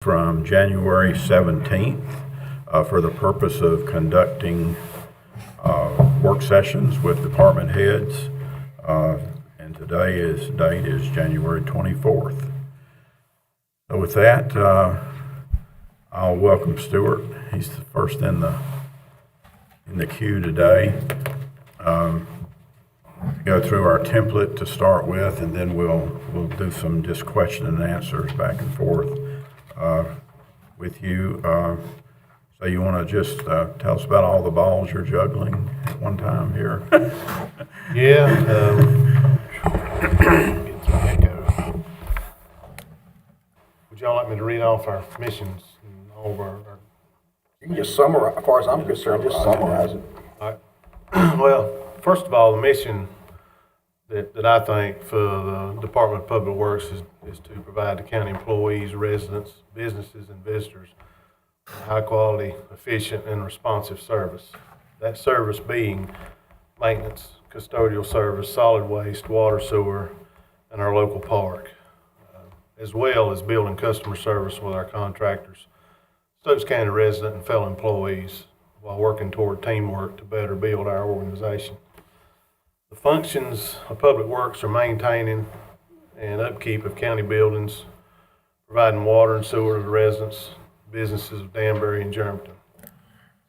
From January 17th for the purpose of conducting work sessions with department heads. And today's date is January 24th. So with that, I'll welcome Stuart. He's the first in the queue today. Go through our template to start with, and then we'll do some just question and answers back and forth with you. So you want to just tell us about all the balls you're juggling at one time here? Yeah. Get some echo. Would y'all like me to read off our missions and all of our You can just summarize, as far as I'm concerned, just summarize it. all right. Well, first of all, the mission that I think for the Department of Public Works is to provide the county employees, residents, businesses, and visitors high quality, efficient, and responsive service. That service being maintenance, custodial service, solid waste, water, sewer, and our local park, as well as building customer service with our contractors, Stokes County resident, and fellow employees, while working toward teamwork to better build our organization. The functions of Public Works are maintaining and upkeep of county buildings, providing water and sewer to the residents, businesses of Danbury and Germantown.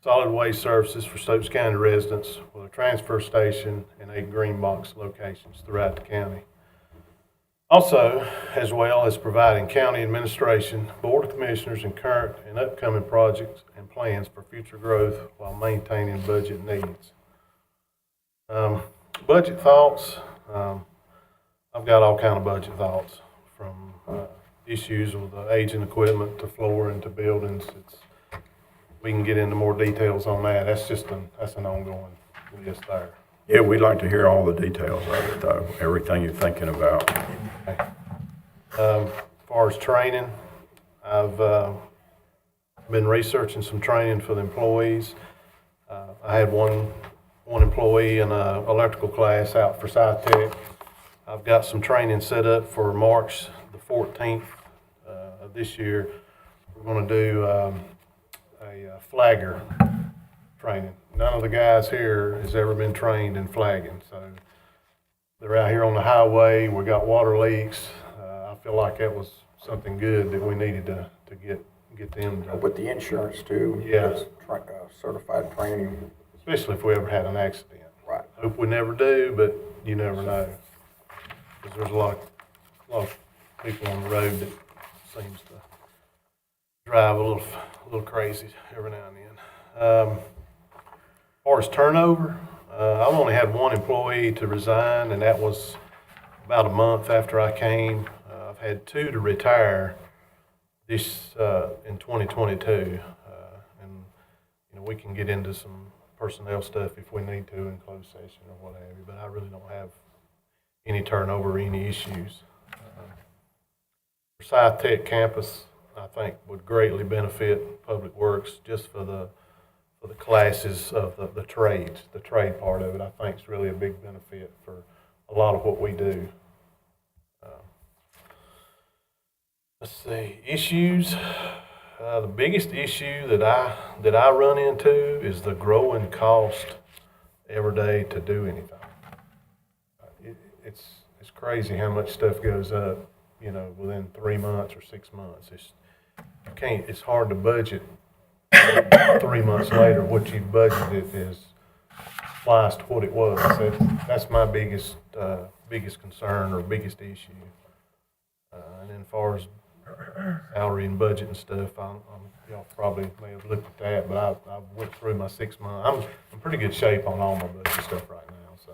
Solid waste services for Stokes County residents with a transfer station and 8 green box locations throughout the county. Also, as well as providing county administration, board of commissioners, and current and upcoming projects and plans for future growth while maintaining budget needs. Budget thoughts. I've got all kind of budget thoughts, from issues with the aging equipment to flooring to buildings. We can get into more details on that. That's an ongoing list there. Yeah, we'd like to hear all the details of it, though, everything you're thinking about. Okay. As far as training, I've been researching some training for the employees. I had one employee in an electrical class out for SciTech. I've got some training set up for March the 14th of this year. We're going to do a flagger training. None of the guys here has ever been trained in flagging, so they're out here on the highway. We got water leaks. I feel like that was something good that we needed to get them to. With the insurance too. Yeah. Just certified training. Especially if we ever had an accident. Right. Hope we never do, but you never know. Because there's a lot of people on the road that seems to drive a little crazy every now and then. As far as turnover, I've only had one employee to resign, and that was about a month after I came. I've had 2 to retire this in 2022, and we can get into some personnel stuff if we need to in closed session or what have you, but I really don't have any turnover or any issues. For SciTech campus, I think would greatly benefit Public Works just for the classes of the trades. The trade part of it, I think, is really a big benefit for a lot of what we do. Let's see, issues. The biggest issue that I run into is the growing cost every day to do anything. It's crazy how much stuff goes up, within 3 months or 6 months. It's hard to budget 3 months later. What you budgeted is twice to what it was. That's my biggest concern or biggest issue. And then as far as salary and budget and stuff, y'all probably may have looked at that, but I went through my 6 months. I'm in pretty good shape on all my budget stuff right now, so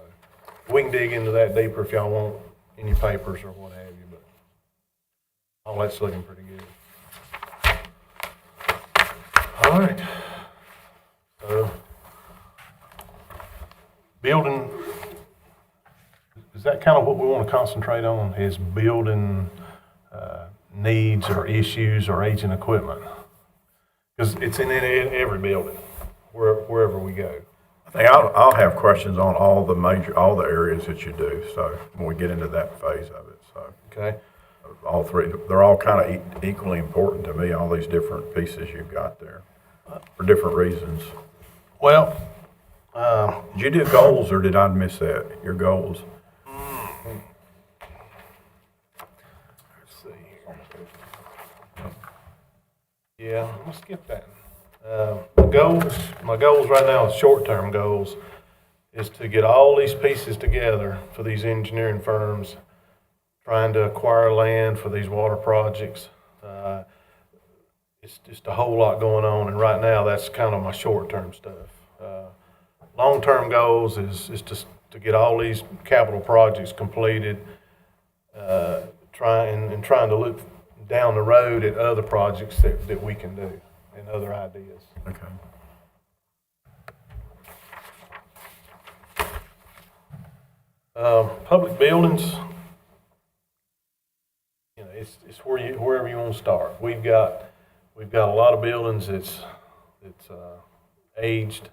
we can dig into that deeper if y'all want any papers or what have you, but all that's looking pretty good. All right. So, building, is that kind of what we want to concentrate on, is building needs or issues or aging equipment? Because it's in every building, wherever we go. I think I'll have questions on all the areas that you do, so when we get into that phase of it, so. Okay. all three, they're all kind of equally important to me, all these different pieces you've got there, for different reasons. Well, Did you do goals, or did I miss that, your goals? let's see here. Yeah, let's skip that. My goals right now, short-term goals, is to get all these pieces together for these engineering firms, trying to acquire land for these water projects. It's just a whole lot going on, and right now, that's kind of my short-term stuff. Long-term goals is to get all these capital projects completed, trying to look down the road at other projects that we can do and other ideas. Okay. Public buildings, you know, it's wherever you want to start. We've got a lot of buildings that's aged,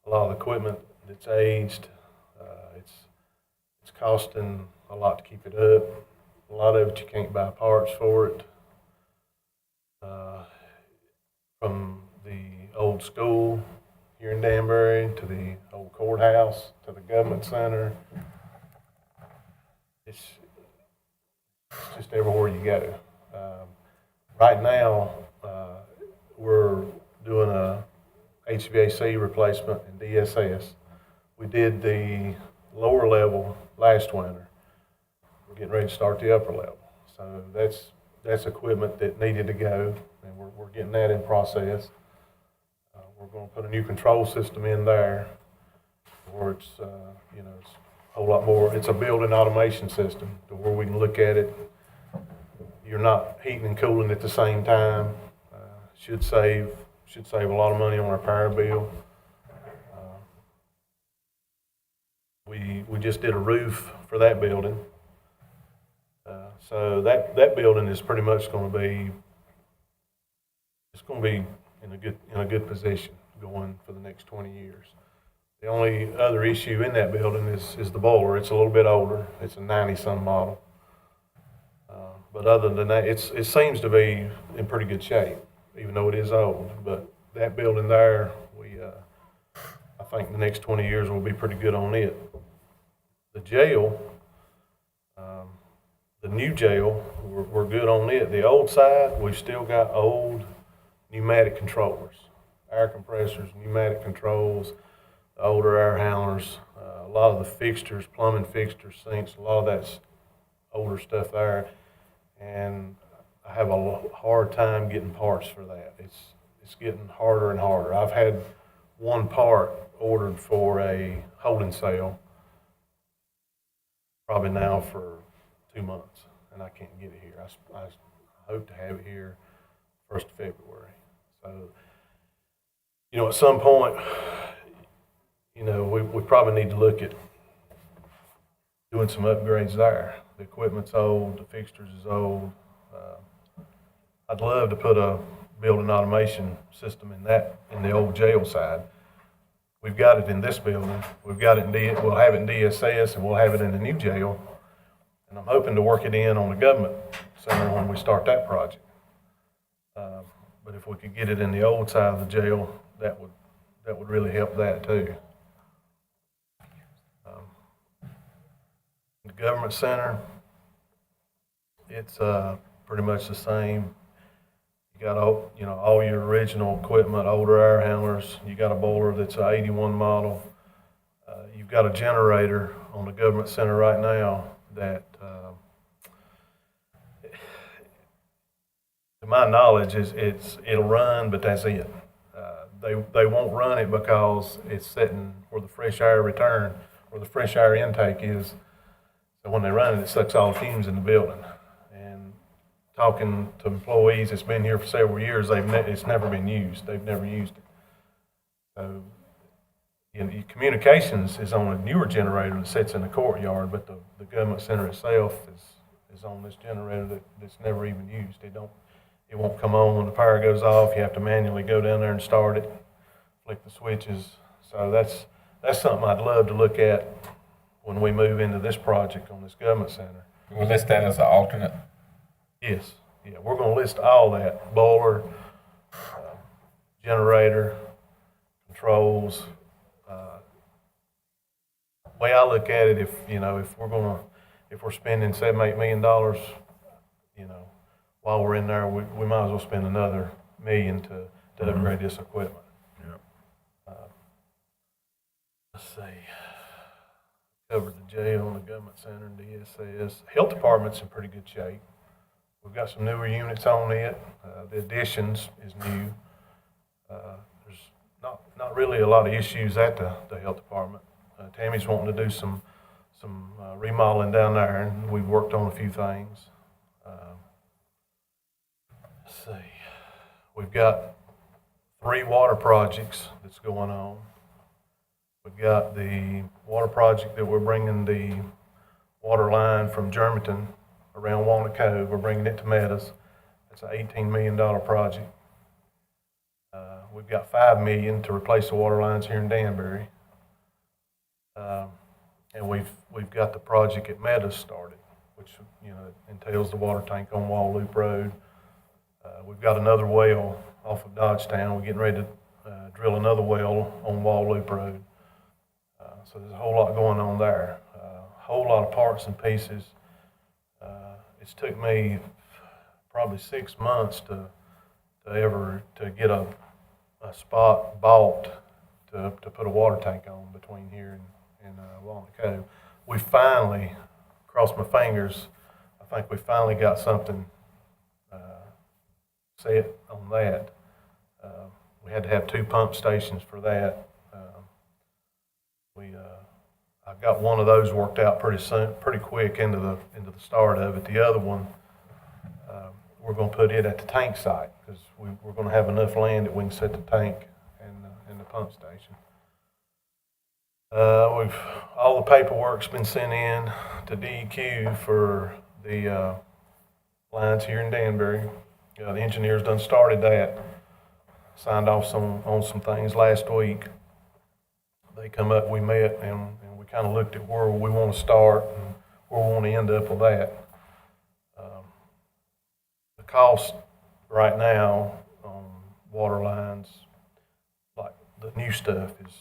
a lot of equipment that's aged. It's costing a lot to keep it up. A lot of it you can't buy parts for it. From the old school here in Danbury to the old courthouse to the government center. It's just everywhere you go. Right now, we're doing a HVAC replacement in DSS. We did the lower level last winter. We're getting ready to start the upper level. So that's equipment that needed to go, and we're getting that in process. We're going to put a new control system in there, where it's it's a whole lot more. It's a building automation system to where we can look at it. You're not heating and cooling at the same time. Should save a lot of money on our power bill. We just did a roof for that building. So that building is pretty much going to be in a good position going for the next 20 years. The only other issue in that building is the boiler. It's a little bit older. It's a 90-some model. But other than that, it seems to be in pretty good shape, even though it is old. But that building there, I think the next 20 years will be pretty good on it. The jail, the new jail, we're good on it. The old side, we've still got old pneumatic controllers, air compressors, pneumatic controls, the older air handlers, a lot of the fixtures, plumbing fixtures, sinks, a lot of that's older stuff there. And I have a hard time getting parts for that. It's getting harder and harder. I've had one part ordered for a holding cell probably now for 2 months, and I can't get it here. I hope to have it here 1st of February. So, at some point, we probably need to look at doing some upgrades there. The equipment's old, the fixtures is old. I'd love to put a building automation system in the old jail side. We've got it in this building. We've got it we'll have it in DSS, and we'll have it in the new jail. And I'm hoping to work it in on the government center when we start that project. But if we could get it in the old side of the jail, that would really help that too. The government center, it's pretty much the same. You got all your original equipment, older air handlers. You got a boiler that's an 81 model. You've got a generator on the government center right now that, to my knowledge, it'll run, but that's it. They won't run it because it's sitting where the fresh air return, where the fresh air intake is. So when they run it, it sucks all the fumes in the building. And talking to employees that's been here for several years, it's never been used. They've never used it. So communications is on a newer generator that sits in the courtyard, but the government center itself is on this generator that's never even used. It won't come on when the power goes off. You have to manually go down there and start it, flick the switches. So that's something I'd love to look at when we move into this project on this government center. We'll list that as an alternate. Yes, yeah, we're gonna list all that, boiler, generator, controls. Way I look at it, if we're spending $7-8 million, while we're in there, we might as well spend another million to upgrade this equipment. Yep. Let's see. Covered the jail and the government center and DSS. Health department's in pretty good shape. We've got some newer units on it. The additions is new. There's not really a lot of issues at the health department. Tammy's wanting to do some remodeling down there, and we've worked on a few things. Let's see. We've got 3 water projects that's going on. We've got the water project that we're bringing the water line from Germantown around Walnut Cove. We're bringing it to Meadows. It's an $18 million project. We've got $5 million to replace the water lines here in Danbury. And we've got the project at Meadows started, which entails the water tank on Wall Loop Road. We've got another well off of Dodgetown. We're getting ready to drill another well on Wall Loop Road. So there's a whole lot going on there. A whole lot of parts and pieces. It's took me probably 6 months to get a spot bought to put a water tank on between here and Walnut Cove. We finally, crossed my fingers, I think we finally got something set on that. We had to have 2 pump stations for that. I got one of those worked out pretty quick into the start of it. The other one, we're going to put it at the tank site because we're going to have enough land that we can set the tank and the pump station. All the paperwork's been sent in to DEQ for the lines here in Danbury. The engineers done started that, signed off on some things last week. They come up, we met, and we kind of looked at where we want to start and where we want to end up with that. The cost right now on water lines, like the new stuff, is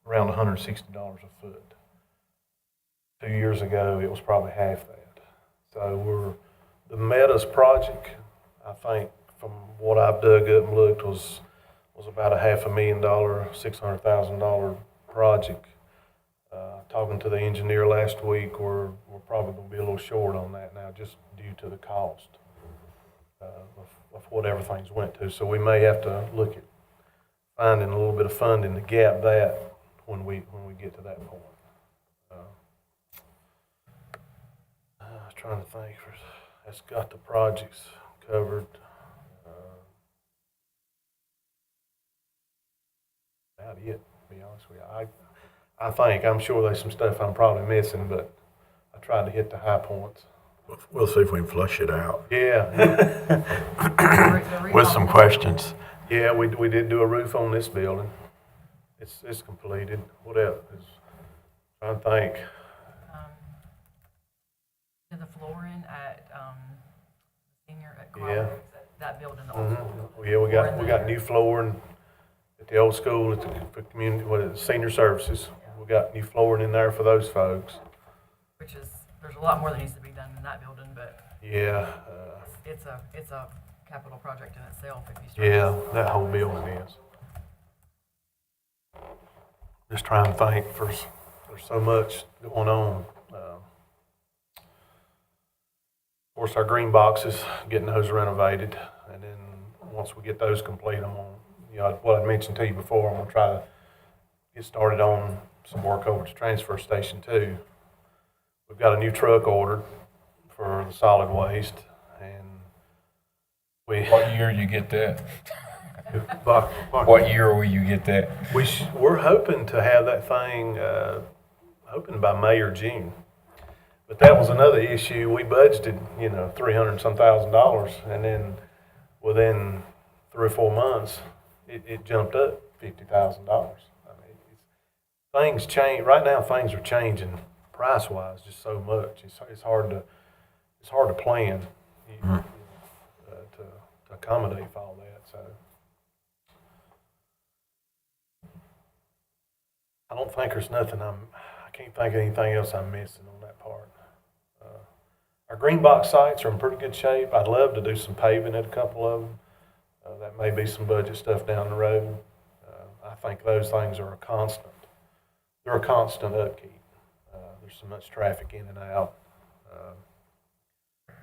around $160 a foot. 2 years ago, it was probably half that. So the Meadows project, I think, from what I've dug up and looked, was about a $500,000, $600,000 project. Talking to the engineer last week, we're probably going to be a little short on that now, just due to the cost of what everything's went to. So we may have to look at finding a little bit of funding to gap that when we get to that point. I was trying to think. That's got the projects covered. About it, to be honest with you. I'm sure there's some stuff I'm probably missing, but I tried to hit the high points. We'll see if we can flush it out Yeah, with some questions. yeah, we did do a roof on this building. It's completed. What else? Trying to think. The flooring at senior at Yeah. Clark, that building, the old school. Yeah, we got new flooring at the old school at the community, senior services. We got new flooring in there for those folks. Which is, there's a lot more that needs to be done in that building, but Yeah, it's a capital project in itself if you start. yeah, that whole building is. Just trying to think, there's so much going on. Of course, our green boxes, getting those renovated, and then once we get those complete, what I mentioned to you before, I'm gonna try to get started on some work over at the transfer station too. We've got a new truck ordered for the solid waste, and What year you get that? Buck- What year will you get that? we're hoping to have that thing, hoping by May or June. But that was another issue. We budgeted, $300 and some thousand, and then within 3 or 4 months, it jumped up $50,000. I mean, things change right now. Things are changing price wise just so much. It's hard to plan. accommodate for all that, so. I don't think there's nothing I can't think of anything else I'm missing on that part. Our green box sites are in pretty good shape. I'd love to do some paving at a couple of them. That may be some budget stuff down the road. I think those things are a constant. They're a constant upkeep. There's so much traffic in and out.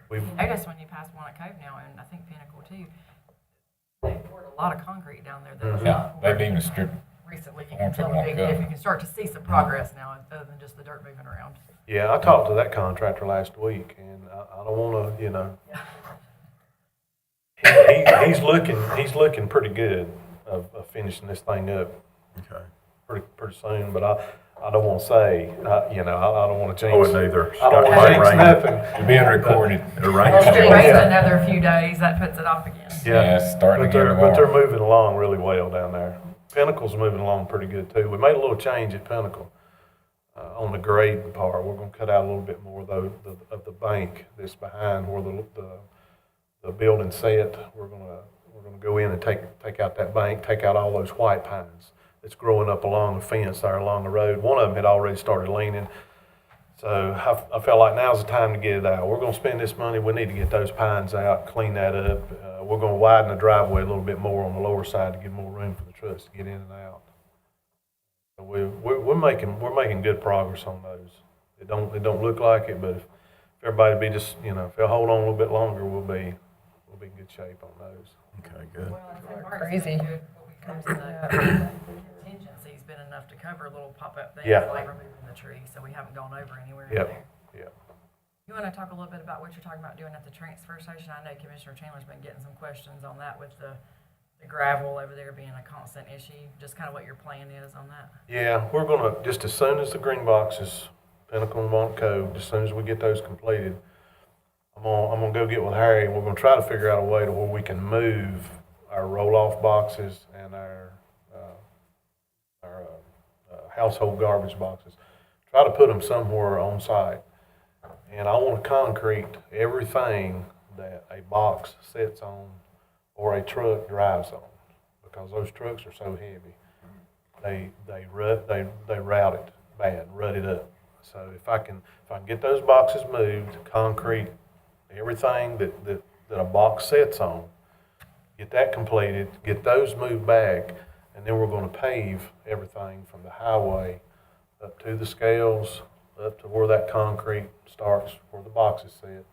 We've, Notice when you pass one at Cove now, and I think Pinnacle too, they poured a lot of concrete down there that was Yeah, not they've poured even stripped. recently. You One can tell from a big, one if go. you can start to see some progress now, other than just the dirt moving around. yeah, I talked to that contractor last week, and I don't want to, you know, he's looking pretty good of finishing this thing up Okay. pretty soon. But I don't want to say, you know, I don't want to I jinx. wouldn't either. I don't want Might to jinx rain. nothing. You're being recorded. It'll Well, rain. if it Yeah. rains another few days, that puts it off again. Yeah, it's starting but to get they're warm. moving along really well down there. Pinnacle's moving along pretty good too. We made a little change at Pinnacle on the grade part. We're going to cut out a little bit more of the bank that's behind where the building set. We're going to go in and take out that bank, take out all those white pines that's growing up along the fence there along the road. One of them had already started leaning. So I felt like now's the time to get it out. We're going to spend this money. We need to get those pines out, clean that up. We're going to widen the driveway a little bit more on the lower side to give more room for the trucks to get in and out. So we're making good progress on those. It don't look like it, but if everybody be just, you know, if they'll hold on a little bit longer, we'll be in good shape on those. Okay, good. Crazy. When it comes to the contingency's been enough to cover little pop-up things Yeah. like removing the tree, so we haven't gone over anywhere in Yep. there. Yeah. You want to talk a little bit about what you're talking about doing at the transfer station? I know Commissioner Chandler's been getting some questions on that with the gravel over there being a constant issue. Just kind of what your plan is on that. Yeah, we're gonna, just as soon as the green boxes, Pinnacle and Walnut Cove, as soon as we get those completed, I'm gonna go get with Harry, and we're gonna try to figure out a way to where we can move our roll-off boxes and our household garbage boxes. Try to put them somewhere on site. And I want to concrete everything that a box sits on or a truck drives on, because those trucks are so heavy. They route it bad, rut it up. So if I can get those boxes moved, concrete everything that a box sits on, get that completed, get those moved back, and then we're going to pave everything from the highway up to the scales, up to where that concrete starts, where the boxes sit,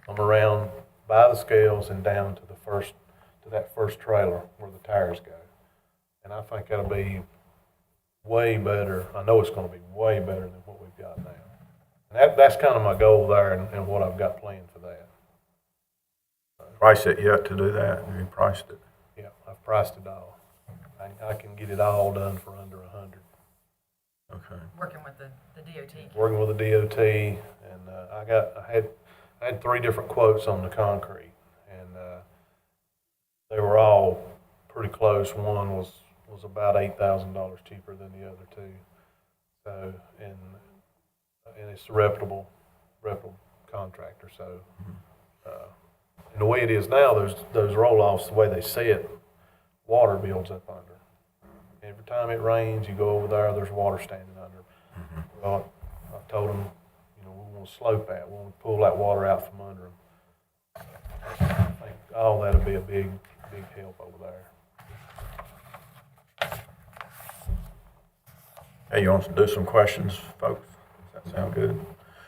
come around by the scales and down to that first trailer where the tires go. And I think that'll be way better. I know it's going to be way better than what we've got now. And that's kind of my goal there, and what I've got planned for that. Price it yet to do that? Have you priced it? Yeah, I've priced it all. I can get it all done for under $100. Okay. Working with the DOT. Working with the DOT, and I had 3 different quotes on the concrete, and they were all pretty close. One was about $8,000 cheaper than the other 2. So, and it's a reputable contractor. So, and the way it is now, those roll-offs, the way they sit, water builds up under. Every time it rains, you go over there, there's water standing under. Well, I told them, you know, we want to slope that. We want to pull that water out from under them. I think all that'll be a big help over there. Hey, you want to do some questions, folks? Does that sound good?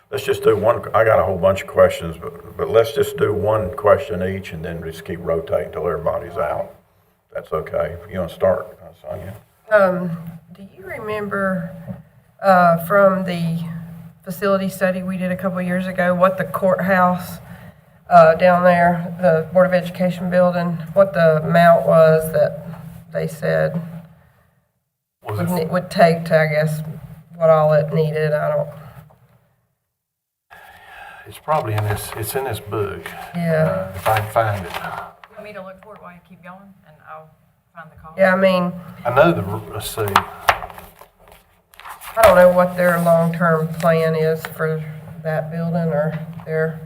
Let's just do one. I got a whole bunch of questions, but let's just do one question each and then just keep rotating until everybody's out. That's okay. If you want to start, Sonia. Do you remember from the facility study we did a couple of years ago, what the courthouse down there, the Board of Education building, what the amount was that they said would take to, I guess, what all it needed? It's probably in this. It's in this book. Yeah. If I can find it. You want me to look for it while you keep going, and I'll find the call? Yeah, I mean, I know let's see. I don't know what their long-term plan is for that building or heard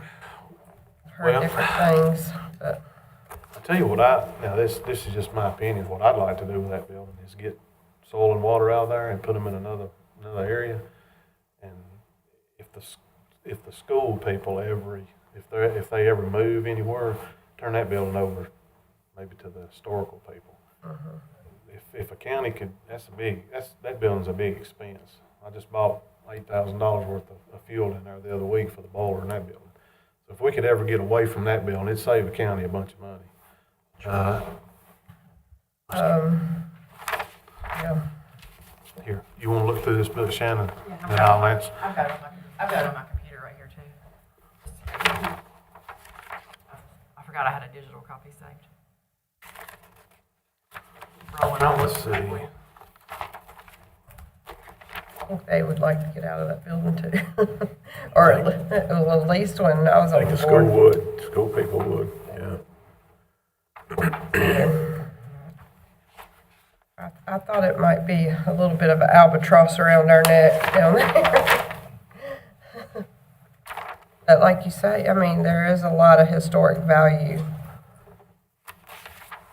Well, different things, but. Tell you what now this is just my opinion, what I'd like to do with that building is get soil and water out of there and put them in another area. And if the school people if they ever move anywhere, turn that building over maybe to the historical people. If a county could, that building's a big expense. I just bought $8,000 worth of fuel in there the other week for the boiler in that building. So if we could ever get away from that building, it'd save the county a bunch of money. Yeah. Here, you want to look through this book, Shannon? Yeah, And I'll answer. I've got it on my computer right here too. I forgot I had a digital copy saved. Rolling Now, on. let's see. I think they would like to get out of that building too. Or at least when I was I on think the the school board. would, school people would, yeah. I thought it might be a little bit of an albatross around our neck down there. But like you say, I mean, there is a lot of historic value.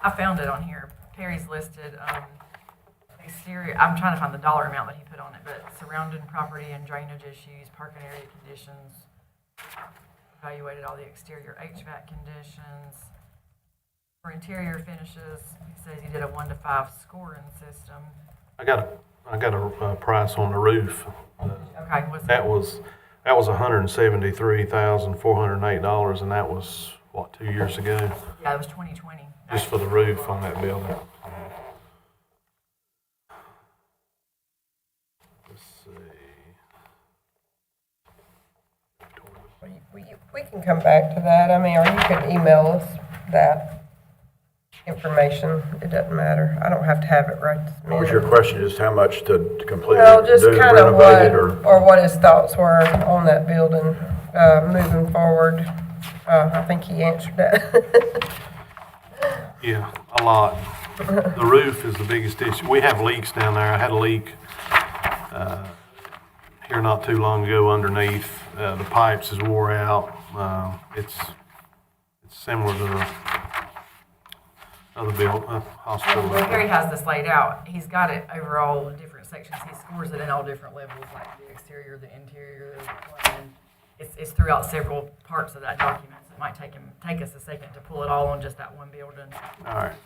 I found it on here. Perry's listed, exterior, I'm trying to find the dollar amount that he put on it, but surrounding property and drainage issues, parking area conditions, evaluated all the exterior HVAC conditions. For interior finishes, he says he did a 1 to 5 scoring system. I got a price on the roof. Okay, what's That was $173,408, and that was, what, 2 years ago? Yeah, it was 2020. Just for the roof on that building. Let's see. We can come back to that. I mean, or you can email us that information. It doesn't matter. I don't have to have it right this What was your minute. question, just how much to complete Well, it, just do kind of renovate what, it, or what his thoughts were on that building, moving forward. I think he answered that. Yeah, a lot. The roof is the biggest issue. We have leaks down there. I had a leak here not too long ago underneath. The pipes is wore out. It's similar to the other hospital. When Perry has this laid out, he's got it over all the different sections. He scores it in all different levels, like the exterior, the interior, the plan. It's throughout several parts of that document. So it might take us a second to pull it all on just that one building. All right.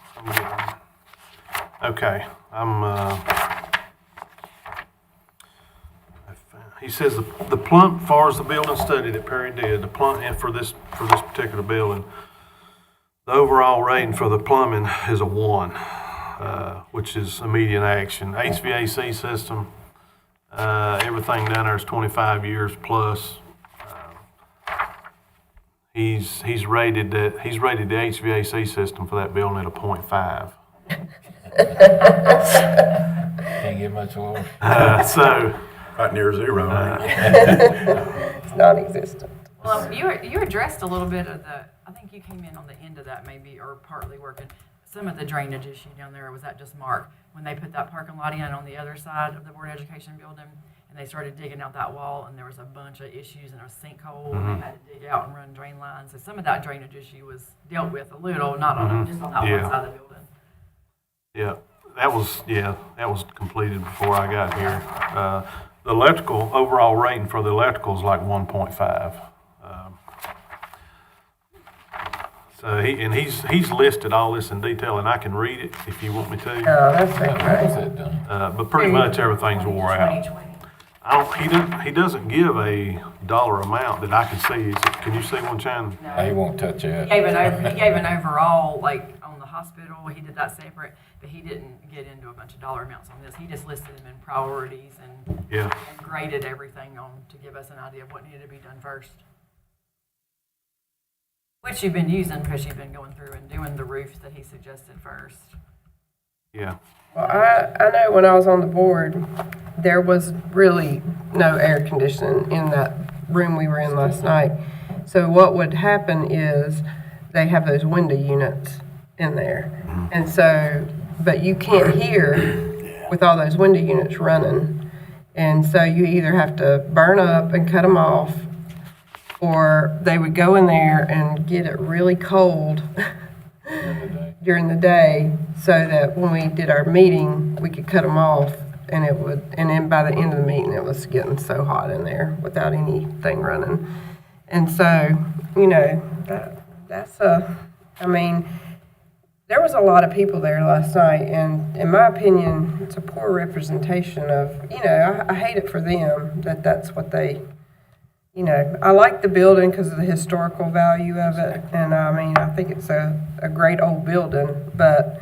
Okay. He says the plumb, as far as the building study that Perry did, the plumb, and for this particular building, the overall rating for the plumbing is a 1, which is immediate action. HVAC system, everything down there is 25 years plus. He's rated the HVAC system for that building at a 0.5. Can't get much lower. So right near zero, right? It's non-existent. Well, you addressed a little bit of I think you came in on the end of that maybe, or partly working, some of the drainage issue down there. Was that just Mark? When they put that parking lot in on the other side of the Board of Education building, and they started digging out that wall, and there was a bunch of issues and a sinkhole, and they had to dig out and run drain lines. So some of that drainage issue was dealt with a little, not on just on that one Yeah. side of the building. yeah, that was completed before I got here. The electrical overall rating for the electrical is like 1.5. So he's listed all this in detail, and I can read it if you want me to. Oh, that's How's okay. that done? But pretty much everything's wore out. 2020. He doesn't give a dollar amount that I can see. Can you see one, Shannon? He won't touch He that. gave an overall, like, on the hospital, he did that separate, but he didn't get into a bunch of dollar amounts on this. He just listed them in priorities and Yeah. graded everything on to give us an idea of what needed to be done first. Which you've been using because you've been going through and doing the roofs that he suggested first. Yeah. Well, I know when I was on the board, there was really no air conditioning in that room we were in last night. So what would happen is they have those window units in there. And so, but you can't hear with all those window units running. And so you either have to burn up and cut them off, or they would go in there and get it really cold during the day so that when we did our meeting, we could cut them off and it would, and then by the end of the meeting, it was getting so hot in there without anything running. And so, you know, that's I mean, there was a lot of people there last night, and in my opinion, it's a poor representation of, you know, I hate it for them that that's what they, you know, I like the building because of the historical value of it, and I mean, I think it's a great old building, but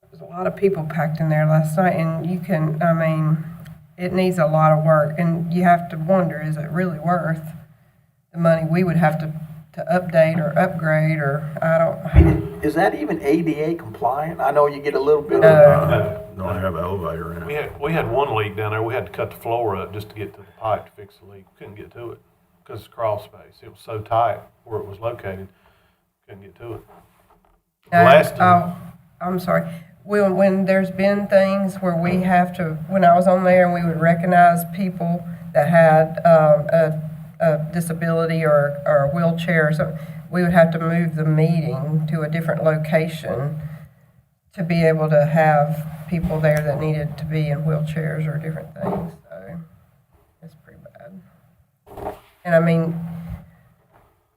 there's a lot of people packed in there last night, and you can, I mean, it needs a lot of work, and you have to wonder, is it really worth the money we would have to update or upgrade, or I don't. Is that even ADA compliant? I know you get a little bit Don't have an elevator in it. We had one leak down there. We had to cut the floor up just to get to the pipe to fix the leak. Couldn't get to it because it's crawl space. It was so tight where it was located. Couldn't get to it. Last time, I'm sorry. When there's been things where we have to, when I was on there and we would recognize people that had a disability or a wheelchair or something, we would have to move the meeting to a different location to be able to have people there that needed to be in wheelchairs or different things. So it's pretty bad. And I mean,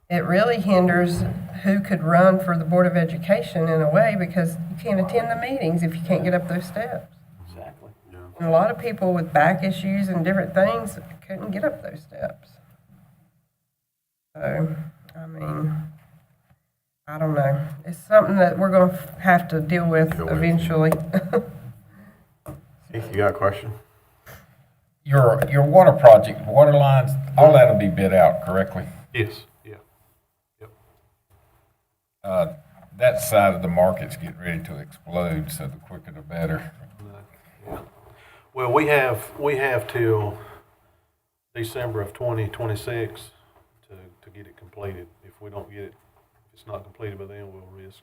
it really hinders who could run for the Board of Education in a way, because you can't attend the meetings if you can't get up those steps. Exactly. And a lot of people with back issues and different things couldn't get up those steps. So, I mean, I don't know. It's something that we're going to have to deal with eventually. Keith, you got a question? Your water project, water lines, all that'll be bid out correctly? yes, yeah. That side of the market's getting ready to explode, so the quicker the better. Yeah. Well, we have till December of 2026 to get it completed. If we don't get it, if it's not completed by then, we'll risk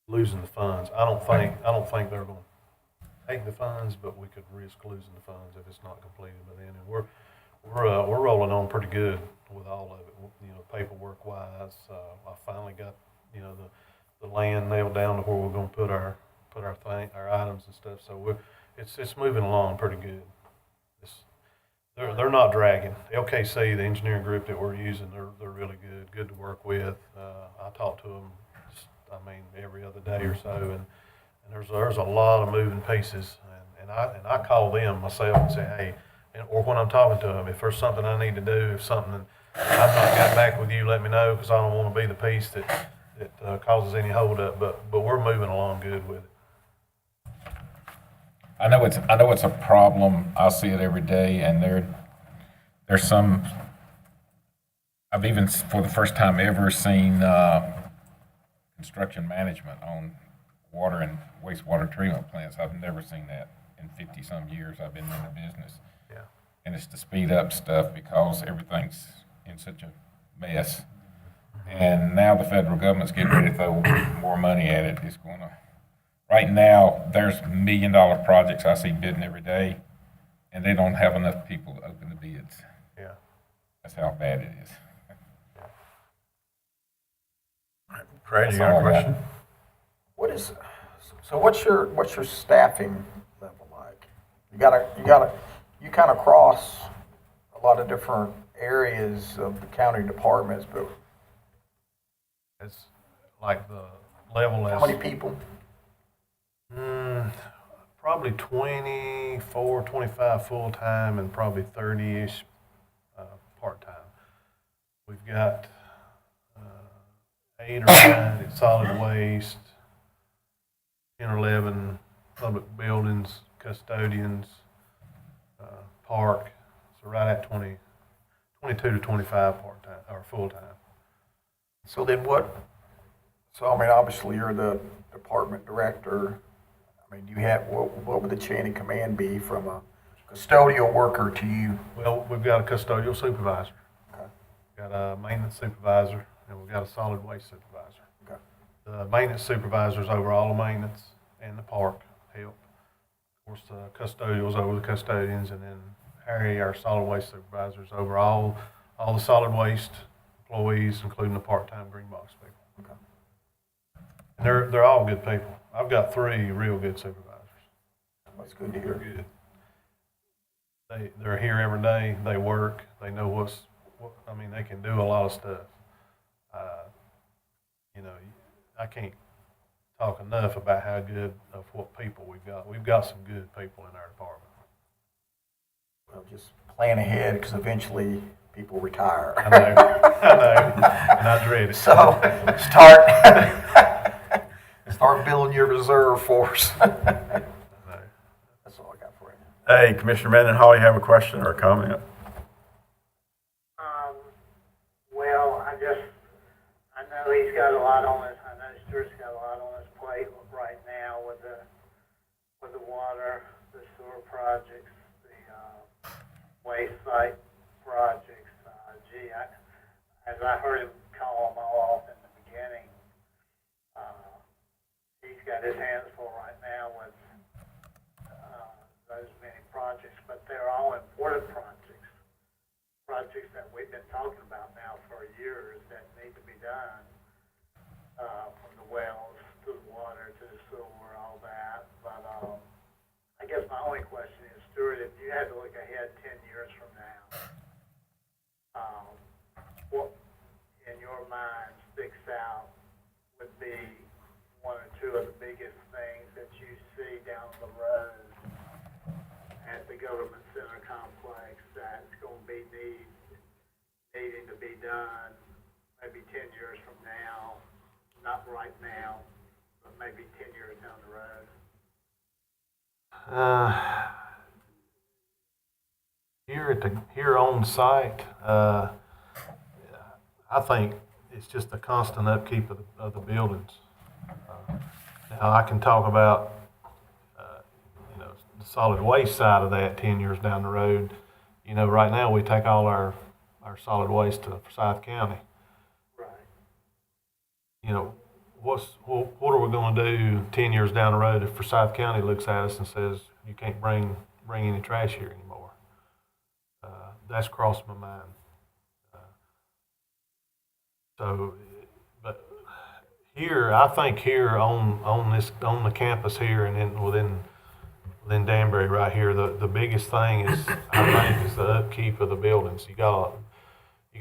losing the funds. I don't think they're going to take the funds, but we could risk losing the funds if it's not completed by then. And we're rolling on pretty good with all of it. You know, paperwork wise, I finally got, you know, the land nailed down to where we're going to put our items and stuff. So it's moving along pretty good. They're not dragging. LKC, the engineering group that we're using, they're really good to work with. I talk to them, every other day or so, and there's a lot of moving pieces, and I call them myself and say, hey, or when I'm talking to them, if there's something I need to do, if something I've not got back with you, let me know, because I don't want to be the piece that causes any holdup. But we're moving along good with it. I know it's a problem. I see it every day, and there's some. I've even for the first time ever seen construction management on water and wastewater treatment plants. I've never seen that in 50-some years I've been in the business. Yeah. And it's to speed up stuff because everything's in such a mess. And now the federal government's getting ready to throw more money at it. It's going to. Right now, there's $1 million projects I see bidding every day, and they don't have enough people to open the bids. Yeah. That's how bad it is. Brad, you That's got all a I got. question? What's your staffing level like? You kind of cross a lot of different areas of the county departments, but It's like the level how many people? Probably 24, 25 full-time and probably 30-ish part-time. We've got 8 or 9 at solid waste, 10 or 11 public buildings, custodians, park. So right at 22 to 25 part-time or full-time. So then obviously you're the department director. Do you have, what would the chain of command be from a custodial worker to you? Well, we've got a custodial supervisor. Okay. Got a maintenance supervisor, and we've got a solid waste supervisor. Okay. The maintenance supervisor's over all the maintenance and the park help. Of course, the custodial's over the custodians, and then Harry, our solid waste supervisor, is over all the solid waste employees, including the part-time green box people. Okay. And they're all good people. I've got 3 real good supervisors. That's good to They're hear. good. They're here every day, they work, they know I mean, they can do a lot of stuff. You know, I can't talk enough about how good of what people we've got. We've got some good people in our department. Well, just plan ahead, because eventually people retire. I know, and I dread it. So, start building your reserve force. I know. That's all I got for you. Hey, Commissioner Mendenhall, you have a question or a comment? Well, I know he's got a lot on his, I know Stuart's got a lot on his plate right now with the water, the sewer projects, the, waste site projects. As I heard him call them all off in the beginning, he's got his hands full right now with, those many projects, but they're all important projects that we've been talking about now for years that need to be done, from the wells to the water to the sewer, all that. But I guess my only question is, Stuart, if you had to look ahead 10 years from now, what in your mind sticks out would be 1 or 2 of the biggest things that you see down the road at the government center complex that's going to be needing to be done maybe 10 years from now, not right now, but maybe 10 years down the road? Here on site, I think it's just the constant upkeep of the buildings. Now I can talk about, you know, the solid waste side of that 10 years down the road. You know, right now we take all our solid waste to Forsyth County. Right. You know, what are we going to do 10 years down the road if Forsyth County looks at us and says you can't bring any trash here anymore? That's crossed my mind. But here, I think here on the campus here and then within Danbury right here, the biggest thing is, I think, is the upkeep of the buildings. You got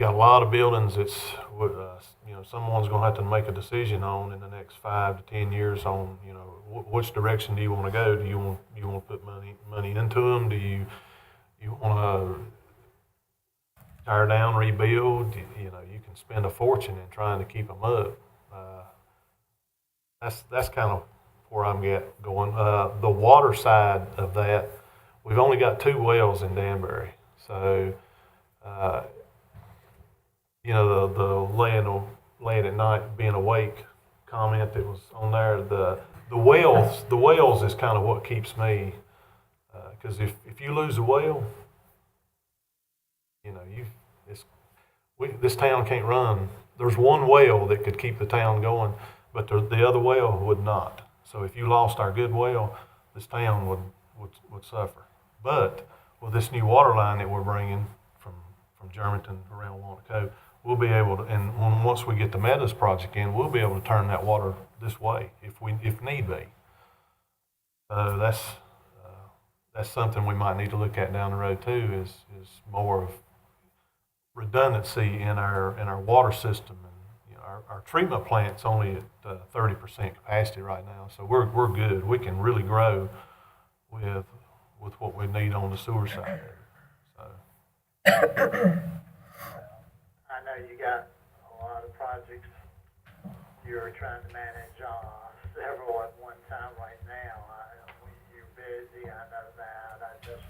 a lot of buildings that's, you know, someone's going to have to make a decision on in the next 5 to 10 years on, you know, which direction do you want to go? Do you want to put money into them? Do you want to tear down, rebuild? You know, you can spend a fortune in trying to keep them up. That's kind of where I'm going. The water side of that, we've only got 2 wells in Danbury, so you know, the laying at night, being awake comment that was on there. The wells is kind of what keeps me, because if you lose a well, you know, this town can't run. There's 1 well that could keep the town going, but the other well would not. So if you lost our good well, this town would suffer. But with this new water line that we're bringing from Germantown around Walnut Cove, we'll be able to, and once we get the Meadows project in, we'll be able to turn that water this way if need be. So that's something we might need to look at down the road too. Is more of redundancy in our water system. And you know, our treatment plant's only at 30% capacity right now, so we're good. We can really grow with what we need on the sewer side. So. I know you got a lot of projects you're trying to manage, several at one time right now. You're busy, I know that. I just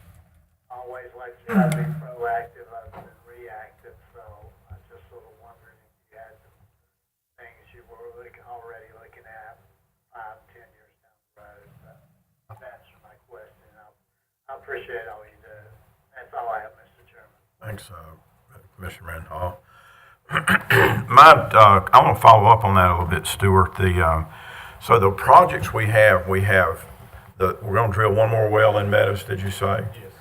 always like to try to be proactive other than reactive, so I just sort of wondering if you had some things you were already looking at 5, 10 years down the road. But to answer my question, I appreciate all you do. That's all I have, Mr. Chairman. Thanks, Commissioner Mendenhall. I want to follow up on that a little bit, Stuart. So the projects we have we're going to drill 1 more well in Meadows, did you say? Yes.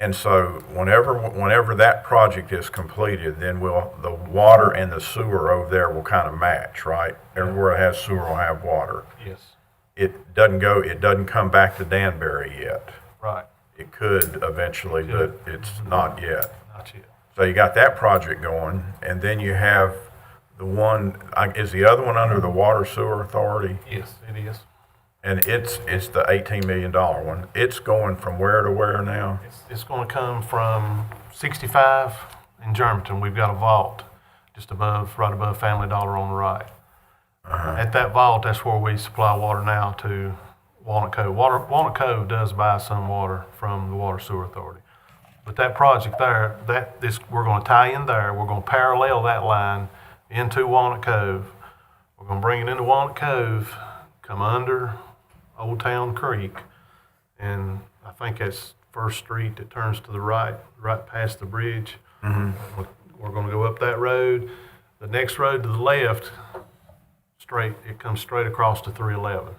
And so whenever that project is completed, then the water and the sewer over there will kind of match, right? Everywhere it has sewer will have water. Yes, It doesn't come back to Danbury yet. right, It could eventually, but it's not yet. not yet. So you got that project going, and then you have the one, is the other one under the Water Sewer Authority? Yes, it is. And it's the $18 million one. It's going from where to where now? It's going to come from 65 in Germantown. We've got a vault just right above Family Dollar on the right. At that vault, that's where we supply water now to Walnut Cove. Walnut Cove does buy some water from the Water Sewer Authority. But that project there, we're going to tie in there. We're going to parallel that line into Walnut Cove. We're going to bring it into Walnut Cove, come under Old Town Creek, and I think that's First Street that turns to the right past the bridge. We're going to go up that road. The next road to the left, it comes straight across to 311.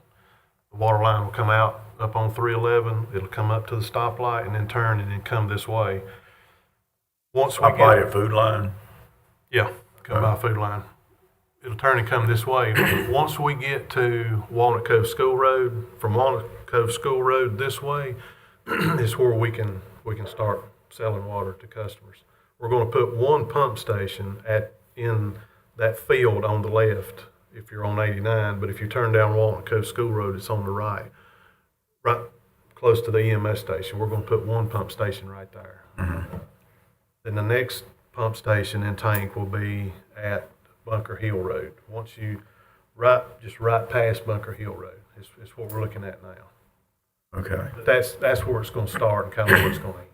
The water line will come out up on 311. It'll come up to the stoplight and then turn and then come this way. Once we Up by the food line? yeah, come by Food Line. It'll turn and come this way. Once we get to Walnut Cove School Road, from Walnut Cove School Road this way is where we can start selling water to customers. We're going to put one pump station in that field on the left if you're on 89, but if you turn down Walnut Cove School Road, it's on the right close to the EMS station. We're going to put one pump station right there. Then the next pump station and tank will be at Bunker Hill Road. Once you just right past Bunker Hill Road is what we're looking at now. Okay. But that's where it's going to start and kind of where it's going to end.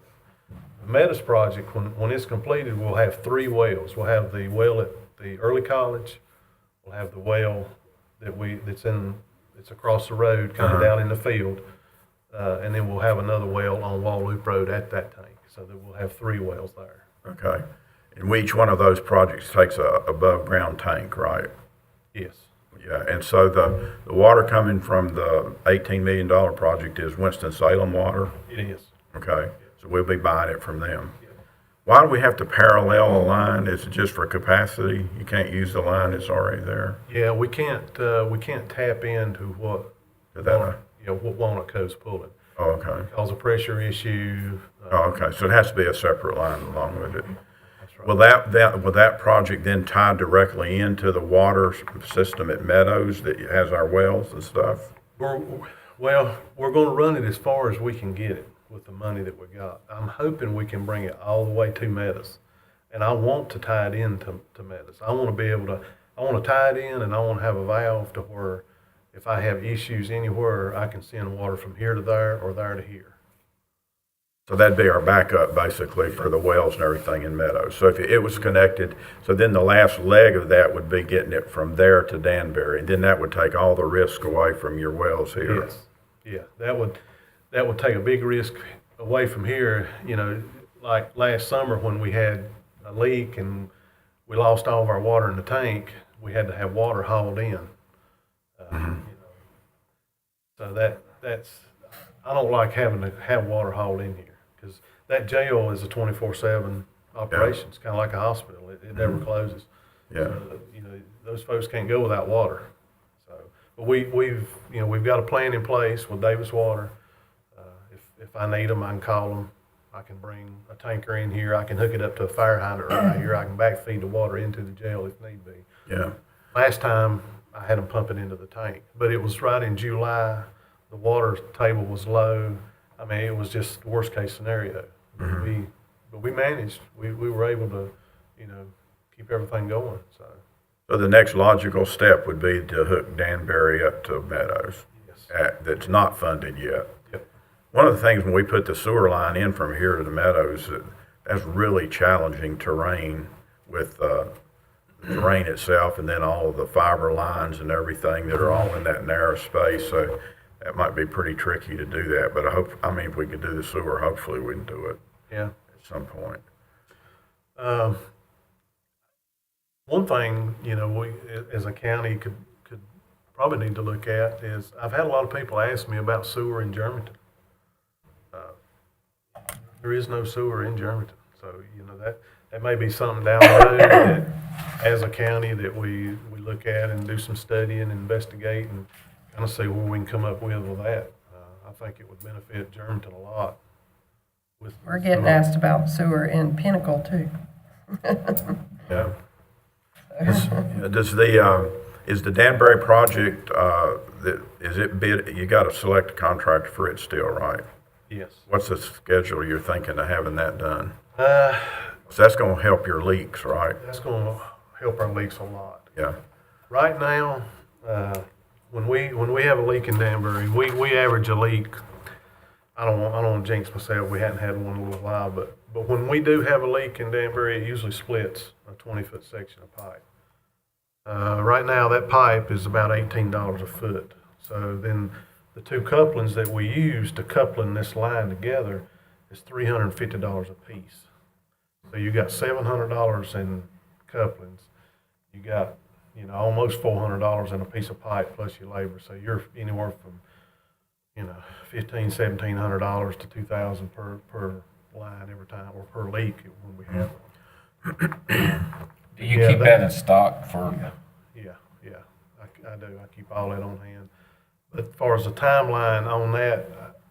The Meadows project, when it's completed, we'll have 3 wells. We'll have the well at the early college. We'll have the well that's across the road, kind of down in the field, and then we'll have another well on Wall Loop Road at that tank. So that we'll have 3 wells there. Okay. And each one of those projects takes a above-ground tank, right? Yes. Yeah, and so the water coming from the $18 million project is Winston-Salem water? It is. Okay, so we'll be buying it from them. Why do we have to parallel a line? Is it just for capacity? You can't use the line that's already there? Yeah, we can't tap into what Walnut Cove's pulling. Oh, okay. Cause a pressure issue. Oh, okay, so it has to be a separate line along with it. That's right. Will that project then tie directly into the water system at Meadows that has our wells and stuff? We're going to run it as far as we can get it with the money that we got. I'm hoping we can bring it all the way to Meadows, and I want to tie it in to Meadows. I want to tie it in, and I want to have a valve to where if I have issues anywhere, I can send water from here to there or there to here. So that'd be our backup basically for the wells and everything in Meadows. So if it was connected, so then the last leg of that would be getting it from there to Danbury, and then that would take all the risk away from your wells here. Yes, yeah, that would take a big risk away from here. You know, like last summer when we had a leak and we lost all of our water in the tank, we had to have water hauled in. So that's I don't like having to have water hauled in here because that jail is a 24/7 operation. It's kind of like a hospital. It never closes. Yeah. So, those folks can't go without water. So, but we've got a plan in place with Davis Water. If I need them, I can call them. I can bring a tanker in here. I can hook it up to a fire hydrant right here. I can backfeed the water into the jail if need be. Yeah. Last time I had them pump it into the tank, but it was right in July. The water table was low. I mean, it was just the worst case scenario. But we managed. We were able to, keep everything going. So the next logical step would be to hook Danbury up to Meadows. Yes. That's not funded yet. Yep. One of the things when we put the sewer line in from here to the Meadows, that's really challenging terrain with the terrain itself and then all of the fiber lines and everything that are all in that narrow space. So that might be pretty tricky to do that. But if we could do the sewer, hopefully we can do it Yeah. at some point. One thing, we as a county could probably need to look at is I've had a lot of people ask me about sewer in Germantown. There is no sewer in Germantown, so, you know, that may be something down the road that, as a county, that we look at and do some studying and investigate and kind of see where we can come up with that. I think it would benefit Germantown a lot. We're getting asked about sewer in Pinnacle too. Yeah. Does is the Danbury project, is it bid, you got to select a contractor for it still, right? Yes. What's the schedule you're thinking of having that done? Uh, So that's going to help your leaks, right? that's going to help our leaks a lot. Yeah. Right now, when we have a leak in Danbury, we average a leak. I don't want to jinx myself. We hadn't had one in a little while, but when we do have a leak in Danbury, it usually splits a 20-foot section of pipe. Right now, that pipe is about $18 a foot. So then the two couplings that we use to coupling this line together is $350 a piece. So you got $700 in couplings. You got, you know, almost $400 in a piece of pipe plus your labor. So you're anywhere from, you know, $1,500, $1,700 to $2,000 per line every time, or per leak when we have one. Do you Yeah, keep that in stock for, Yeah. I do. I keep all that on hand. But as far as the timeline on that,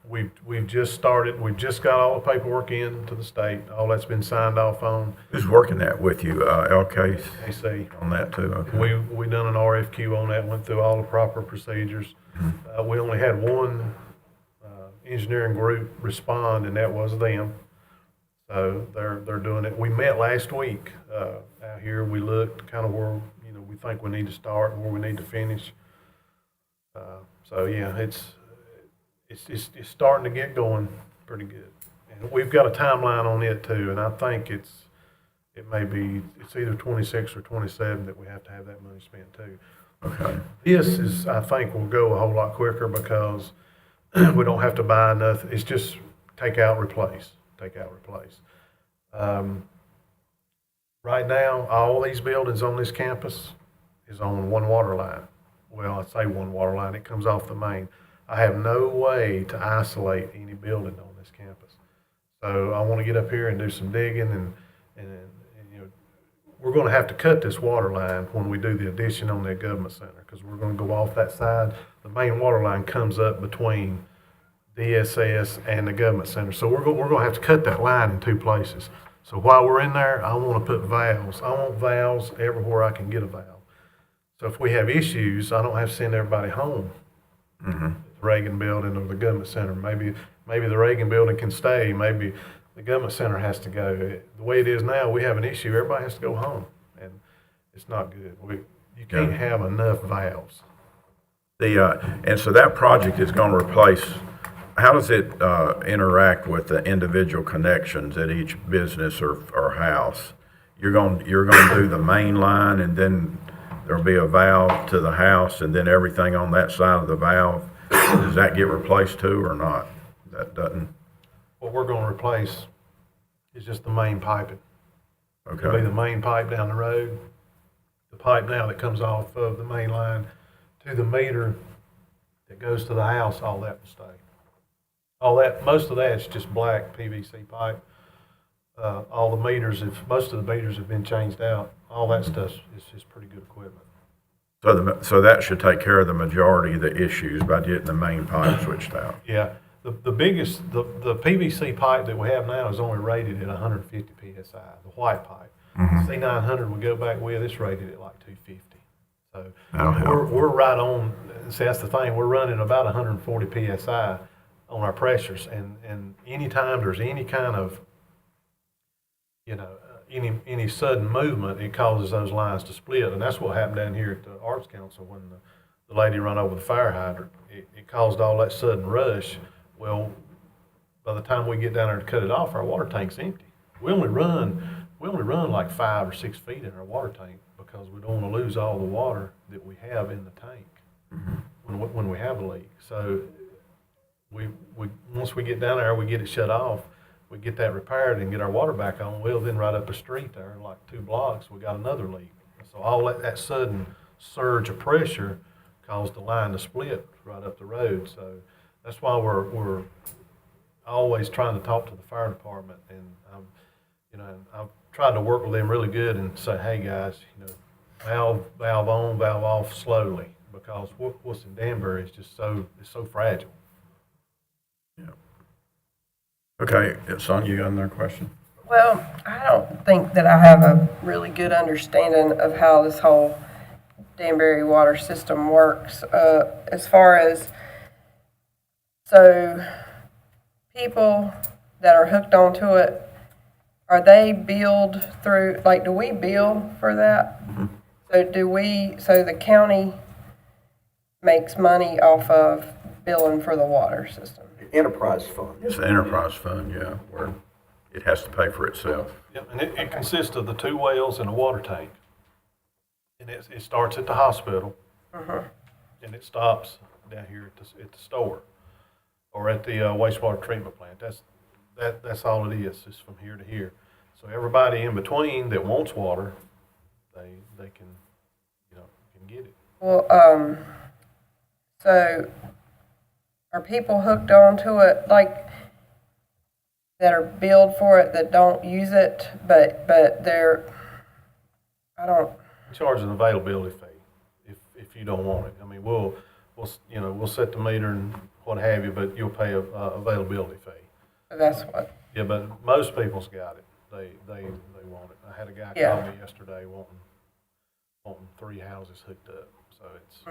we've just started. We've just got all the paperwork in to the state. All that's been signed off on. Who's working that with you, LK, AC. on that too? Okay. We done an RFQ on that. Went through all the proper procedures. We only had one engineering group respond, and that was them. So they're doing it. We met last week out here. We looked kind of where, you know, we think we need to start and where we need to finish. So yeah, it's starting to get going pretty good, and we've got a timeline on it too. And I think it's either 26 or 27 that we have to have that money spent too. Okay. This is, I think, will go a whole lot quicker because we don't have to buy nothing. It's just take out, replace. Right now, all these buildings on this campus is on one water line. Well, I say one water line, it comes off the main. I have no way to isolate any building on this campus. So I want to get up here and do some digging and you know, we're going to have to cut this water line when we do the addition on the government center, because we're going to go off that side. The main water line comes up between DSS and the government center. So we're going to have to cut that line in two places. So while we're in there, I want to put valves. I want valves everywhere I can get a valve. So if we have issues, I don't have to send everybody home. Mm-hmm. The Reagan building or the government center. Maybe the Reagan building can stay. Maybe the government center has to go. The way it is now, we have an issue. Everybody has to go home, and it's not good. You can't have enough valves. And so that project is going to replace, how does it interact with the individual connections at each business or house? You're going to do the main line, and then there'll be a valve to the house, and then everything on that side of the valve, does that get replaced too or not? That doesn't? What we're going to replace is just the main piping. It'll be Okay. the main pipe down the road. The pipe now that comes off of the main line to the meter that goes to the house, all that will stay. Most of that is just black PVC pipe. All the meters, most of the meters have been changed out. All that stuff is just pretty good equipment. So that should take care of the majority of the issues by getting the main pipe switched out. Yeah, the biggest, the PVC pipe that we have now is only rated at 150 PSI, the white pipe. C900 we go back with, it's rated at like 250. So That'll help. we're right on, see, that's the thing, we're running about 140 PSI on our pressures, and anytime there's any kind of, you know, any sudden movement, it causes those lines to split, and that's what happened down here at the Arts Council when the lady run over the fire hydrant. It caused all that sudden rush. Well, by the time we get down there to cut it off, our water tank's empty. We only run like 5 or 6 feet in our water tank because we don't want to lose all the water that we have in the tank when we have a leak. So we once we get down there, we get it shut off. We get that repaired and get our water back on. Well, then right up the street there, like 2 blocks, we got another leak. So all that sudden surge of pressure caused the line to split right up the road. So that's why always trying to talk to the fire department, and I've tried to work with them really good and say, hey, guys, valve on, valve off slowly, because what's in Danbury is just it's so fragile. Okay, Sonia, you got another question? Well, I don't think that I have a really good understanding of how this whole Danbury water system works. As far as, so people that are hooked onto it, are they billed through, like, do we bill for that? So the county makes money off of billing for the water system? Enterprise fund. It's an enterprise fund, yeah, where it has to pay for itself. Yep, and it consists of the 2 wells and a water tank. And it starts at the hospital, and it stops down here at the store, or at the wastewater treatment plant. That's all it is from here to here. So everybody in between that wants water, they can get it. Well, so are people hooked onto it, like, that are billed for it that don't use it, but they're, I don't, We charge an availability fee if you don't want it. I mean, we'll set the meter and what have you, but you'll pay a availability fee. that's what, Yeah, but most people's got it. They want it. I had a guy Yeah. call me yesterday wanting 3 houses hooked up. So it's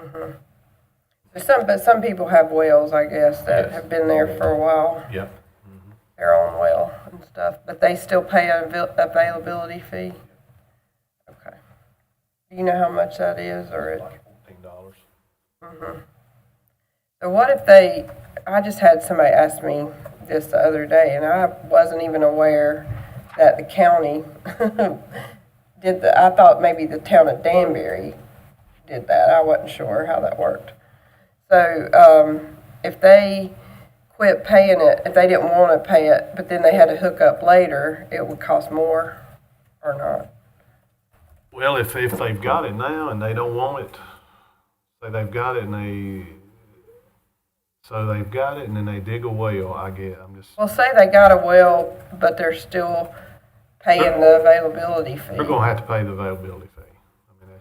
but some people have wells, I guess, that Yes. have been there for a while, yep. their own well and stuff, but they still pay an availability fee? Okay. Do you know how much that is, or it? Like $14. So what if I just had somebody ask me this the other day, and I wasn't even aware that the county I thought maybe the town of Danbury did that. I wasn't sure how that worked. So, if they quit paying it, if they didn't want to pay it, but then they had to hook up later, it would cost more or not? Well, if they've got it now and they don't want it, say they've got it and they've got it and then they dig a well, Well, say they got a well, but they're still paying the availability fee. they're gonna have to pay the availability fee. I mean,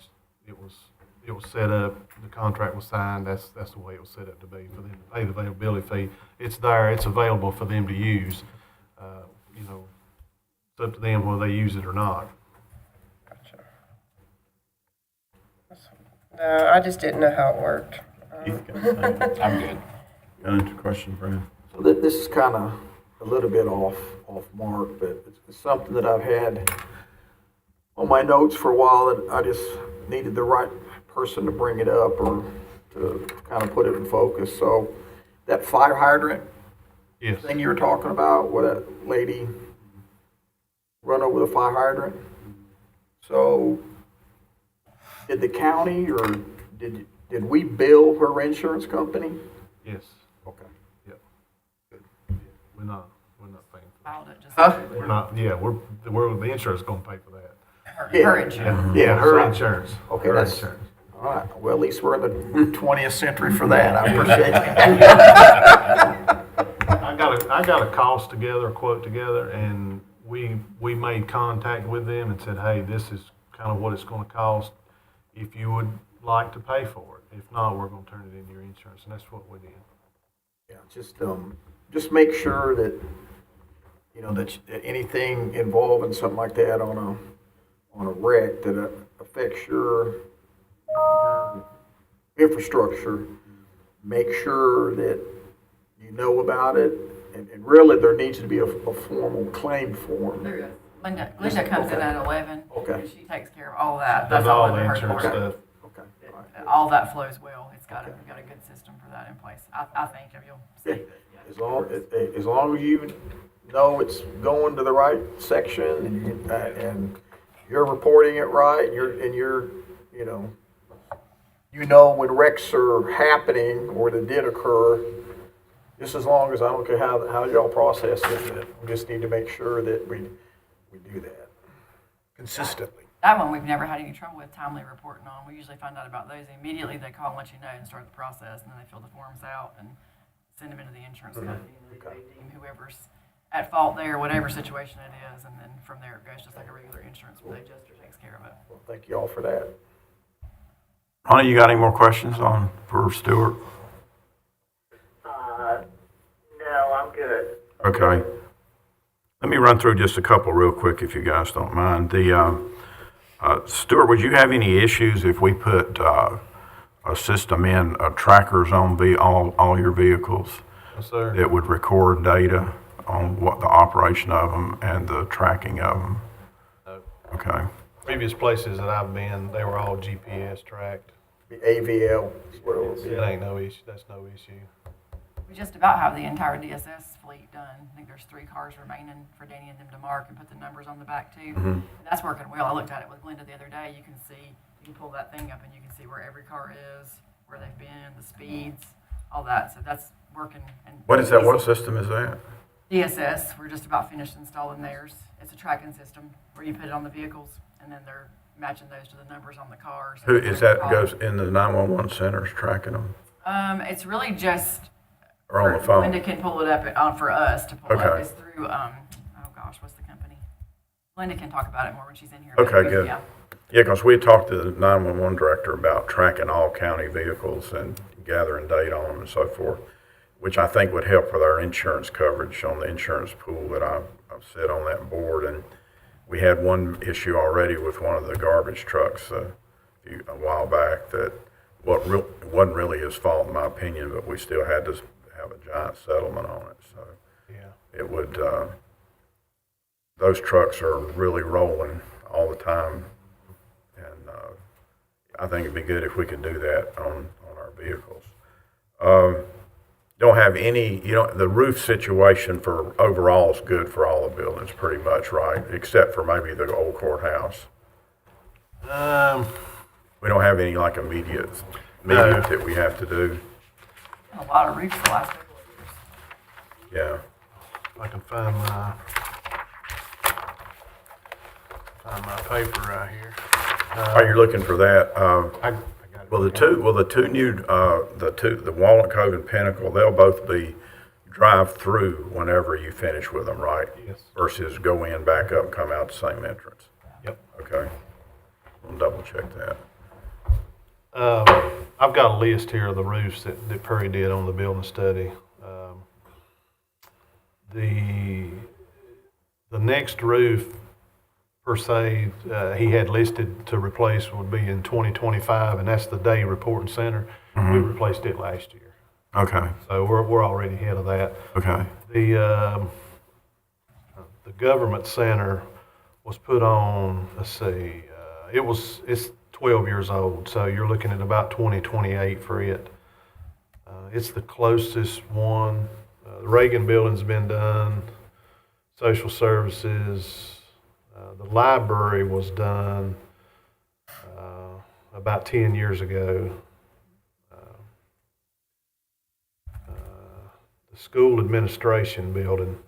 it was set up, the contract was signed, that's the way it was set up to be, for them to pay the availability fee. It's there, it's available for them to use. It's up to them whether they use it or not. Gotcha. No, I just didn't know how it worked. I'm good. Got any question, Brad? So this is kind of a little bit off mark, but it's something that I've had on my notes for a while that I just needed the right person to bring it up or to kind of put it in focus. So that fire hydrant Yes. thing you were talking about, where that lady run over the fire hydrant. So did the county or did we bill her insurance company? Yes. Okay. Yep. Good. Yeah. We're not paying for that. Filed it just. Huh? We're not, yeah, the insurance gonna pay for that. Her insurance. Yeah, Her so- insurance. Okay, Her that's- insurance. All right, well, at least we're in the 20th century for that. I appreciate it. I got a cost together, a quote together, and we made contact with them and said, hey, this is kind of what it's gonna cost if you would like to pay for it. If not, we're gonna turn it into your insurance, and that's what we did. Yeah, just make sure that, that anything involving something like that on a wreck that affects your infrastructure, make sure that you know about it, and really there needs to be a formal claim form. There is. Linda comes in at 11. Okay. And she takes care of all that. Does That's all in the her insurance department. stuff. Okay, all right. All that flows well. We've got a good system for that in place. I think you'll see. As long as you know it's going to the right section and you're reporting it right, you know when wrecks are happening or that did occur, just as long as, I don't care how y'all process it, we just need to make sure that we do that consistently. That one we've never had any trouble with timely reporting on. We usually find out about those immediately. They call and let you know and start the process, and then they fill the forms out. And send them into the insurance company, and then they deem whoever's at fault there, whatever situation it is, and then from there it goes just like a regular insurance, where the adjuster takes care of it. Well, thank you all for that. Ronnie, you got any more questions for Stuart? No, I'm good. Okay. Let me run through just a couple real quick if you guys don't mind. Stuart, would you have any issues if we put a system in, trackers on all your vehicles Yes, sir. that would record data on what the operation of them and the tracking of them? No. Okay. Previous places that I've been, they were all GPS tracked. The AVL is what it would be. It ain't no issue, that's no issue. We just about have the entire DSS fleet done. I think there's 3 cars remaining for Danny and them to mark and put the numbers on the back too. And that's working well. I looked at it with Glenda the other day. You can see, you can pull that thing up and you can see where every car is, where they've been, the speeds, all that. So that's working. And What is that? What system is that? DSS, we're just about finished installing theirs. It's a tracking system where you put it on the vehicles and then they're matching those to the numbers on the cars. Who is that goes in the 911 centers tracking them It's really just or on the phone? Linda can pull it up for us to pull up. Okay. It's through, oh gosh, what's the company? Linda can talk about it more when she's in here. Okay, But, good. Yeah. Yeah, because we had talked to the 911 director about tracking all county vehicles and gathering data on them and so forth, which I think would help with our insurance coverage on the insurance pool that I've sit on that board. And we had one issue already with one of the garbage trucks a while back that wasn't really his fault in my opinion, but we still had to have a giant settlement on it. So Yeah. it would, those trucks are really rolling all the time. And I think it'd be good if we could do that on our vehicles. Don't have any, the roof situation for overall is good for all the buildings pretty much, right? Except for maybe the old courthouse. We don't have any like immediate that we have to do. A lot of roofs the last couple of years. Yeah. If I can find my paper right here. Are you looking for that? I got it. Well, the two new, the Walnut Cove and Pinnacle, they'll both be drive-through whenever you finish with them, right? Yes. Versus go in, back up, and come out the same entrance. Yep. Okay. We'll double check that. I've got a list here of the roofs that Perry did on the building study. The next roof, per se, he had listed to replace would be in 2025, and that's the day reporting center. We replaced it last year. Okay. So we're already ahead of that. Okay. The government center was put on, let's see, it's 12 years old, so you're looking at about 2028 for it. It's the closest one. The Reagan building's been done, social services. The library was done about 10 years ago. The school administration building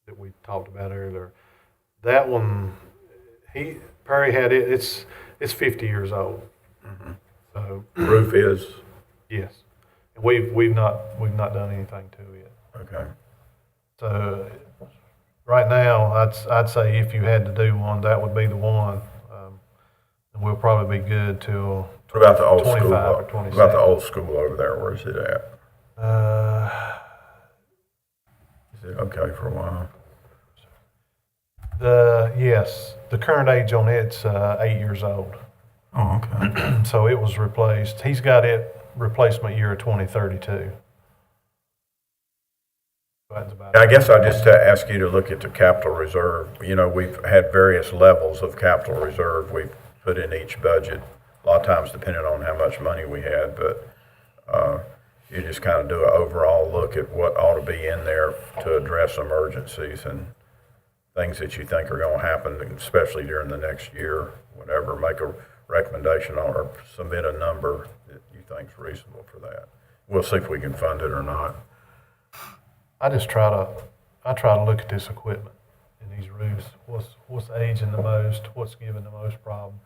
that we talked about earlier, that one, Perry had it. It's 50 years old. So Roof is? yes, and we've not done anything to it. Okay. So right now, I'd say if you had to do one, that would be the one. And we'll probably be good till What about the old 25 school? or What 27. about the old school over there? Where's it at? Is it okay for a while? Yes, the current age on it's 8 years old. Oh, okay. So it was replaced. He's got it replacement year of 2032. That's about I it. guess I just ask you to look at the capital reserve. We've had various levels of capital reserve we've put in each budget. A lot of times depending on how much money we had, but you just kind of do an overall look at what ought to be in there to address emergencies and things that you think are going to happen, especially during the next year, whatever. Make a recommendation or submit a number that you think is reasonable for that. We'll see if we can fund it or not. I try to look at this equipment and these roofs. What's aging the most? What's giving the most problem?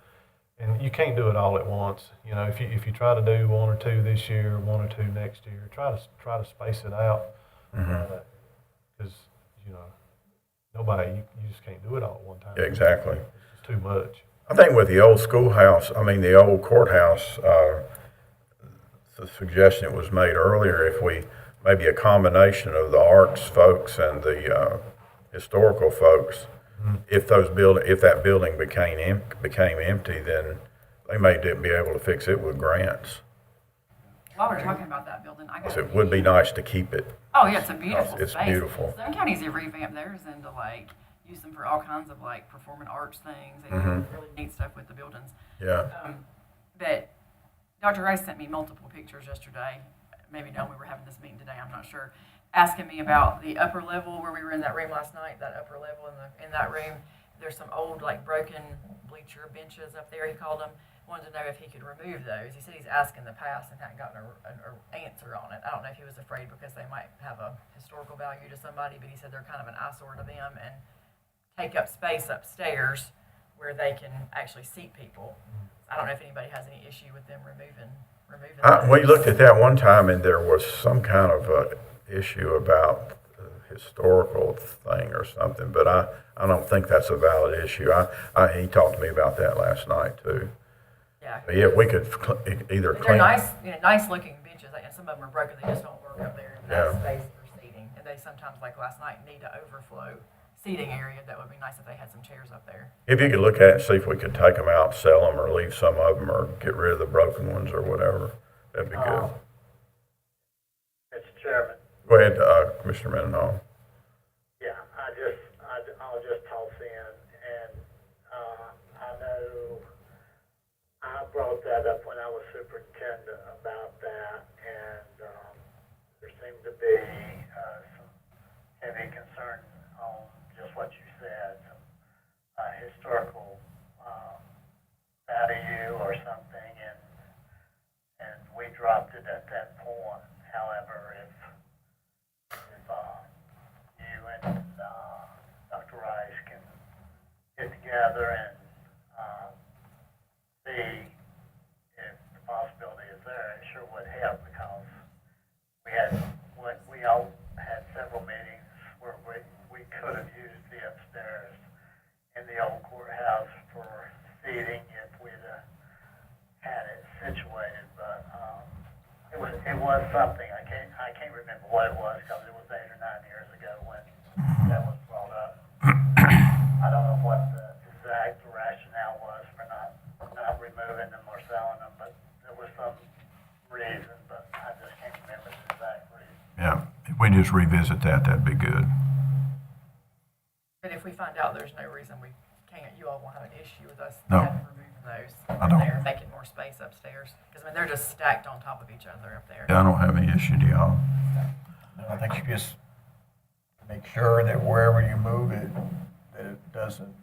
And you can't do it all at once. You know, if you try to do one or two this year, one or two next year, try to space it out. Because you know, you just can't do it all at one time. Yeah, exactly. It's too much. I think with the old schoolhouse, I mean, the old courthouse, the suggestion was made earlier, if we, maybe a combination of the arts folks and the historical folks, if that building became empty, then they may be able to fix it with grants. While we're talking about that building, I got. So it would be nice to keep it. Oh, yeah, it's a beautiful It's space. beautiful. Some counties have revamped theirs into like, use them for all kinds of like performing arts things. They do really neat stuff with the buildings. Yeah. But Dr. Rice sent me multiple pictures yesterday, maybe knowing we were having this meeting today, I'm not sure, asking me about the upper level where we were in that room last night, that upper level in that room. There's some old like broken bleacher benches up there, he called them. Wanted to know if he could remove those. He said he's asked in the past and hadn't gotten an answer on it. I don't know if he was afraid because they might have a historical value to somebody, but he said they're kind of an eyesore to them and take up space upstairs where they can actually seat people. I don't know if anybody has any issue with them removing those. We looked at that one time, and there was some kind of issue about the historical thing or something, but I don't think that's a valid issue. He talked to me about that last night, too. Yeah. But yeah, we could either They're clean. nice, nice looking benches, and some of them are broken, they just don't work up there in that Yeah. space for seating. And they sometimes, like last night, need an overflow seating area. That would be nice if they had some chairs up there. If you could look at it and see if we could take them out, sell them, or leave some of them, or get rid of the broken ones, or whatever, that'd be good. Mr. Chairman, Go ahead, Commissioner Mendenhall. yeah, I'll just toss in, and, I know I brought that up when I was superintendent about that, and, there seemed to be, some heavy concern on just what you said, some, historical, value or something, and we dropped it at that point. However, if you and Dr. Rice can get together and see if the possibility is there, it sure would help, because we all had several meetings where we could have used the upstairs in the old courthouse for seating if we'd had it situated, but it was something. I can't remember what it was, because it was 8 or 9 years ago when that was brought up. I don't know what the exact rationale was for not removing them or selling them, but there was some reason, but I just can't remember the exact reason. Yeah, if we just revisit that, that'd be good. But if we find out there's no reason we can't, you all won't have an issue with us No. having removed those I from don't. there, making more space upstairs. Because I mean, they're just stacked on top of each other up there. Yeah, I don't have any issue, do y'all? I think you just make sure that wherever you move it, that it doesn't,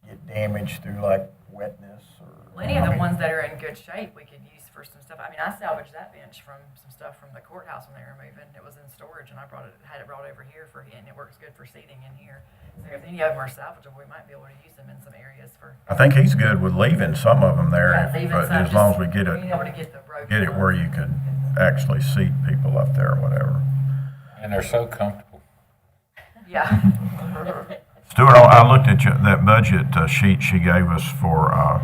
get damaged through like wetness or. Well, any of the ones that are in good shape, we could use for some stuff. I mean, I salvaged that bench from some stuff from the courthouse when they were moving. It was in storage, and I had it brought over here and it works good for seating in here. So if any of them are salvageable, we might be able to use them in some areas for. I think he's good with leaving some of them there, Yeah, leaving but some, as long as just we get being able to it, get the broken get it where ones. you could actually seat people up there or whatever. And they're so comfortable. Yeah. Stuart, I looked at that budget sheet she gave us for, how,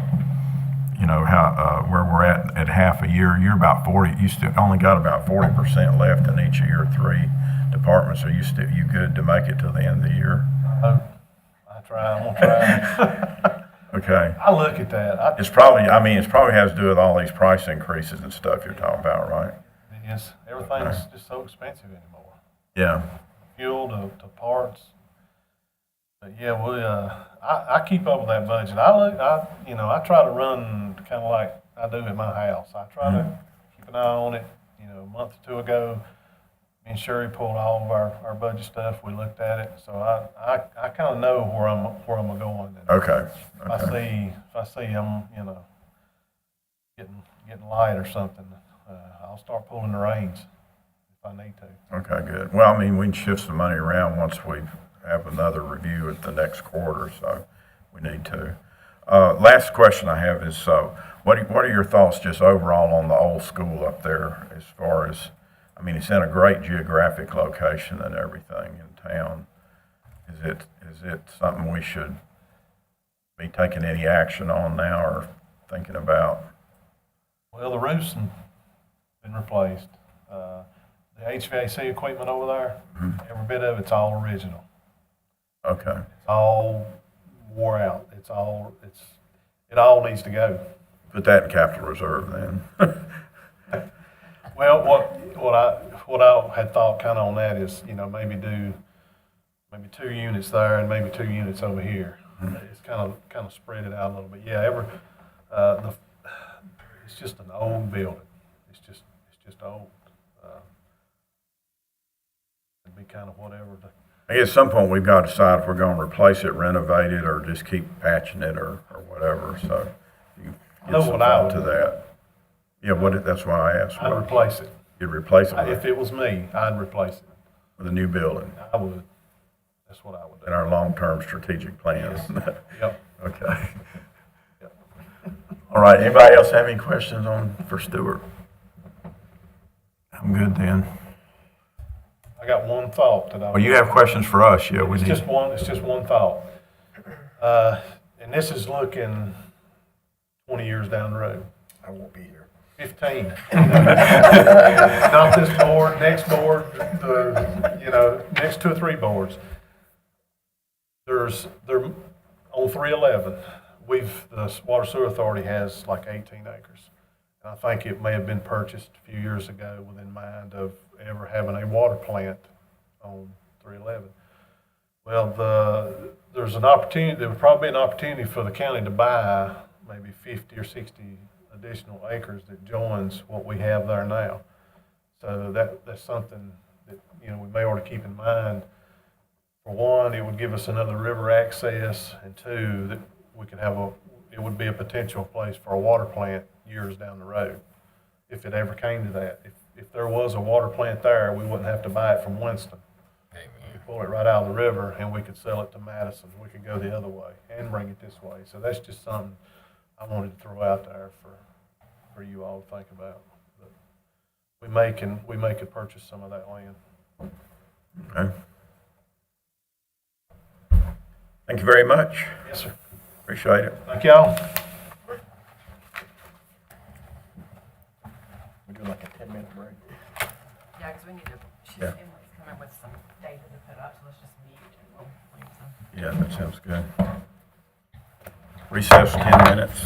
where we're at half a year. You're about 40, you still only got about 40% left in each of your 3 departments. Are you good to make it to the end of the year? I'm gonna try. Okay. I look at that. It's probably has to do with all these price increases and stuff you're talking about, right? Yes, everything's just so expensive anymore. Yeah. Fuel to parts. But yeah, I keep up with that budget. I try to run kind of like I do at my house. I try to keep an eye on it. A month or 2 ago, me and Sherry pulled all of our budget stuff. We looked at it, so I kind of know where I'm going. And Okay. if I see I'm getting light or something, I'll start pulling the reins if I need to. Okay, good. Well, we can shift some money around once we have another review at the next quarter, so we need to. Last question I have is, what are your thoughts just overall on the old school up there as far as, I mean, it's in a great geographic location and everything in town. Is it something we should be taking any action on now or thinking about? Well, the roof's been replaced. The HVAC equipment over there, every bit of it's all original. Okay, It's all wore out. It all needs to go. put that in capital reserve then. Well, what I had thought kind of on that is, maybe do maybe 2 units there and maybe 2 units over here. It's kind of spread it out a little bit. Yeah, it's just an old building. It's just old. It'd be kind of whatever. I guess at some point we've got to decide if we're going to replace it, renovate it, or just keep patching it or whatever, so you know get some what I thought would to do. that. Yeah, that's why I asked. I'd replace it. You'd replace it If it was me, I'd replace it. with a new building I would. That's what I would do. in our long-term strategic plans. Yep. Okay. All right, anybody else have any questions for Stuart? I'm good then. I got one thought that I. Well, you have questions for us, yeah, we It's need. just one thought. And this is looking 20 years down the road. I won't be here. 15. Not this board, next board, next 2 or 3 boards. They're on 311. The Water Sewer Authority has like 18 acres. And I think it may have been purchased a few years ago with in mind of ever having a water plant on 311. Well, there's an opportunity, there would probably be an opportunity for the county to buy maybe 50 or 60 additional acres that joins what we have there now. So that's something that, we may ought to keep in mind. For one, it would give us another river access, and 2, that we could it would be a potential place for a water plant years down the road, if it ever came to that. If there was a water plant there, we wouldn't have to buy it from Winston. We could pull it right out of the river, and we could sell it to Madison. We could go the other way and bring it this way. So that's just something I wanted to throw out there for you all to think about. But we may could purchase some of that land. Okay. Thank you very much. Yes, sir. Appreciate it. Thank y'all. We're doing like a 10-minute break. Yeah, because we need to, Yeah. Emily's coming with some data to put up, so let's just meet and we'll leave some. Yeah, that sounds good. Recess 10 minutes.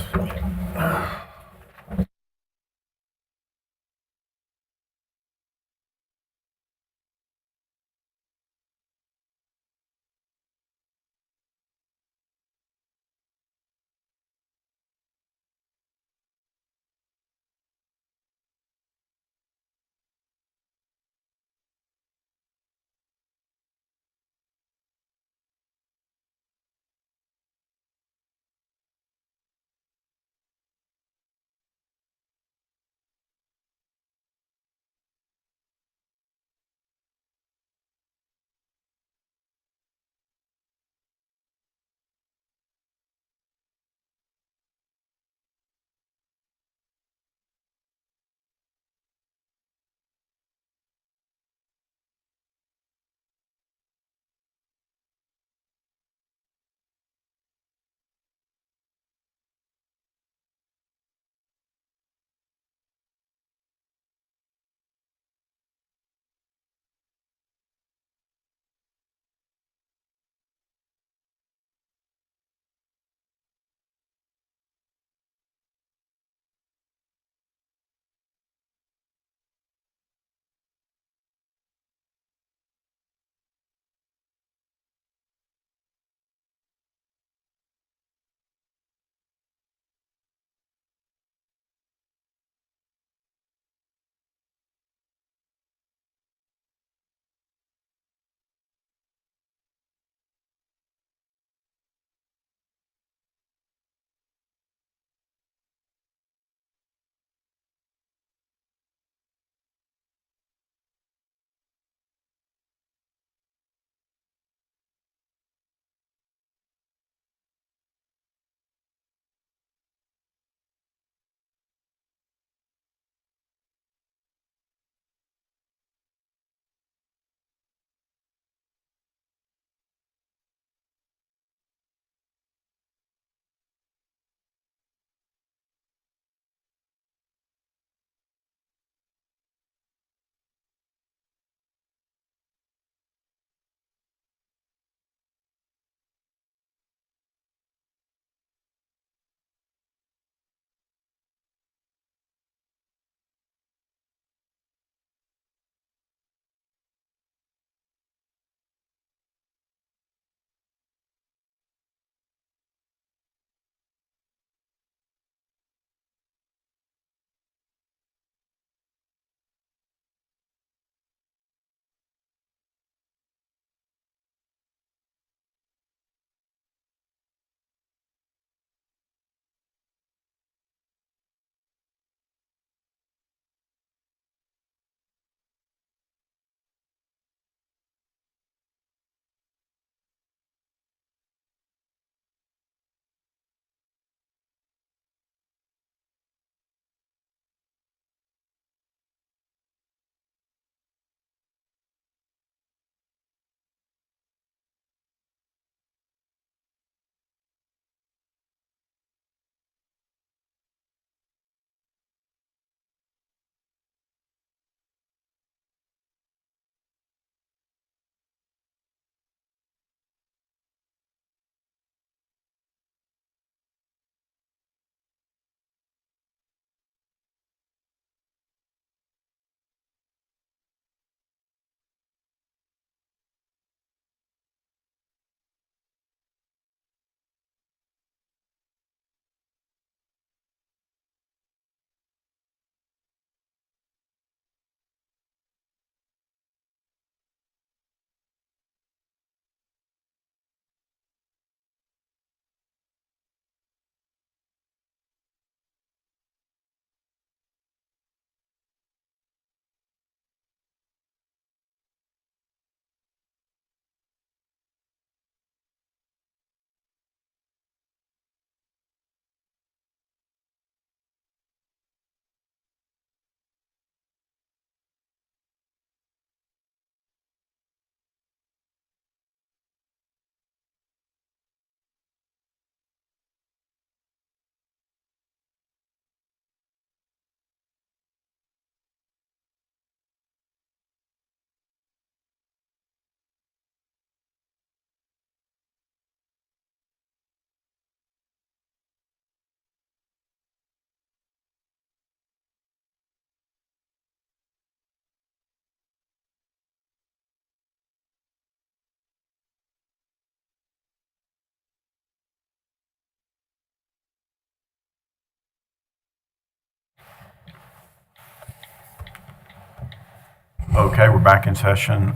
Okay, we're back in session,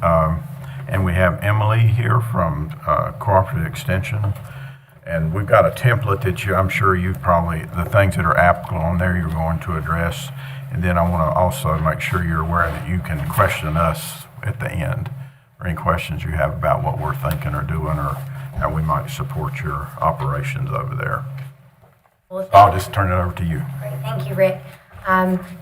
and we have Emily here from Cooperative Extension. And we've got a template that I'm sure you've probably, the things that are applicable on there you're going to address. And then I want to also make sure you're aware that you can question us at the end, or any questions you have about what we're thinking or doing, or how we might support your operations over there. Well, I'll just turn it over to you. great. Thank you, Rick.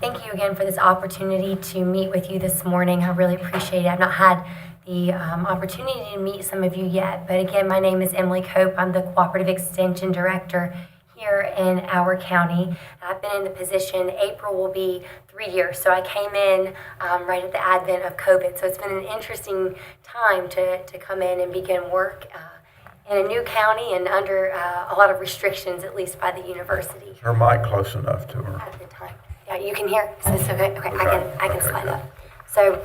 Thank you again for this opportunity to meet with you this morning. I really appreciate it. I've not had the opportunity to meet some of you yet, but again, my name is Emily Cope. I'm the Cooperative Extension Director here in our county. I've been in the position, April will be 3 years, so I came in right at the advent of COVID, so it's been an interesting time to come in and begin work in a new county and under a lot of restrictions, at least by the university Is her mic close enough to her? at the time. Yeah, you can hear? Is this okay? Okay, I can Okay, slide good. up. So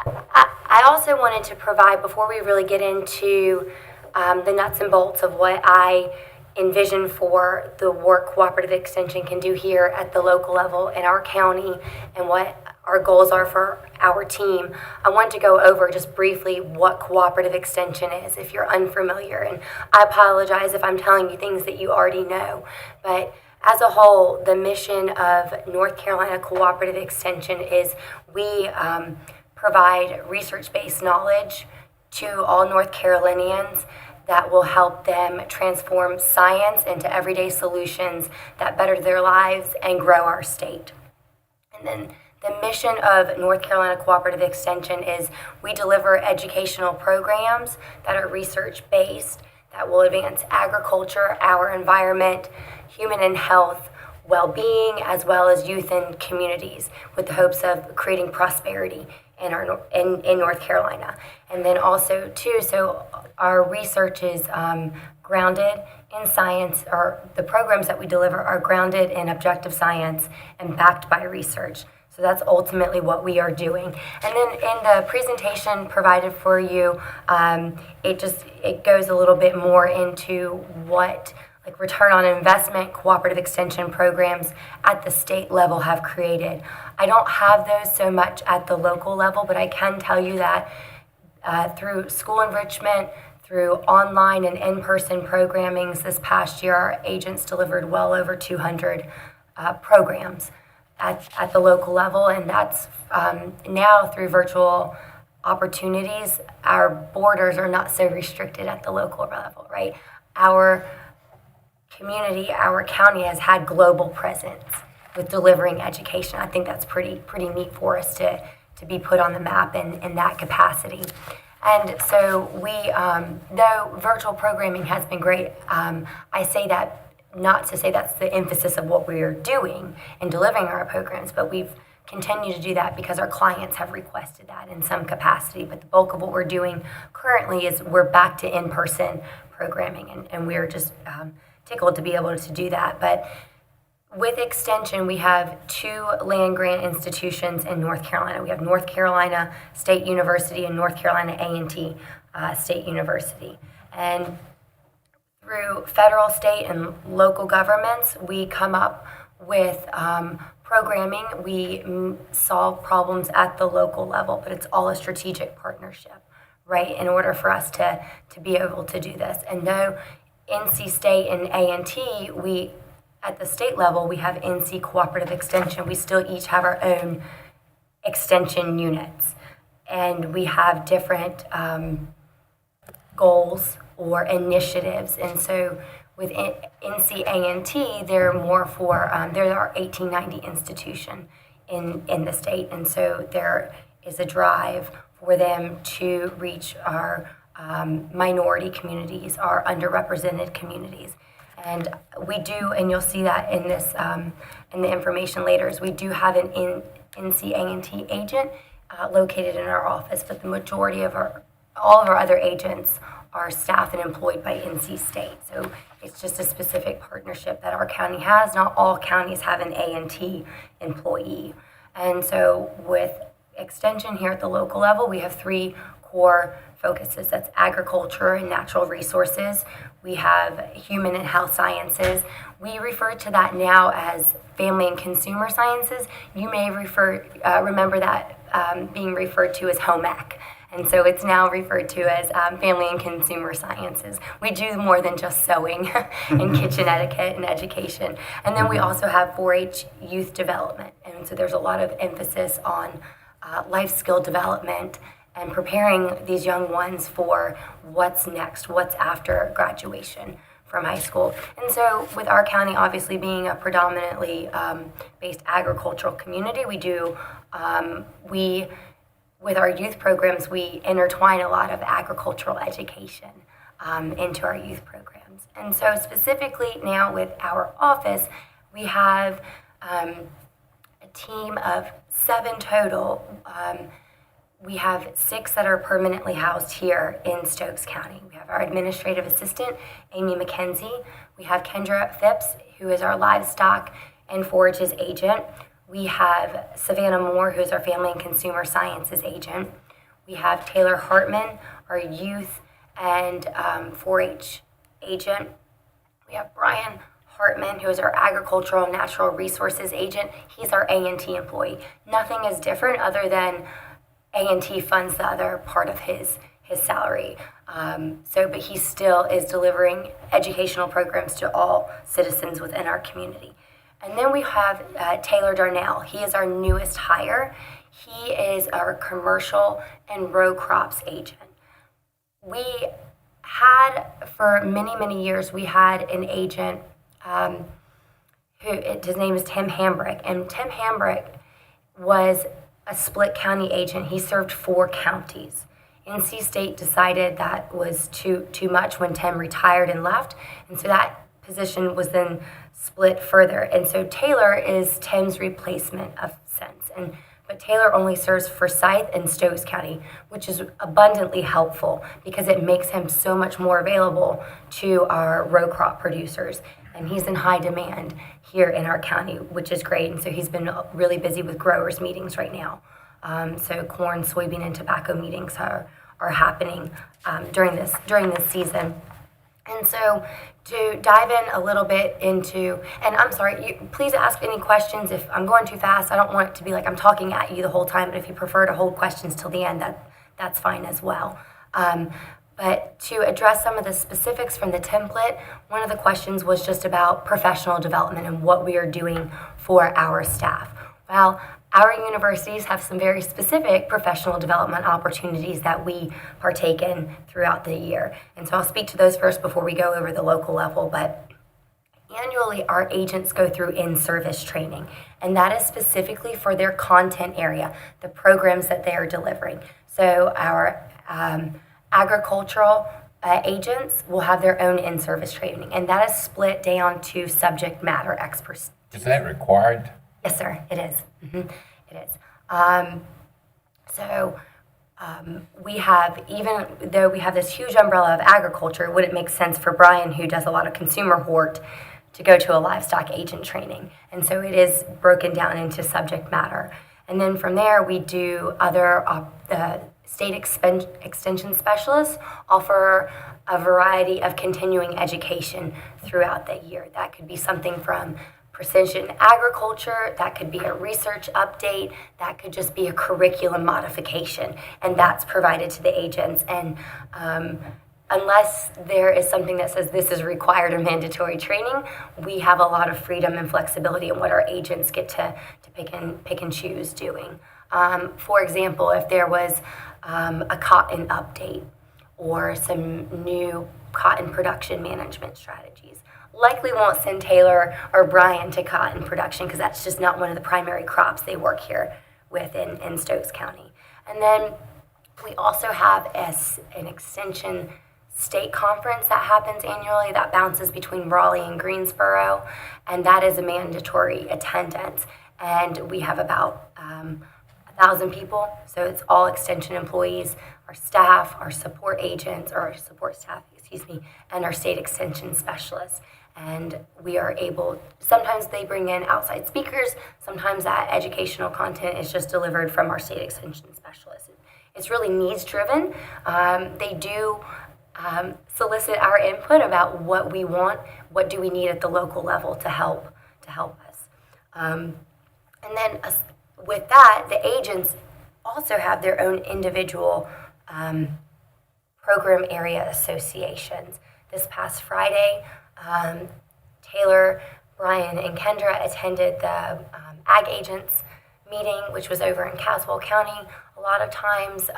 I also wanted to provide, before we really get into the nuts and bolts of what I envision for the work Cooperative Extension can do here at the local level in our county and what our goals are for our team, I want to go over just briefly what Cooperative Extension is, if you're unfamiliar. And I apologize if I'm telling you things that you already know, but as a whole, the mission of North Carolina Cooperative Extension is we provide research-based knowledge to all North Carolinians that will help them transform science into everyday solutions that better their lives and grow our state. And then the mission of North Carolina Cooperative Extension is we deliver educational programs that are research-based that will advance agriculture, our environment, human and health, well-being, as well as youth and communities with the hopes of creating prosperity in North Carolina. And then also, too, so our research is grounded in science, or the programs that we deliver are grounded in objective science and backed by research. So that's ultimately what we are doing. And then in the presentation provided for you, it goes a little bit more into what like return on investment cooperative extension programs at the state level have created. I don't have those so much at the local level, but I can tell you that through school enrichment, through online and in-person programmings this past year, our agents delivered well over 200 programs at the local level, and that's now through virtual opportunities, our borders are not so restricted at the local level, right? Our community, our county has had global presence with delivering education. I think that's pretty neat for us to be put on the map in that capacity. And so we, though virtual programming has been great, I say that not to say that's the emphasis of what we are doing in delivering our programs, but we've continued to do that because our clients have requested that in some capacity. But the bulk of what we're doing currently is we're back to in-person programming, and we're just tickled to be able to do that. But with Extension, we have 2 land-grant institutions in North Carolina. We have North Carolina State University and North Carolina A&T State University. And through federal, state, and local governments, we come up with programming. We solve problems at the local level, but it's all a strategic partnership, right, in order for us to be able to do this. And though NC State and A&T, at the state level, we have NC Cooperative Extension. We still each have our own extension units, and we have different goals or initiatives. And so with NC A&T, they're more for, they're our 1890 institution in the state. And so there is a drive for them to reach our minority communities, our underrepresented communities. And we do, and you'll see that in this, in the information later, is we do have an NC A&T agent located in our office, but the majority of all of our other agents are staffed and employed by NC State. So it's just a specific partnership that our county has. Not all counties have an A&T employee. And so with Extension here at the local level, we have 3 core focuses. That's agriculture and natural resources. We have human and health sciences. We refer to that now as family and consumer sciences. You may remember that being referred to as home ec. And so it's now referred to as family and consumer sciences. We do more than just sewing and kitchen etiquette and education. And then we also have 4-H youth development. And so there's a lot of emphasis on life skill development and preparing these young ones for what's next, what's after graduation from high school. And so with our county obviously being a predominantly based agricultural community, with our youth programs, we intertwine a lot of agricultural education into our youth programs. And so specifically now with our office, we have a team of 7 total. We have 6 that are permanently housed here in Stokes County. We have our administrative assistant, Amy McKenzie. We have Kendra Phipps, who is our livestock and forages agent. We have Savannah Moore, who's our family and consumer sciences agent. We have Taylor Hartman, our youth and 4-H agent. We have Brian Hartman, who is our agricultural and natural resources agent. He's our A&T employee. Nothing is different other than A&T funds the other part of his salary. But he still is delivering educational programs to all citizens within our community. And then we have Taylor Darnell. He is our newest hire. He is our commercial and row crops agent. We had, for many, many years, we had an agent his name is Tim Hambrick. And Tim Hambrick was a split county agent. He served 4 counties. NC State decided that was too much when Tim retired and left. And so that position was then split further. And so Taylor is Tim's replacement of sense. But Taylor only serves Forsyth and Stokes County, which is abundantly helpful because it makes him so much more available to our row crop producers. And he's in high demand here in our county, which is great. And so he's been really busy with growers meetings right now. So corn, soybean, and tobacco meetings are happening during this season. And so to dive in a little bit into, and I'm sorry, please ask any questions. If I'm going too fast, I don't want it to be like I'm talking at you the whole time, but if you prefer to hold questions till the end, that's fine as well. But to address some of the specifics from the template, one of the questions was just about professional development and what we are doing for our staff. Well, our universities have some very specific professional development opportunities that we partake in throughout the year. And so I'll speak to those first before we go over the local level. But annually, our agents go through in-service training, and that is specifically for their content area, the programs that they are delivering. So our agricultural agents will have their own in-service training, and that is split down to subject matter experts. Is that required? Yes, sir, it is. Mm-hmm. It is. We have, even though we have this huge umbrella of agriculture, it wouldn't make sense for Brian, who does a lot of consumer hort, to go to a livestock agent training. And so it is broken down into subject matter. And then from there, we do other state extension specialists offer a variety of continuing education throughout the year. That could be something from precision agriculture, that could be a research update, that could just be a curriculum modification, and that's provided to the agents. And unless there is something that says this is required or mandatory training, we have a lot of freedom and flexibility in what our agents get to pick and choose doing. For example, if there was a cotton update or some new cotton production management strategies, likely won't send Taylor or Brian to cotton production because that's just not one of the primary crops they work here with in Stokes County. And then we also have an extension state conference that happens annually that bounces between Raleigh and Greensboro, and that is a mandatory attendance. And we have about 1,000 people, so it's all extension employees, our staff, our support agents, or our support staff, and our state extension specialists. And we are able, sometimes they bring in outside speakers, sometimes that educational content is just delivered from our state extension specialists. It's really needs driven. They do solicit our input about what we want, what do we need at the local level to help us. And then with that, the agents also have their own individual program area associations. This past Friday, Taylor, Brian, and Kendra attended the Ag Agents meeting, which was over in Caswell County. A lot of times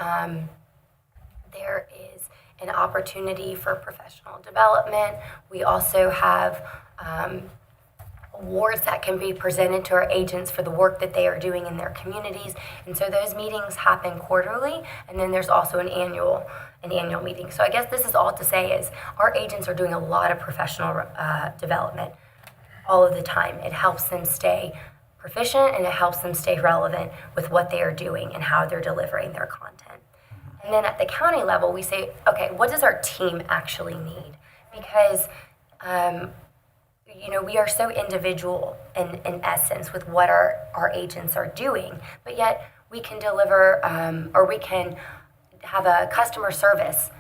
there is an opportunity for professional development. We also have awards that can be presented to our agents for the work that they are doing in their communities. And so those meetings happen quarterly, and then there's also an annual meeting. So I guess this is all to say is our agents are doing a lot of professional development all of the time. It helps them stay proficient, and it helps them stay relevant with what they are doing and how they're delivering their content. And then at the county level, we say, okay, what does our team actually need? Because we are so individual in essence with what our agents are doing, but yet we can deliver or we can have a customer service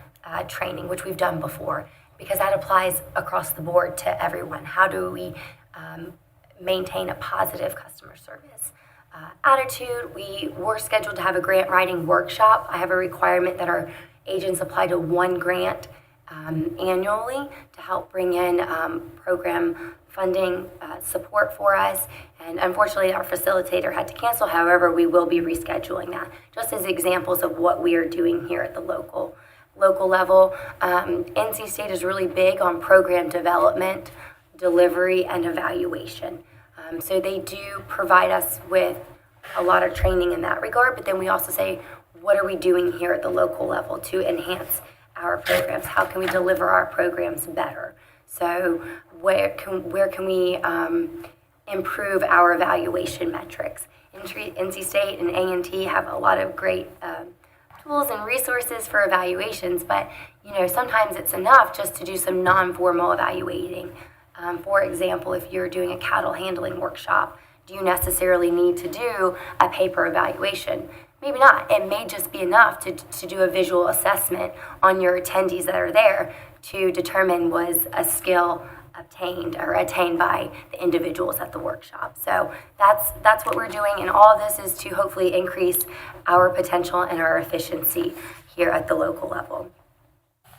training, which we've done before, because that applies across the board to everyone. How do we maintain a positive customer service attitude? We were scheduled to have a grant writing workshop. I have a requirement that our agents apply to one grant annually to help bring in program funding support for us. And unfortunately, our facilitator had to cancel. However, we will be rescheduling that, just as examples of what we are doing here at the local level. NC State is really big on program development, delivery, and evaluation. So they do provide us with a lot of training in that regard, but then we also say, what are we doing here at the local level to enhance our programs? How can we deliver our programs better? So where can we improve our evaluation metrics? NC State and A&T have a lot of great tools and resources for evaluations, but sometimes it's enough just to do some non-formal evaluating. For example, if you're doing a cattle handling workshop, do you necessarily need to do a paper evaluation? Maybe not. It may just be enough to do a visual assessment on your attendees that are there to determine was a skill obtained or attained by the individuals at the workshop. So that's what we're doing, and all of this is to hopefully increase our potential and our efficiency here at the local level.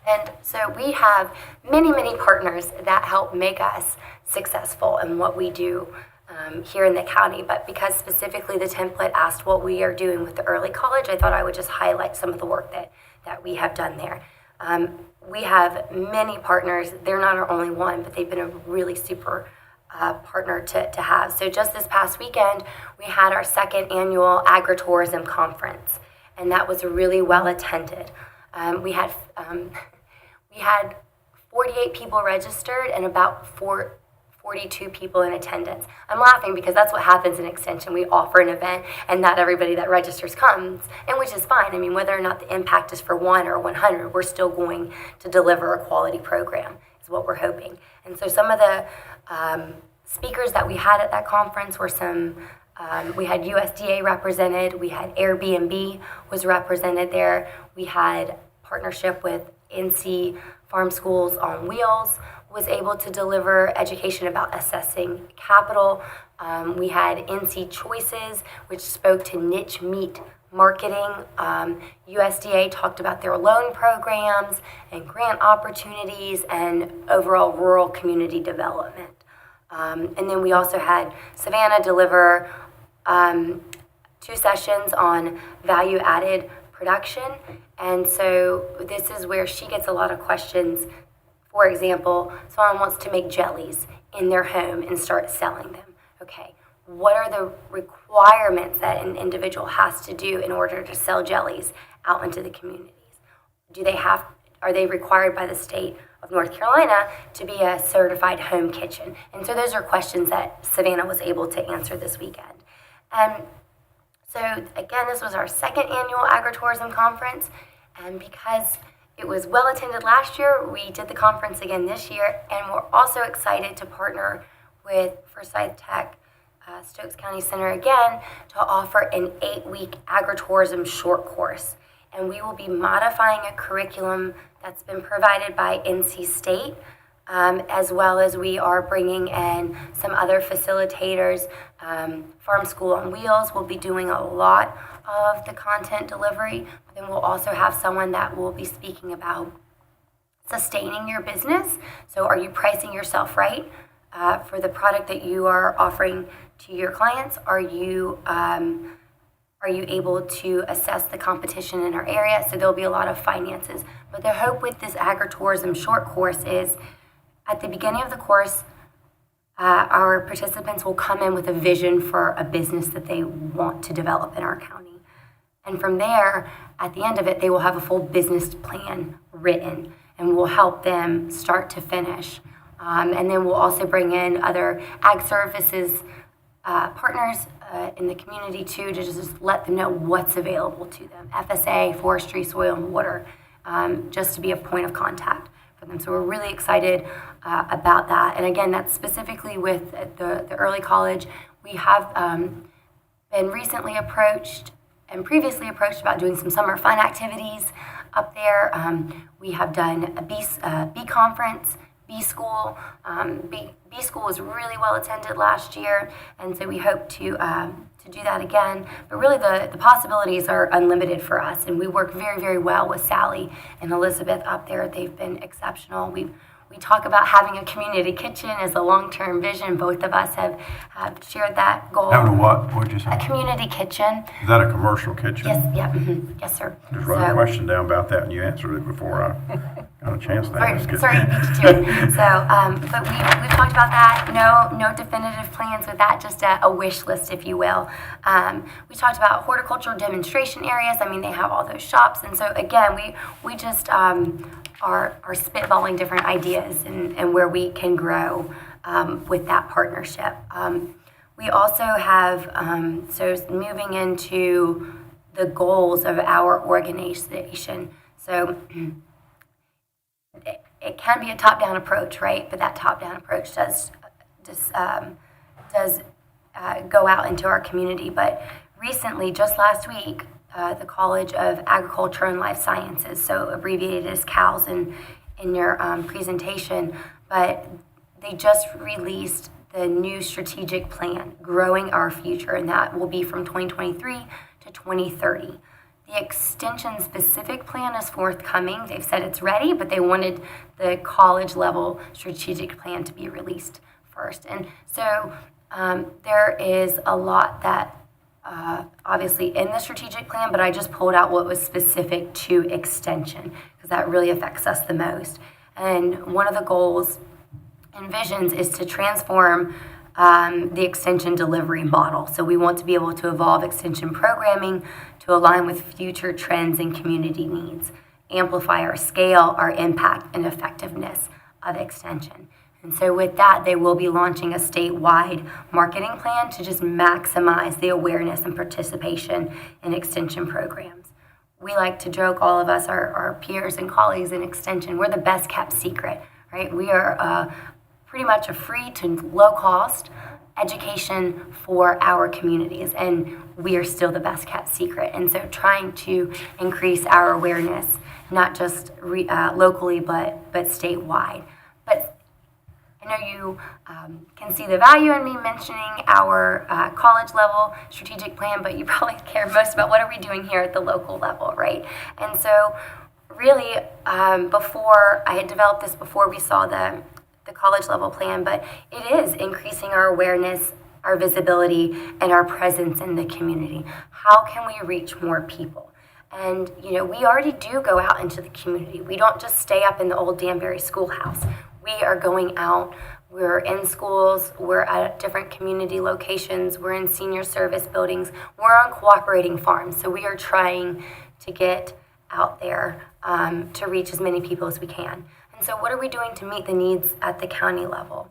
And so we have many, many partners that help make us successful in what we do here in the county. But because specifically the template asked what we are doing with the early college, I thought I would just highlight some of the work that we have done there. We have many partners. They're not our only one, but they've been a really super partner to have. So just this past weekend, we had our second annual agritourism conference, and that was really well attended. We had 48 people registered and about 42 people in attendance. I'm laughing because that's what happens in Extension. We offer an event and not everybody that registers comes, and which is fine. I mean, whether or not the impact is for 1 or 100, we're still going to deliver a quality program is what we're hoping. And so some of the speakers that we had at that conference were we had USDA represented, we had Airbnb was represented there, we had partnership with NC Farm Schools on Wheels, was able to deliver education about assessing capital. We had NC Choices, which spoke to niche meat marketing. USDA talked about their loan programs and grant opportunities and overall rural community development. And then we also had Savannah deliver 2 sessions on value-added production. And so this is where she gets a lot of questions. For example, someone wants to make jellies in their home and start selling them. Okay, what are the requirements that an individual has to do in order to sell jellies out into the communities? Are they required by the state of North Carolina to be a certified home kitchen? And so those are questions that Savannah was able to answer this weekend. So again, this was our second annual agritourism conference, and because it was well attended last year, we did the conference again this year, and we're also excited to partner with Forsyth Tech Stokes County Center again to offer an 8-week agritourism short course. and we will be modifying a curriculum that's been provided by NC State, as well as we are bringing in some other facilitators. Farm School on Wheels will be doing a lot of the content delivery, but then we'll also have someone that will be speaking about sustaining your business. So are you pricing yourself right for the product that you are offering to your clients? Are you able to assess the competition in our area? So there'll be a lot of finances. But the hope with this agritourism short course is at the beginning of the course, our participants will come in with a vision for a business that they want to develop in our county. And from there, at the end of it, they will have a full business plan written, and we'll help them start to finish. And then we'll also bring in other ag services partners in the community too, to just let them know what's available to them. FSA, forestry, soil, and water, just to be a point of contact for them. So we're really excited about that. And again, that's specifically with the early college. We have been recently approached and previously approached about doing some summer fun activities up there. We have done a bee conference, bee school. Bee school was really well attended last year, and so we hope to do that again. But really, the possibilities are unlimited for us, and we work very, very well with Sally and Elizabeth up there. They've been exceptional. We talk about having a community kitchen as a long-term vision. Both of us have shared that goal. Having a what? What'd you say? A community kitchen. Is that a commercial kitchen? Yes, yeah, yes, sir. Just wrote a question down about that, and you answered it before I got a chance to ask it. Sorry, beat you to it. So, but we've talked about that. No definitive plans with that, just a wish list, if you will. We talked about horticultural demonstration areas. I mean, they have all those shops, and so again, we just are spitballing different ideas and where we can grow with that partnership. We also have so moving into the goals of our organization. So. It can be a top-down approach, right? But that top-down approach does go out into our community. But recently, just last week, the College of Agriculture and Life Sciences, so abbreviated as CALS in your presentation, but they just released the new strategic plan, Growing Our Future, and that will be from 2023 to 2030. The extension-specific plan is forthcoming. They've said it's ready, but they wanted the college-level strategic plan to be released first. And so there is a lot that obviously in the strategic plan, but I just pulled out what was specific to extension because that really affects us the most. And one of the goals and visions is to transform the extension delivery model. So we want to be able to evolve extension programming to align with future trends and community needs, amplify our scale, our impact, and effectiveness of extension. And so with that, they will be launching a statewide marketing plan to just maximize the awareness and participation in extension programs. We like to joke, all of us, our peers and colleagues in extension, we're the best kept secret, right? We are pretty much a free to low cost education for our communities, and we are still the best kept secret. And so trying to increase our awareness, not just locally, but statewide. But I know you can see the value in me mentioning our college level strategic plan, but you probably care most about what are we doing here at the local level, right? And so really, before I had developed this before we saw the college level plan, but it is increasing our awareness, our visibility, and our presence in the community. How can we reach more people? And, we already do go out into the community. We don't just stay up in the old Danbury schoolhouse. We are going out. We're in schools. We're at different community locations. We're in senior service buildings. We're on cooperating farms. So we are trying to get out there to reach as many people as we can. And so what are we doing to meet the needs at the county level?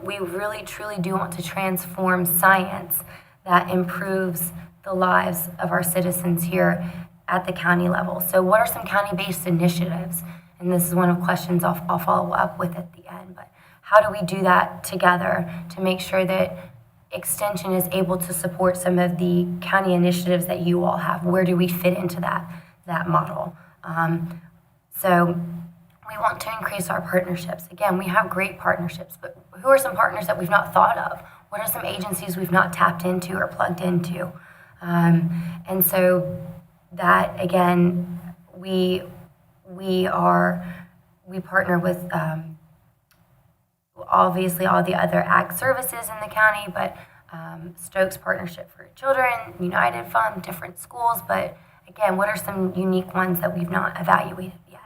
We really, truly do want to transform science that improves the lives of our citizens here at the county level. So what are some county-based initiatives? And this is one of the questions I'll follow up with at the end. But how do we do that together to make sure that Extension is able to support some of the county initiatives that you all have? Where do we fit into that? that model. So we want to increase our partnerships. Again, we have great partnerships, but who are some partners that we've not thought of? What are some agencies we've not tapped into or plugged into? And so that, again, we partner with obviously all the other ag services in the county, but Stokes Partnership for Children, United Fund, different schools. But again, what are some unique ones that we've not evaluated yet?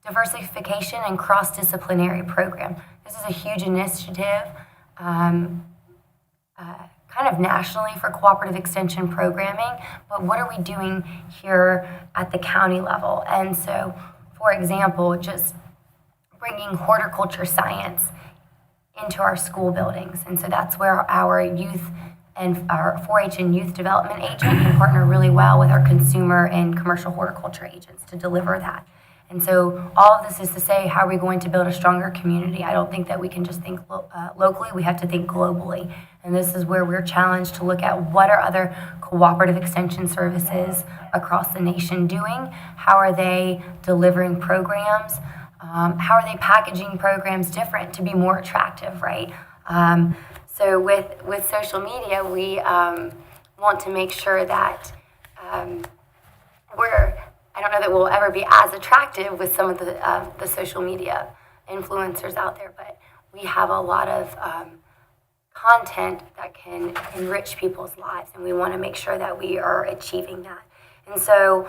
Diversification and cross-disciplinary program. This is a huge initiative, kind of nationally for cooperative extension programming, but what are we doing here at the county level? And so, for example, just bringing horticulture science into our school buildings. And so that's where our youth and our 4-H and youth development agent can partner really well with our consumer and commercial horticulture agents to deliver that. And so all of this is to say, how are we going to build a stronger community? I don't think that we can just think locally, we have to think globally. And this is where we're challenged to look at what are other cooperative extension services across the nation doing? How are they delivering programs? How are they packaging programs different to be more attractive, right? So with social media, we want to make sure that I don't know that we'll ever be as attractive with some of the social media influencers out there, but we have a lot of content that can enrich people's lives, and we want to make sure that we are achieving that. And so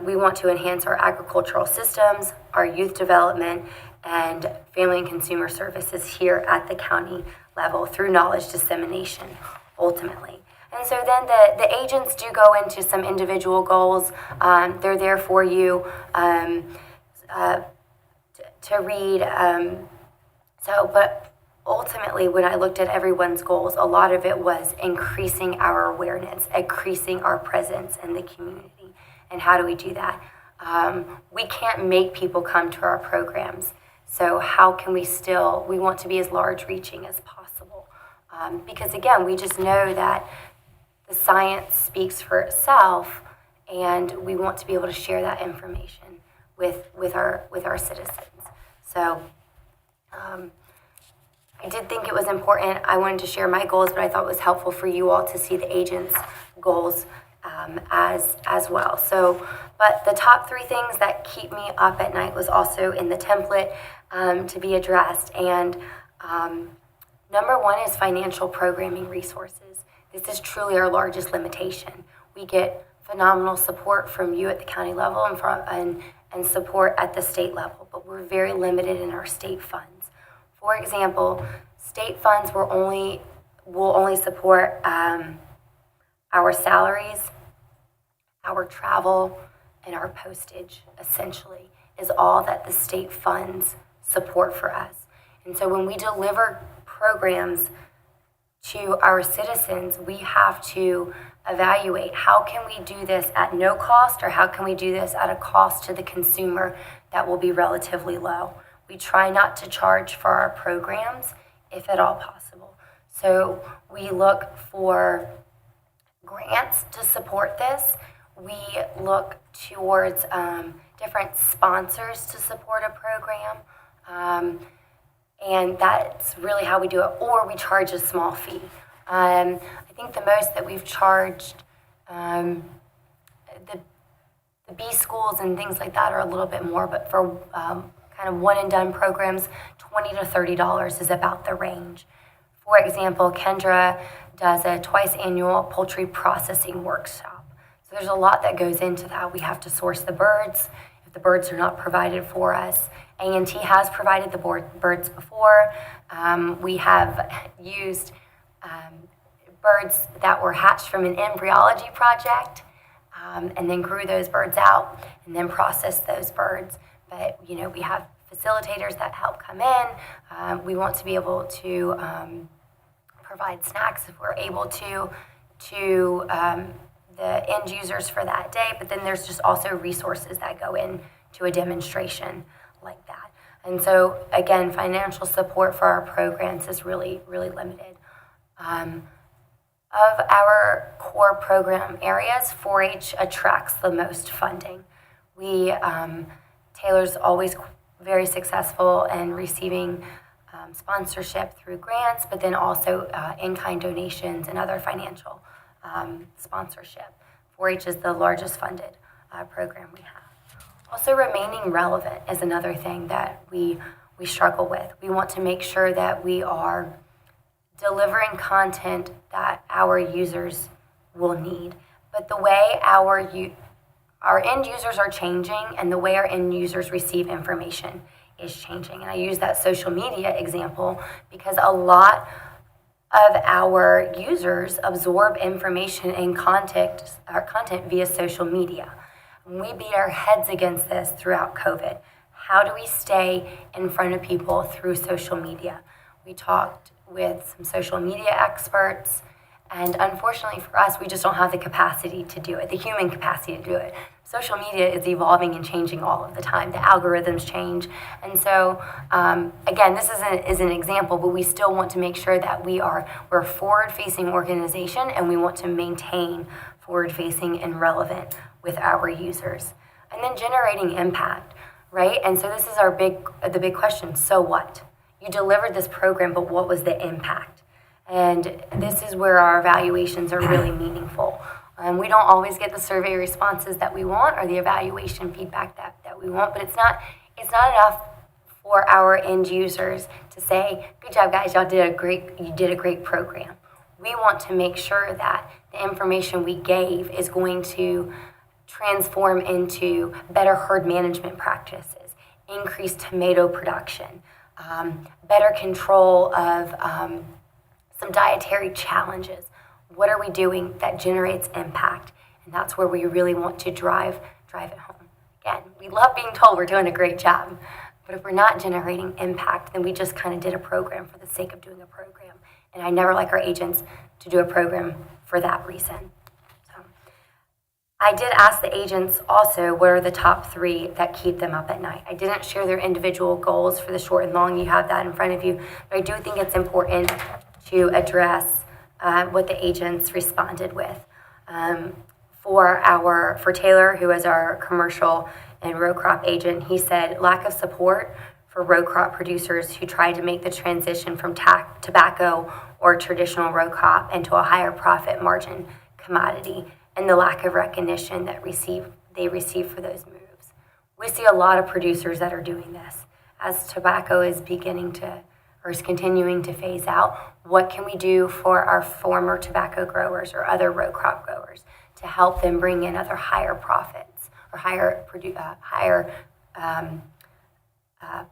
we want to enhance our agricultural systems, our youth development, and family and consumer services here at the county level through knowledge dissemination, ultimately. And so then the agents do go into some individual goals. They're there for you to read. But ultimately, when I looked at everyone's goals, a lot of it was increasing our awareness, increasing our presence in the community. And how do we do that? We can't make people come to our programs. So how can we want to be as large reaching as possible. Because again, we just know that the science speaks for itself, and we want to be able to share that information with our citizens. So I did think it was important. I wanted to share my goals, but I thought it was helpful for you all to see the agents' goals as well. So, but the top 3 things that keep me up at night was also in the template to be addressed. And number 1 is financial programming resources. This is truly our largest limitation. We get phenomenal support from you at the county level and support at the state level, but we're very limited in our state funds. For example, state funds will only support our salaries, our travel, and our postage, essentially, is all that the state funds support for us. And so when we deliver programs to our citizens, we have to evaluate how can we do this at no cost, or how can we do this at a cost to the consumer that will be relatively low. We try not to charge for our programs if at all possible. So we look for grants to support this. We look towards different sponsors to support a program. And that's really how we do it, or we charge a small fee. I think the most that we've charged, the B schools and things like that are a little bit more, but for kind of one and done programs, $20 to $30 is about the range. For example, Kendra does a twice annual poultry processing workshop. So there's a lot that goes into that. We have to source the birds. If the birds are not provided for us, A&T has provided the birds before. We have used birds that were hatched from an embryology project, and then grew those birds out and then processed those birds. But, we have facilitators that help come in. We want to be able to provide snacks if we're able to the end users for that day. But then there's just also resources that go into a demonstration like that. And so, again, financial support for our programs is really, really limited. of our core program areas, 4-H attracts the most funding. Taylor's always very successful in receiving sponsorship through grants, but then also in-kind donations and other financial sponsorship. 4-H is the largest funded program we have. Also, remaining relevant is another thing that we struggle with. We want to make sure that we are delivering content that our users will need. But the way our end users are changing and the way our end users receive information is changing. And I use that social media example because a lot of our users absorb information and content via social media. We beat our heads against this throughout COVID. How do we stay in front of people through social media? We talked with some social media experts, and unfortunately for us, we just don't have the capacity to do it, the human capacity to do it. Social media is evolving and changing all of the time. The algorithms change. And so, again, this is an example, but we still want to make sure that we're a forward-facing organization, and we want to maintain forward-facing and relevant with our users. And then generating impact, right? And so this is the big question, so what? You delivered this program, but what was the impact? And this is where our evaluations are really meaningful. We don't always get the survey responses that we want or the evaluation feedback that we want, but it's not enough for our end users to say, good job guys, you did a great program. We want to make sure that the information we gave is going to transform into better herd management practices, increased tomato production, better control of some dietary challenges. What are we doing that generates impact? And that's where we really want to drive it home. Again, we love being told we're doing a great job, but if we're not generating impact, then we just kind of did a program for the sake of doing a program. And I never like our agents to do a program for that reason. So I did ask the agents also what are the top 3 that keep them up at night. I didn't share their individual goals for the short and long. You have that in front of you. But I do think it's important to address what the agents responded with. For Taylor, who is our commercial and row crop agent, he said lack of support for row crop producers who tried to make the transition from tobacco or traditional row crop into a higher profit margin commodity, and the lack of recognition that they receive for those moves. We see a lot of producers that are doing this. As tobacco is continuing to phase out, what can we do for our former tobacco growers or other row crop growers to help them bring in other higher profits or higher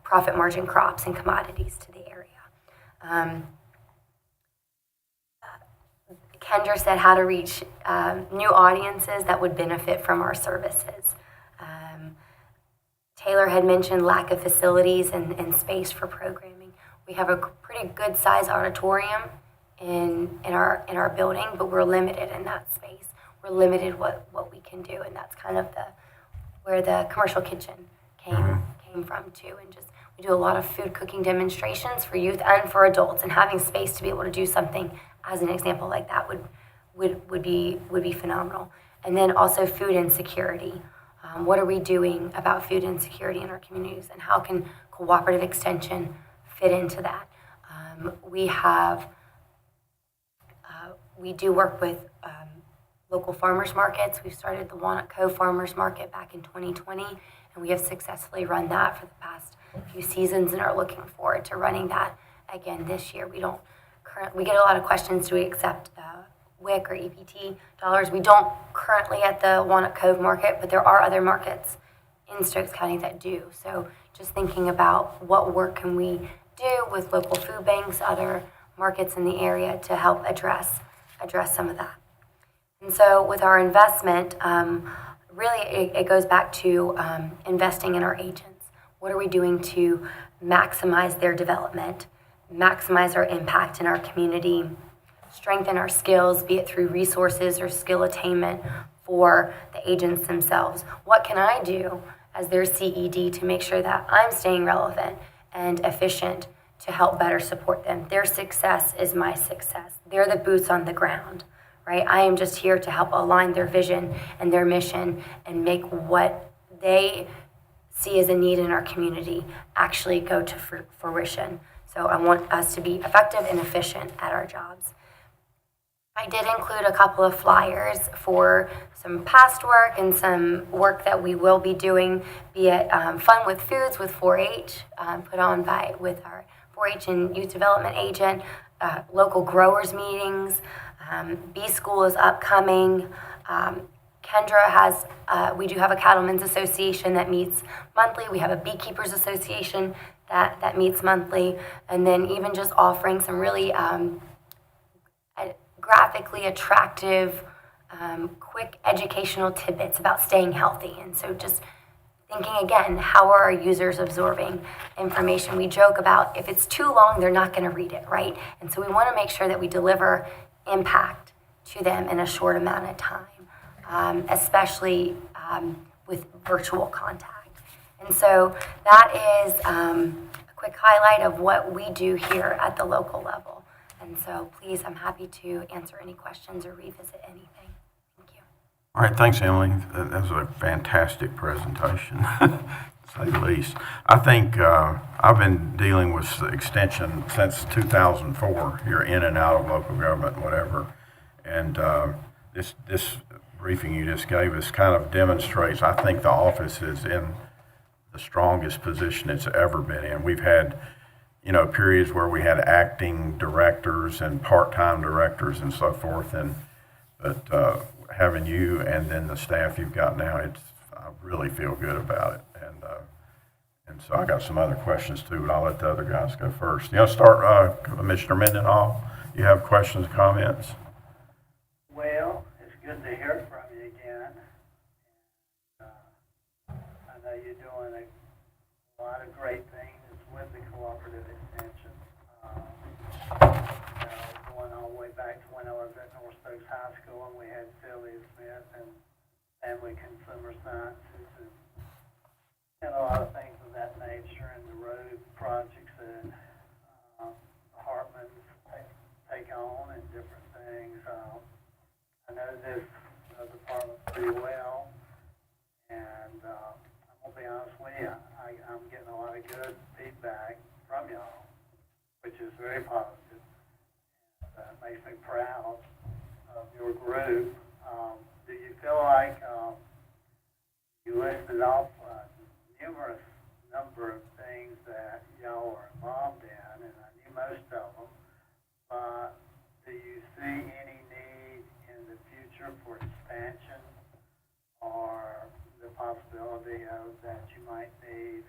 profit margin crops and commodities to the area? Kendra said how to reach new audiences that would benefit from our services. Taylor had mentioned lack of facilities and space for programming. We have a pretty good size auditorium in our building, but we're limited in that space. We're limited what we can do, and that's kind of where the commercial kitchen came from too. And just we do a lot of food cooking demonstrations for youth and for adults, and having space to be able to do something as an example like that would be phenomenal. And then also food insecurity. What are we doing about food insecurity in our communities, and how can cooperative extension fit into that? We do work with local farmers markets. We started the Walnut Cove Farmers Market back in 2020, and we have successfully run that for the past few seasons and are looking forward to running that again this year. We get a lot of questions, do we accept WIC or EPT dollars? We don't currently at the Walnut Cove Market, but there are other markets in Stokes County that do. So just thinking about what work can we do with local food banks, other markets in the area to help address some of that. And so with our investment, really it goes back to investing in our agents. What are we doing to maximize their development, maximize our impact in our community, strengthen our skills, be it through resources or skill attainment for the agents themselves? What can I do as their CED to make sure that I'm staying relevant and efficient to help better support them? Their success is my success. They're the boots on the ground. right? I am just here to help align their vision and their mission and make what they see as a need in our community actually go to fruition. So I want us to be effective and efficient at our jobs. I did include a couple of flyers for some past work and some work that we will be doing, be it Fun with Foods with 4-H, put on with our 4-H and youth development agent, local growers meetings, Bee School is upcoming. Kendra has, we do have a Cattlemen's Association that meets monthly. We have a Beekeepers Association that meets monthly. And then even just offering some really graphically attractive, quick educational tidbits about staying healthy. And so just thinking again, how are our users absorbing information? We joke about if it's too long, they're not going to read it, right? And so we want to make sure that we deliver impact to them in a short amount of time, especially with virtual contact. And so that is a quick highlight of what we do here at the local level. And so please, I'm happy to answer any questions or revisit anything. Thank you. All right, thanks, Emily. That was a fantastic presentation, to say the least. I think I've been dealing with extension since 2004 here in and out of local government, whatever. And this briefing you just gave us kind of demonstrates, I think the office is in the strongest position it's ever been in. We've had, periods where we had acting directors and part-time directors and so forth, but having you and then the staff you've got now, I really feel good about it. And so I got some other questions too, but I'll let the other guys go first. Start, Commissioner Mendenhall. You have questions, comments? Well, it's good to hear from you again. I know you're doing a lot of great things with the cooperative extension. Going all the way back to when I was at North Stokes High School and we had Sylvia Smith and Family Consumer Sciences and a lot of things of that nature, and the road projects that Hartman's take on and different things. I know this department pretty well, and I'm going to be honest with you, I'm getting a lot of good feedback from y'all, which is very positive. That makes me proud of your group. Do you feel like you listed off numerous number of things that y'all are involved in, and I knew most of them, but do you see any need in the future for expansion or the possibility of that you might need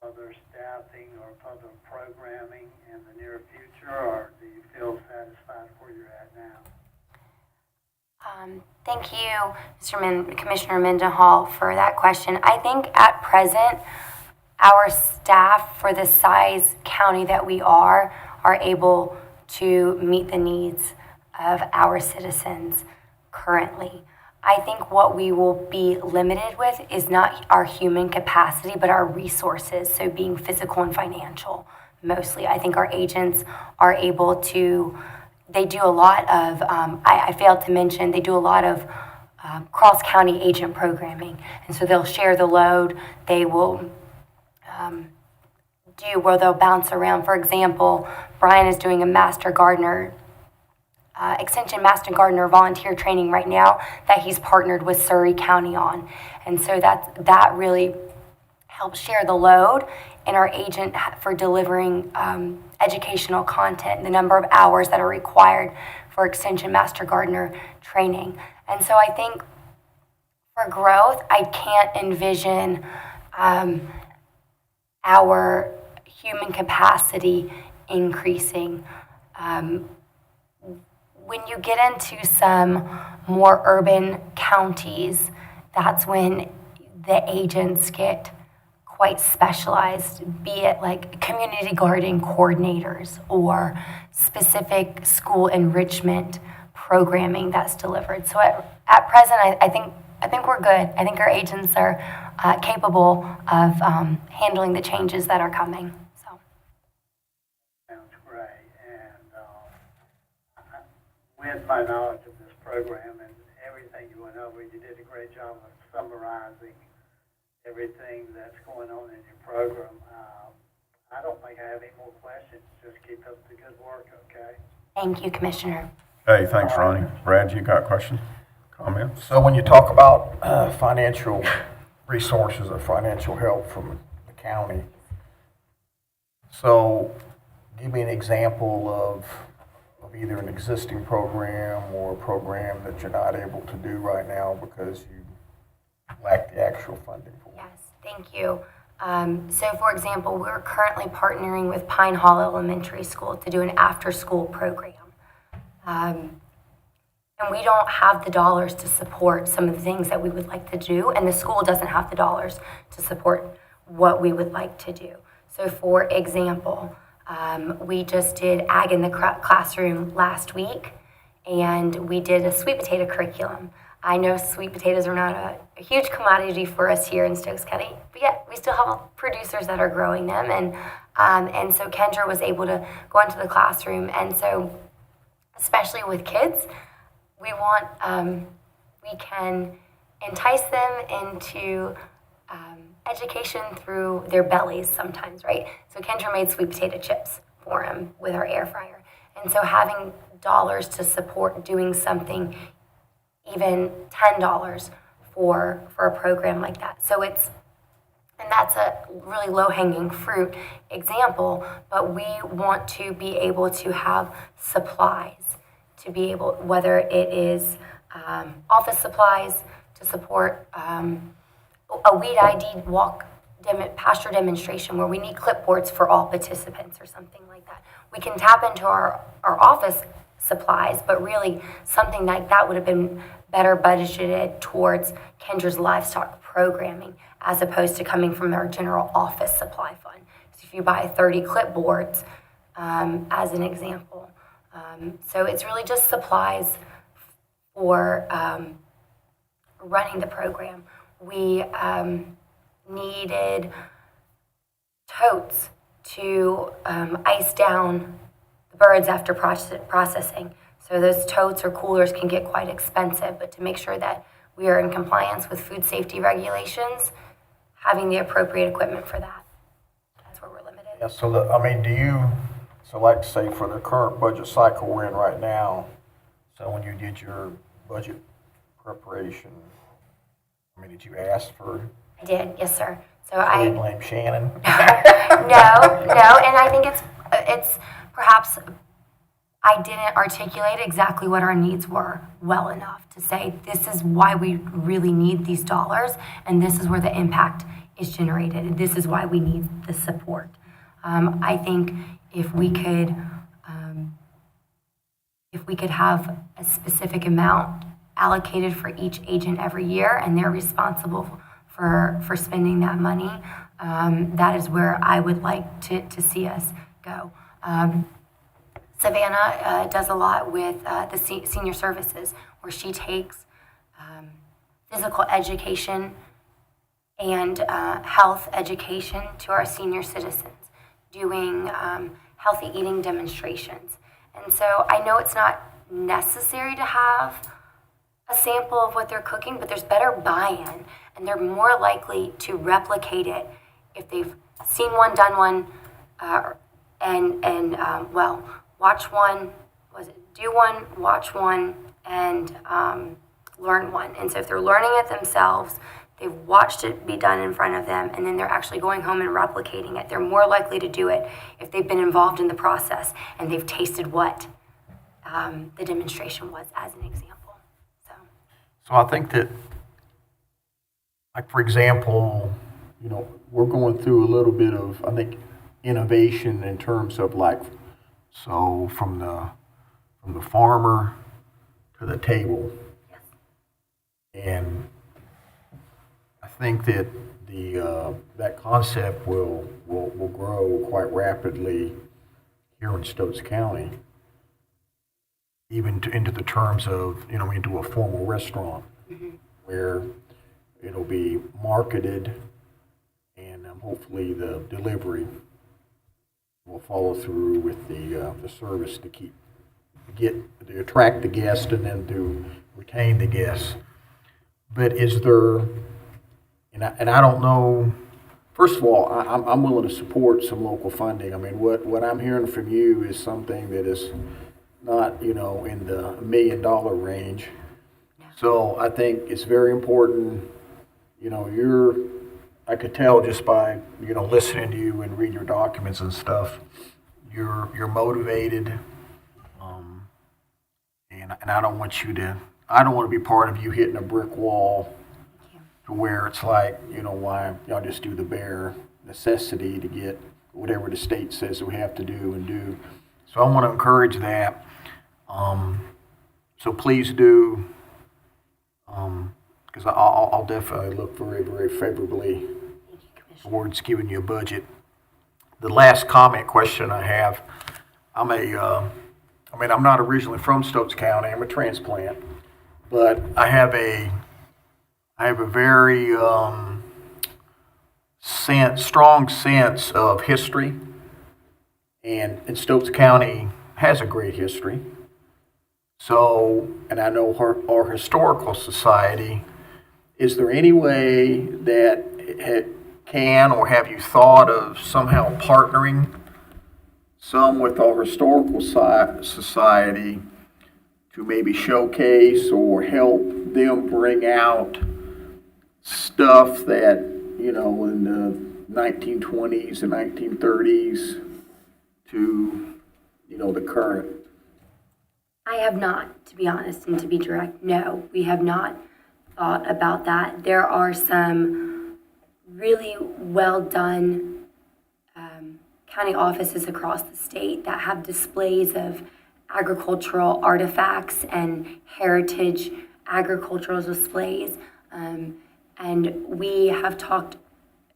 other staffing or other programming in the near future, or do you feel satisfied where you're at now? Thank you, Commissioner Mendenhall, for that question. I think at present, our staff, for the size county that we are able to meet the needs of our citizens currently. I think what we will be limited with is not our human capacity, but our resources, so being physical and financial mostly. I think our agents are able to, they do a lot of, I failed to mention, they do a lot of cross-county agent programming. And so they'll share the load. They will do where they'll bounce around. For example, Brian is doing a Master Gardener Extension Master Gardener volunteer training right now that he's partnered with Surrey County on. And so that really helps share the load and our agent for delivering educational content, the number of hours that are required for Extension Master Gardener training. And so I think for growth, I can't envision our human capacity increasing. When you get into some more urban counties, that's when the agents get quite specialized, be it like community garden coordinators or specific school enrichment programming that's delivered. So at present, I think we're good. I think our agents are capable of handling the changes that are coming. So. Sounds great. And commend my knowledge of this program and everything you went over. You did a great job of summarizing everything that's going on in your program. I don't think I have any more questions. Just keep up the good work, okay? Thank you, Commissioner. Hey, thanks, Ronnie. Brad, you got a question, comment? So when you talk about financial resources or financial help from the county, so give me an example of either an existing program or a program that you're not able to do right now because you lack the actual funding for. Yes, thank you. So, for example, we're currently partnering with Pine Hall Elementary School to do an after-school program. And we don't have the dollars to support some of the things that we would like to do, and the school doesn't have the dollars to support what we would like to do. So, for example, we just did Ag in the Classroom last week, and we did a sweet potato curriculum. I know sweet potatoes are not a huge commodity for us here in Stokes County, but yet we still have producers that are growing them, and so Kendra was able to go into the classroom, and so especially with kids, we can entice them into education through their bellies sometimes, right? So Kendra made sweet potato chips for him with our air fryer, and so having dollars to support doing something, even $10 for a program like that. So and that's a really low-hanging fruit example, but we want to be able to have supplies, to be able, whether it is office supplies to support a weed ID pasture demonstration where we need clipboards for all participants or something like that. We can tap into our office supplies, but really something like that would have been better budgeted towards Kendra's livestock programming as opposed to coming from our general office supply fund. So if you buy 30 clipboards, as an example. So it's really just supplies for running the program. We needed totes to ice down the birds after processing. So those totes or coolers can get quite expensive, but to make sure that we are in compliance with food safety regulations, having the appropriate equipment for that. That's where we're limited. Yeah, so like say for the current budget cycle we're in right now, so when you did your budget preparation, did you ask for? I did, yes, sir. So Do you blame Shannon? No, and I think it's perhaps I didn't articulate exactly what our needs were well enough to say this is why we really need these dollars, and this is where the impact is generated, and this is why we need the support. I think if we could have a specific amount allocated for each agent every year, and they're responsible for spending that money, that is where I would like to see us go. Savannah does a lot with the senior services, where she takes physical education and health education to our senior citizens, doing healthy eating demonstrations. And so I know it's not necessary to have a sample of what they're cooking, but there's better buy-in, and they're more likely to replicate it if they've seen one, done one, watch one, do one, watch one, and learn one. And so if they're learning it themselves, they've watched it be done in front of them, and then they're actually going home and replicating it. They're more likely to do it if they've been involved in the process and they've tasted what the demonstration was, as an example. So I think that, like, for example, we're going through a little bit of, I think, innovation in terms of so from the farmer to the table. Yes. And I think that that concept will grow quite rapidly here in Stokes County, even into the terms of, into a formal restaurant, where it'll be marketed, and hopefully the delivery will follow through with the service to keep to attract the guest and then to retain the guests. But is there, and I don't know, first of all, I'm willing to support some local funding. I mean, what I'm hearing from you is something that is not, in the $1 million range. So I think it's very important, I could tell just by, listening to you and read your documents and stuff, you're motivated, and I don't want to be part of you hitting a brick wall to where it's like, why y'all just do the bare necessity to get whatever the state says we have to do. So I want to encourage that. So please do, because I'll definitely look very, very favorably towards giving you a budget. The last question I have, I'm not originally from Stokes County. I'm a transplant, but I have a very strong sense of history, and Stokes County has a great history. So, and I know our historical society, is there any way that it can, or have you thought of somehow partnering some with our historical society to maybe showcase or help them bring out stuff that, in the 1920s and 1930s to, the current? I have not, to be honest and to be direct. No, we have not thought about that. There are some really well done county offices across the state that have displays of agricultural artifacts and heritage agricultural displays. And we have talked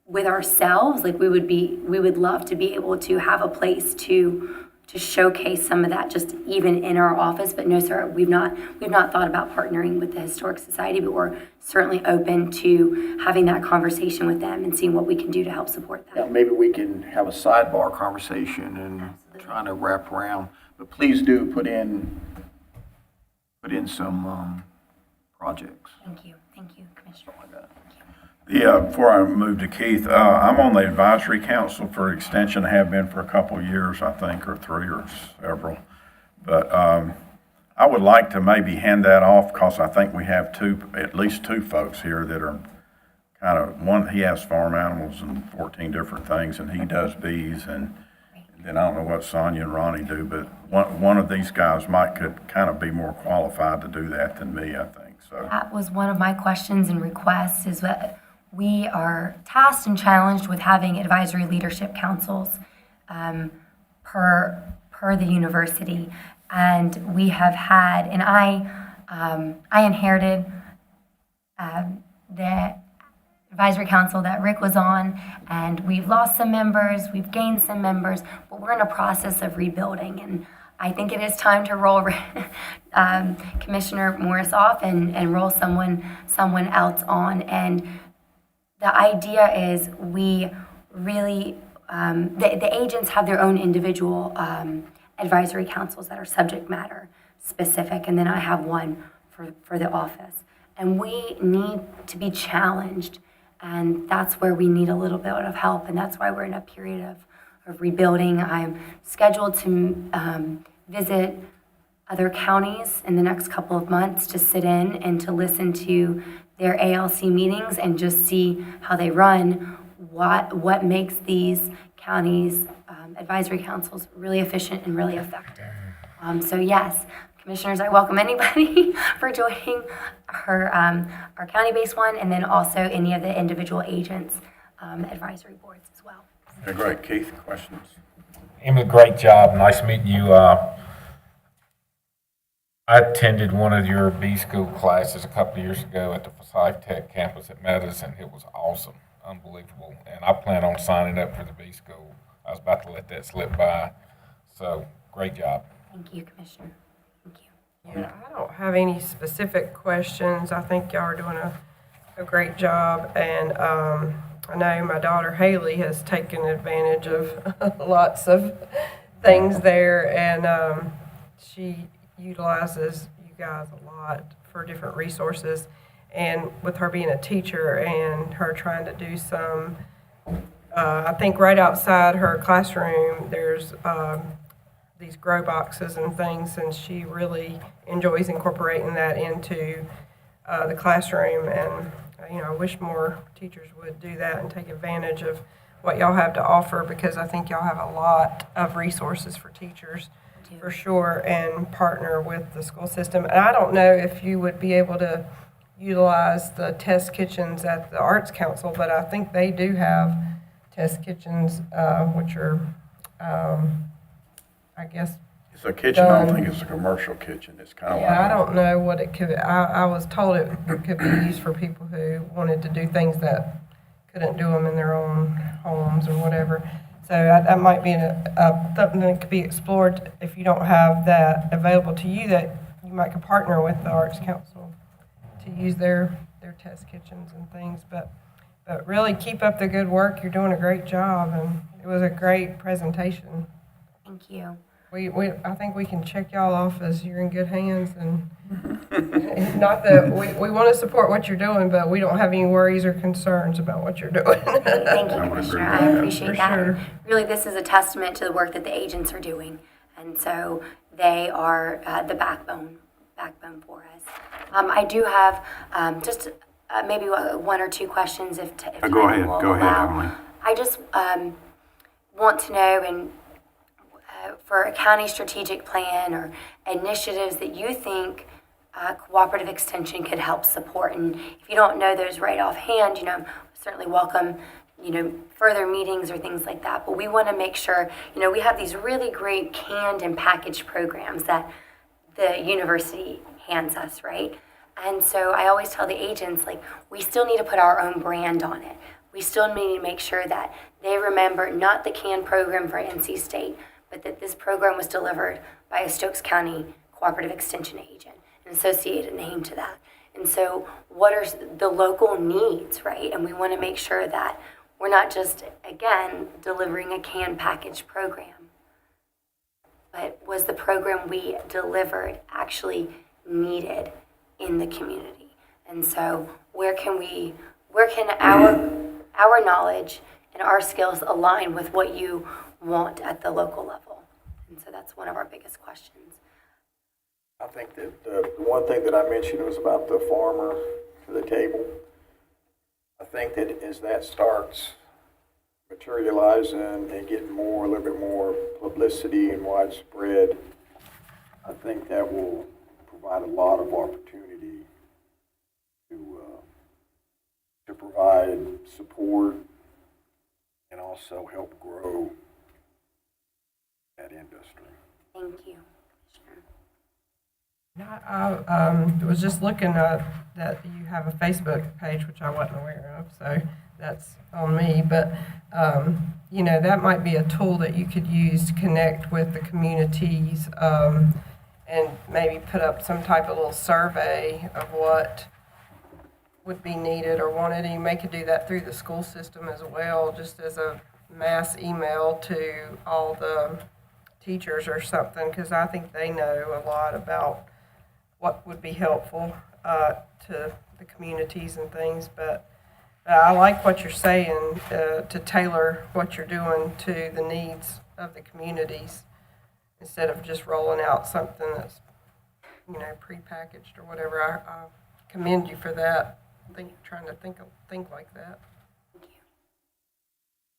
with ourselves, like we would love to be able to have a place to showcase some of that just even in our office. But no, sir, we've not thought about partnering with the Historic Society, but we're certainly open to having that conversation with them and seeing what we can do to help support that. Yeah, maybe we can have a sidebar conversation and trying to wrap around. But please do put in some projects. Thank you, Commissioner. Yeah, before I move to Keith, I'm on the advisory council for extension, have been for a couple of years, I think, or 3 or several. But I would like to maybe hand that off, because I think we have at least two folks here that are kind of, one, he has farm animals and 14 different things, and he does bees, and then I don't know what Sonia and Ronnie do, but one of these guys could kind of be more qualified to do that than me, I think, so. That was one of my questions and requests, is that we are tasked and challenged with having advisory leadership councils per the university, and we have had, and I inherited the advisory council that Rick was on, and we've lost some members, we've gained some members, but we're in a process of rebuilding, and I think it is time to roll Commissioner Morris off and roll someone else on. And the idea is we really, the agents have their own individual advisory councils that are subject matter specific, and then I have one for the office. And we need to be challenged, and that's where we need a little bit of help, and that's why we're in a period of rebuilding. I'm scheduled to visit other counties in the next couple of months to sit in and to listen to their ALC meetings and just see how they run, what makes these counties' advisory councils really efficient and really effective. So yes, commissioners, I welcome anybody for joining our county-based one, and then also any of the individual agents' advisory boards as well. Okay, great. Keith, questions? Emily, great job. Nice meeting you. I attended one of your B school classes a couple of years ago at the Forsyth Tech campus at Meadows, and it was awesome, unbelievable. And I plan on signing up for the B school. I was about to let that slip by. So, great job. Thank you, Commissioner. Thank you. Yeah, I don't have any specific questions. I think y'all are doing a great job, and I know my daughter Haley has taken advantage of lots of things there, and utilizes you guys a lot for different resources. And with her being a teacher and her trying to do some, I think right outside her classroom, there's these grow boxes and things, and she really enjoys incorporating that into the classroom. And, I wish more teachers would do that and take advantage of what y'all have to offer, because I think y'all have a lot of resources for teachers, for sure, and partner with the school system. And I don't know if you would be able to utilize the test kitchens at the Arts Council, but I think they do have test kitchens, which are, I guess, It's a kitchen, I don't think it's a commercial kitchen, it's kind of like. yeah, I don't know what it could, I was told it could be used for people who wanted to do things that couldn't do them in their own homes or whatever. So that might be something that could be explored if you don't have that available to you, that you might could partner with the Arts Council to use their test kitchens and things. But really keep up the good work. You're doing a great job, and it was a great presentation. Thank you. I think we can check y'all off as you're in good hands, and not that we want to support what you're doing, but we don't have any worries or concerns about what you're doing. Thank you, I would agree Commissioner. with I that. appreciate For that. sure. Really, this is a testament to the work that the agents are doing. And so they are the backbone for us. I do have just maybe one or two questions if Go time ahead, will go ahead, allow. Emily. I just want to know, and for a county strategic plan or initiatives that you think Cooperative Extension could help support. And if you don't know those right offhand, certainly welcome, further meetings or things like that. But we want to make sure, we have these really great canned and packaged programs that the university hands us, right? And so I always tell the agents, we still need to put our own brand on it. We still need to make sure that they remember not the canned program for NC State, but that this program was delivered by a Stokes County Cooperative Extension agent, an associated name to that. And so what are the local needs, right? And we want to make sure that we're not just, again, delivering a canned package program, but was the program we delivered actually needed in the community? And so where can our knowledge and our skills align with what you want at the local level? And so that's one of our biggest questions. I think that the one thing that I mentioned was about the farmer to the table. I think that as that starts materializing and getting a little bit more publicity and widespread, I think that will provide a lot of opportunity to provide support and also help grow that industry. Thank you. I was just looking at that you have a Facebook page, which I wasn't aware of, so that's on me. But, that might be a tool that you could use to connect with the communities, and maybe put up some type of little survey of what would be needed or wanted. And you may could do that through the school system as well, just as a mass email to all the teachers or something, because I think they know a lot about what would be helpful to the communities and things. But I like what you're saying, to tailor what you're doing to the needs of the communities instead of just rolling out something that's, prepackaged or whatever. I commend you for that. Trying to think like that.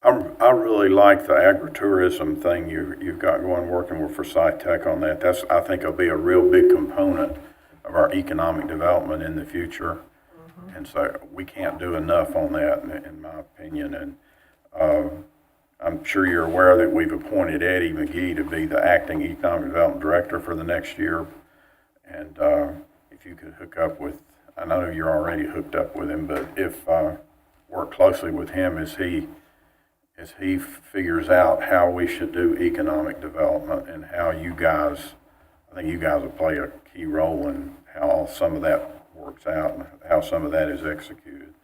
I really like the agritourism thing you've got going, working with Forsyth Tech on that. I think it'll be a real big component of our economic development in the future. Mm-hmm. And so we can't do enough on that, in my opinion. And I'm sure you're aware that we've appointed Eddie McGee to be the acting economic development director for the next year. And if you could hook up with, I know you're already hooked up with him, but if work closely with him as he figures out how we should do economic development and how I think you guys will play a key role in how some of that works out and how some of that is executed.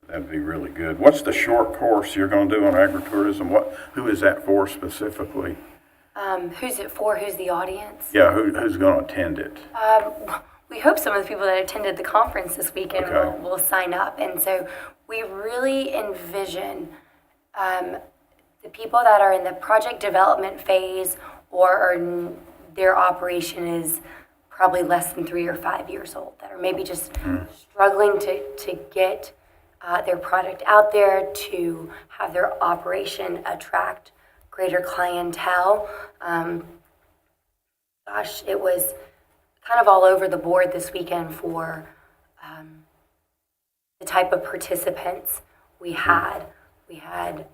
That'd be really good. What's the short course you're going to do on agritourism? Who is that for specifically? Who's it for? Who's the audience? Yeah, who's going to attend it? We hope some of the people that attended the conference this weekend Okay. will sign up. And so we really envision the people that are in the project development phase their operation is probably less than 3 or 5 years old, that are maybe just struggling to get their product out there, to have their operation attract greater clientele. It was kind of all over the board this weekend for the type of participants we had. We had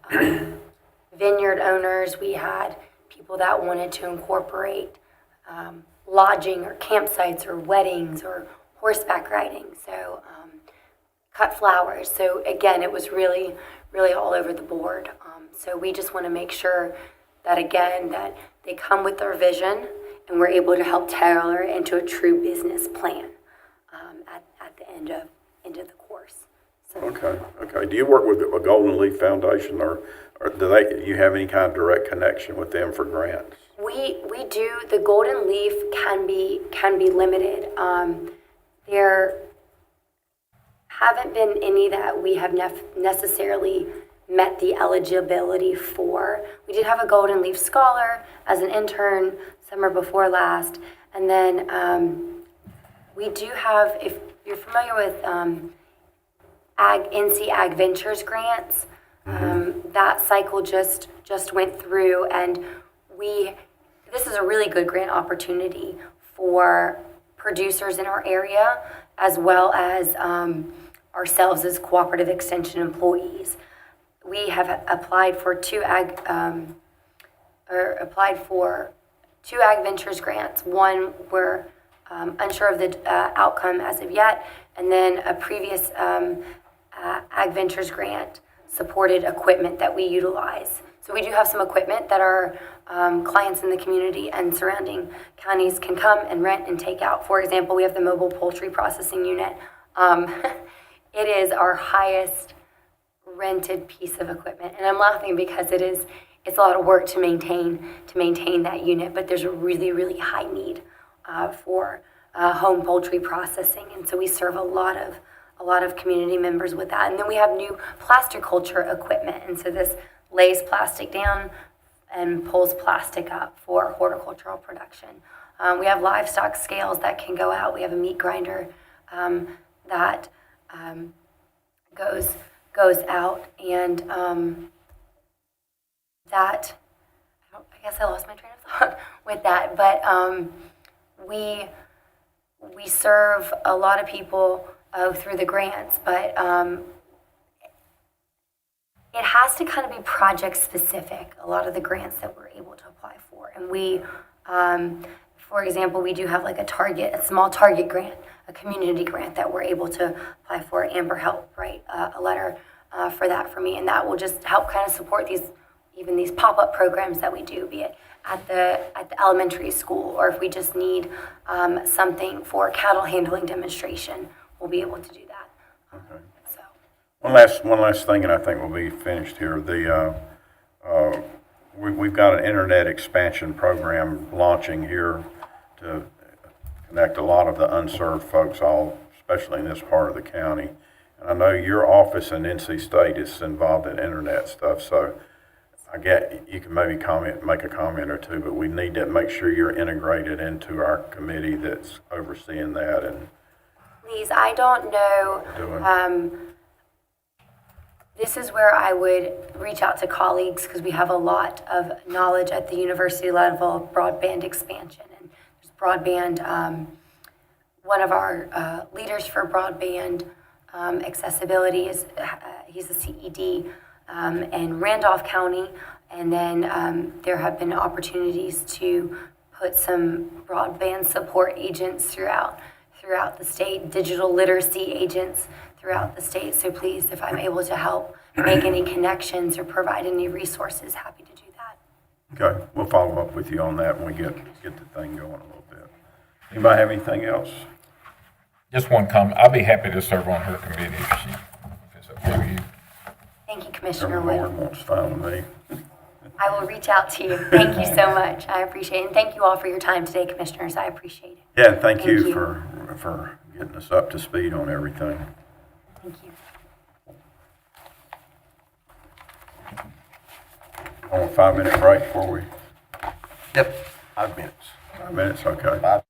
vineyard owners, we had people that wanted to incorporate lodging or campsites or weddings or horseback riding, so cut flowers. So again, it was really, really all over the board. So we just want to make sure that, again, that they come with their vision and we're able to help tailor it into a true business plan at the end of the course. So, Okay. Do you work with a Golden Leaf Foundation, or you have any kind of direct connection with them for grants? We do. The Golden Leaf can be limited. There haven't been any that we have necessarily met the eligibility for. We did have a Golden Leaf Scholar as an intern summer before last, and then we do have, if you're familiar with NC Ag Ventures grants, that cycle just went through, and this is a really good grant opportunity for producers in our area, as well as ourselves as cooperative extension employees. We have applied for two ag ventures grants. One, we're unsure of the outcome as of yet, and then a previous ag ventures grant supported equipment that we utilize. So we do have some equipment that our clients in the community and surrounding counties can come and rent and take out. For example, we have the mobile poultry processing unit. It is our highest rented piece of equipment, and I'm laughing because it's a lot of work to maintain that unit, but there's a really, really high need for home poultry processing, and so we serve a lot of community members with that. And then we have new plasticulture equipment, and so this lays plastic down and pulls plastic up for horticultural production. We have livestock scales that can go out. We have a meat grinder that goes out, and that, I guess I lost my train of thought with that, but we serve a lot of people through the grants, but it has to kind of be project specific, a lot of the grants that we're able to apply for. And we, for example, we do have like a small target grant, a community grant that we're able to apply for. Amber helped write a letter for that for me, and that will just help kind of support these pop-up programs that we do, be it at the elementary school, or if we just need something for cattle handling demonstration, we'll be able to do that. Okay. So. One last thing, and I think we'll be finished here. We've got an internet expansion program launching here to connect a lot of the unserved folks, especially in this part of the county. And I know your office in NC State is involved in internet stuff, so I get you can maybe make a comment or two, but we need to make sure you're integrated into our committee that's overseeing that. And Please, I don't know. This is where I would reach out to colleagues, because we have a lot of knowledge at the university level of broadband expansion. And there's broadband, one of our leaders for broadband accessibility he's a CED in Randolph County. And then there have been opportunities to put some broadband support agents throughout the state, digital literacy agents throughout the state. So please, if I'm able to help make any connections or provide any resources, happy to do that. okay, we'll follow up with you on that when we get the thing going a little bit. Anybody have anything else? Just one comment. I'll be happy to serve on her committee if it's okay with you. Thank you, Commissioner Every Wood. board wants fine with me. I will reach out to you. Thank you so much. I appreciate it. And thank you all for your time today, Commissioners. I appreciate it. Yeah, and thank Thank you you. for getting us up to speed on everything. Thank you. On a 5-minute break before we, Yep, 5 minutes. 5 minutes, okay.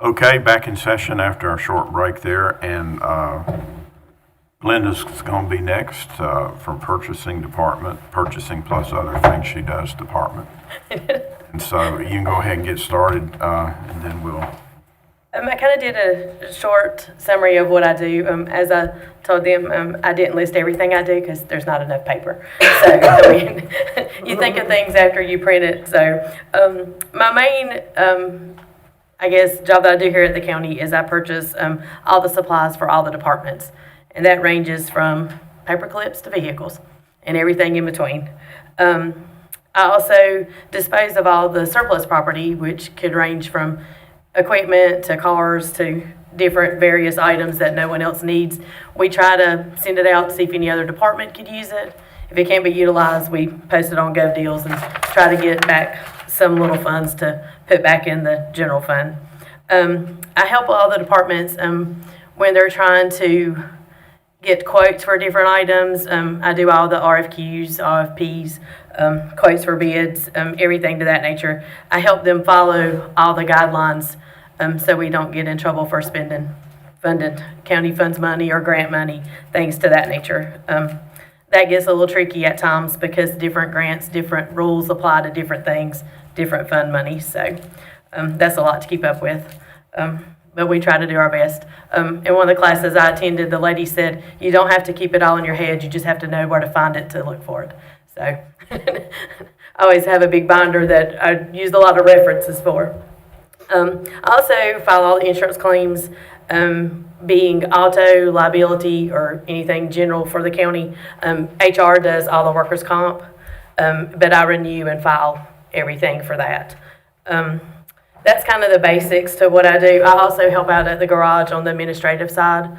Okay, back in session after our short break there, and Glenda's going to be next from Purchasing Department, Purchasing plus other things she does department. And so you can go ahead and get started, and then we'll. I kind of did a short summary of what I do. As I told them, I didn't list everything I do because there's not enough paper. So I mean, you think of things after you print it. So my main, I guess, job that I do here at the county is I purchase all the supplies for all the departments. And that ranges from paper clips to vehicles and everything in between. I also dispose of all the surplus property, which could range from equipment to cars to different various items that no one else needs. We try to send it out to see if any other department could use it. If it can't be utilized, we post it on GovDeals and try to get back some little funds to put back in the general fund. I help all the departments when they're trying to get quotes for different items. I do all the RFQs, RFPs, quotes for bids, everything to that nature. I help them follow all the guidelines so we don't get in trouble for spending funded county funds money or grant money, things to that nature. That gets a little tricky at times because different grants, different rules apply to different things, different fund money. So that's a lot to keep up with. But we try to do our best. In one of the classes I attended, the lady said, you don't have to keep it all in your head, you just have to know where to find it to look for it. So I always have a big binder that I use a lot of references for. I also file all the insurance claims, being auto, liability, or anything general for the county. HR does all the workers' comp, but I renew and file everything for that. That's kind of the basics to what I do. I also help out at the garage on the administrative side,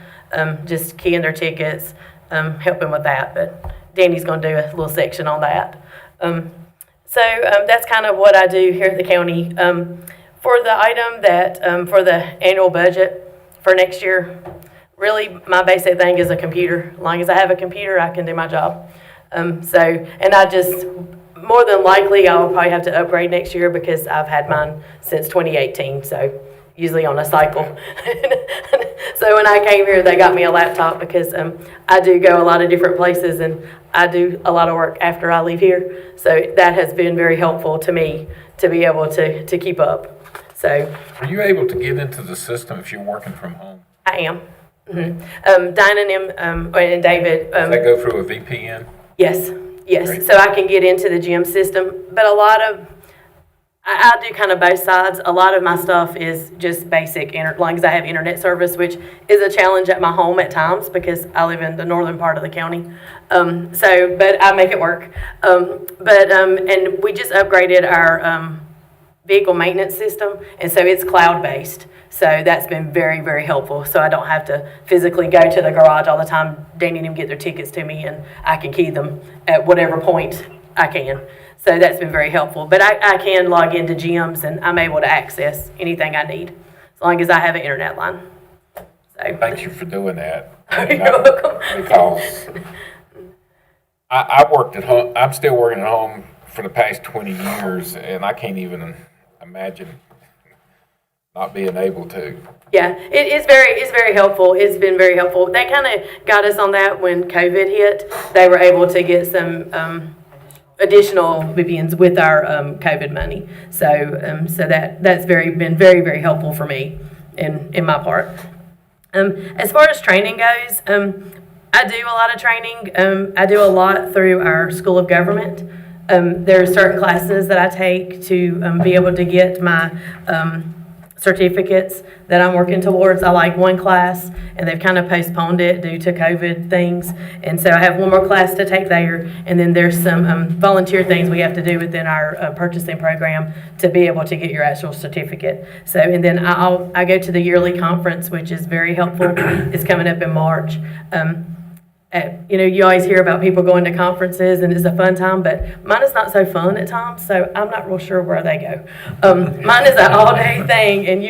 just keying their tickets, helping with that. But Danny's going to do a little section on that. So that's kind of what I do here at the county. For the item that, for the annual budget for next year, really my basic thing is a computer. As long as I have a computer, I can do my job. And I just, more than likely, I'll probably have to upgrade next year because I've had mine since 2018, so usually on a cycle. So when I came here, they got me a laptop because I do go a lot of different places and I do a lot of work after I leave here. So that has been very helpful to me to be able to keep up. So Are you able to get into the system if you're working from home? I am. Mm-hmm. Diane and David. Does that go through a VPN? Yes. Great. So I can get into the gym system, but I do kind of both sides. A lot of my stuff is just basic, as long as I have internet service, which is a challenge at my home at times because I live in the northern part of the county. But I make it work. And we just upgraded our vehicle maintenance system, and so it's cloud-based. So that's been very, very helpful. So I don't have to physically go to the garage all the time. They need to get their tickets to me, and I can key them at whatever point I can. So that's been very helpful. But I can log into gyms, and I'm able to access anything I need as long as I have an internet line. So Thank you for doing that. You're welcome. Because I worked at home, I'm still working at home for the past 20 years, and I can't even imagine not being able to. Yeah, it's very helpful. It's been very helpful. They kind of got us on that when COVID hit. They were able to get some additional VPNs with our COVID money. So that's been very, very helpful for me in my part. As far as training goes, I do a lot of training. I do a lot through our School of Government. There are certain classes that I take to be able to get my certificates that I'm working towards. I like one class, and they've kind of postponed it due to COVID things. And so I have one more class to take there, and then there's some volunteer things we have to do within our purchasing program to be able to get your actual certificate. So, and then I go to the yearly conference, which is very helpful. It's coming up in March. you always hear about people going to conferences and it's a fun time, but mine is not so fun at times, so I'm not real sure where they go. Mine is an all-day thing, and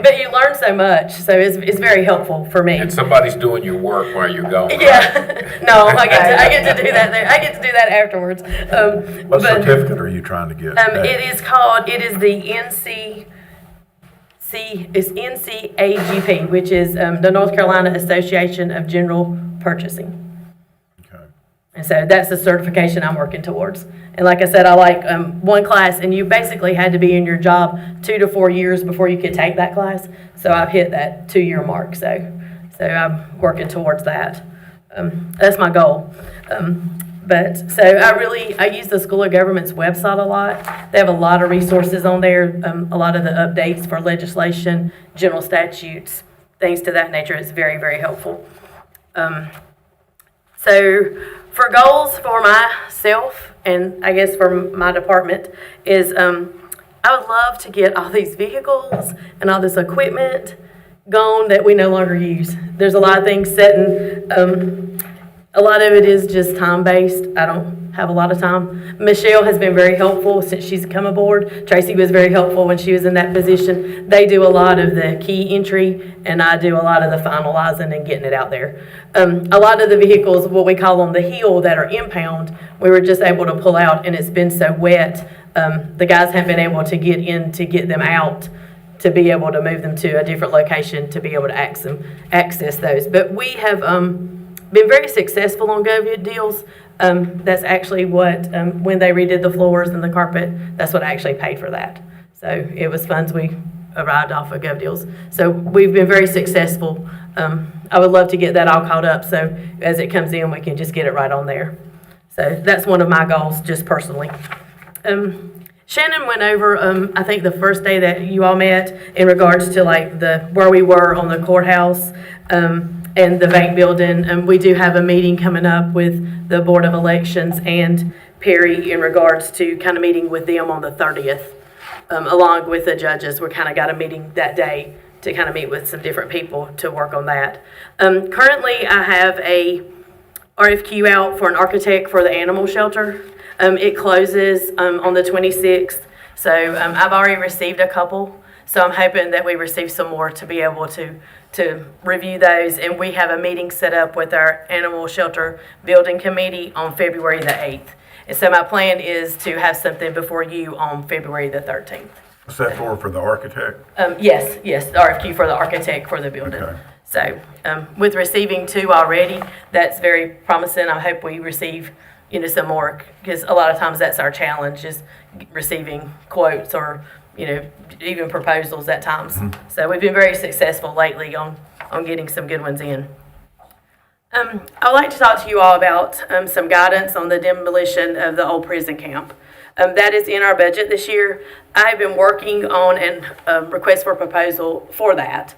but you learn so much, so it's very helpful for me. And somebody's doing your work while you're gone. Yeah, no, I get to do that there. I get to do that afterwards. What certificate are you trying to get? It is the it's NCAGP, which is the North Carolina Association of General Purchasing. Okay. And so that's the certification I'm working towards. And like I said, I like one class, and you basically had to be in your job 2 to 4 years before you could take that class. So I've hit that 2-year mark. So I'm working towards that. That's my goal. So I use the School of Government's website a lot. They have a lot of resources on there, a lot of the updates for legislation, general statutes, things to that nature. It's very, very helpful. So for goals for myself, and I guess for my department, is I would love to get all these vehicles and all this equipment gone that we no longer use. There's a lot of things sitting. A lot of it is just time-based. I don't have a lot of time. Michelle has been very helpful since she's come aboard. Tracy was very helpful when she was in that position. They do a lot of the key entry, and I do a lot of the finalizing and getting it out there. A lot of the vehicles, what we call them the heel, that are impound, we were just able to pull out, and it's been so wet. The guys haven't been able to get in to get them out to be able to move them to a different location to be able to access those. But we have been very successful on Gov deals. That's actually what, when they redid the floors and the carpet, that's what I actually paid for that. So it was funds we arrived off of Gov deals. So we've been very successful. I would love to get that all caught up, so as it comes in, we can just get it right on there. So that's one of my goals, just personally. Shannon went over, I think the first day that you all met, in regards to like where we were on the courthouse, and the bank building. And we do have a meeting coming up with the Board of Elections and Perry in regards to kind of meeting with them on the 30th, along with the judges. We kind of got a meeting that day to kind of meet with some different people to work on that. Currently, I have a RFQ out for an architect for the animal shelter. It closes on the 26th, so I've already received a couple. So I'm hoping that we receive some more to be able to review those. And we have a meeting set up with our animal shelter building committee on February the 8th. And so my plan is to have something before you on February the 13th. What's that for the architect? Yes, the RFQ for the architect for the building. Okay. So with receiving 2 already, that's very promising. I hope we receive some more, because a lot of times that's our challenge, is receiving quotes or even proposals at times. So we've been very successful lately on getting some good ones in. I'd like to talk to you all about some guidance on the demolition of the old prison camp. That is in our budget this year. I've been working on a request for proposal for that.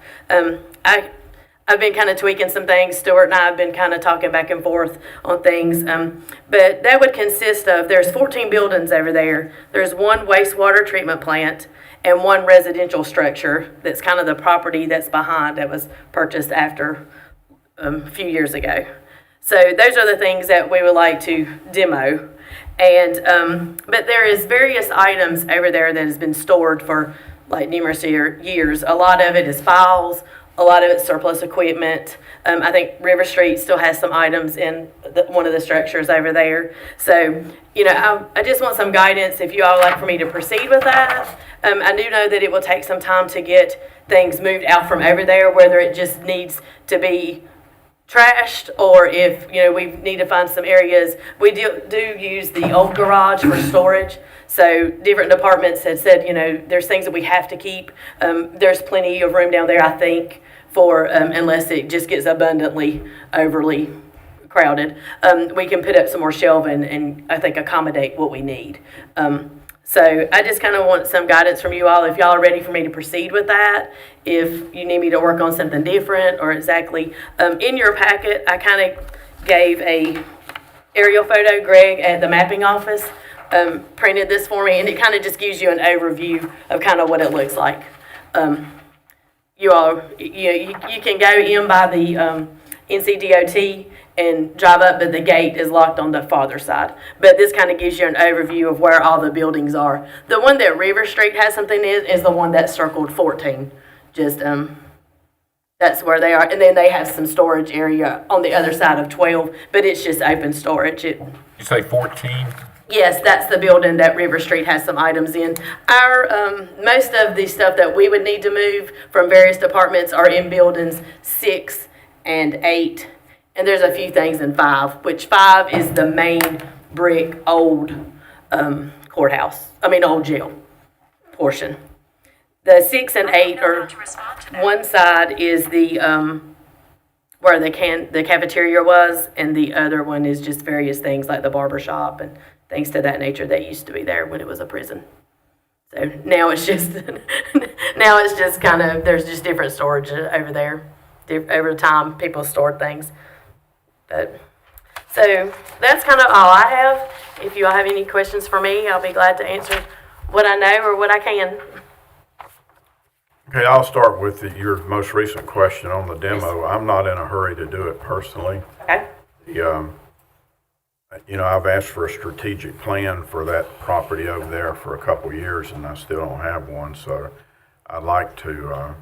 I've been kind of tweaking some things. Stuart and I have been kind of talking back and forth on things. But that would consist of, there's 14 buildings over there. There's 1 wastewater treatment plant and 1 residential structure that's kind of the property that's behind, that was purchased after a few years ago. So those are the things that we would like to demo. And but there is various items over there that has been stored for like numerous years. A lot of it is files. A lot of it's surplus equipment. I think River Street still has some items in one of the structures over there. So, I just want some guidance if you all would like for me to proceed with that. I do know that it will take some time to get things moved out from over there, whether it just needs to be trashed or if, we need to find some areas. We do use the old garage for storage. So different departments have said, there's things that we have to keep. There's plenty of room down there, I think, for unless it just gets abundantly overly crowded. We can put up some more shelving and I think accommodate what we need. So I just kind of want some guidance from you all, if y'all are ready for me to proceed with that, if you need me to work on something different or exactly. In your packet, I kind of gave a aerial photo. Greg at the mapping office printed this for me, and it kind of just gives you an overview of kind of what it looks like. You all, you can go in by the NCDOT and drive up, but the gate is locked on the farther side. But this kind of gives you an overview of where all the buildings are. The one that River Street has something is the one that's circled 14. Just, that's where they are. And then they have some storage area on the other side of 12, but it's just open storage. You say 14? Yes, that's the building that River Street has some items in. Our, most of the stuff that we would need to move from various departments are in buildings 6 and 8. And there's a few things in 5, which 5 is the main brick old old jail portion. The 6 and 8 are, one side is the, where the cafeteria was, and the other one is just various things like the barber shop and things to that nature that used to be there when it was a prison. So now it's just, kind of, there's just different storage over there. Over time, people stored things. But, so that's kind of all I have. If you all have any questions for me, I'll be glad to answer what I know or what I can. Okay, I'll start with your most recent question on the demo. I'm not in a hurry to do it personally. Okay. I've asked for a strategic plan for that property over there for a couple of years, and I still don't have one. So I'd like to,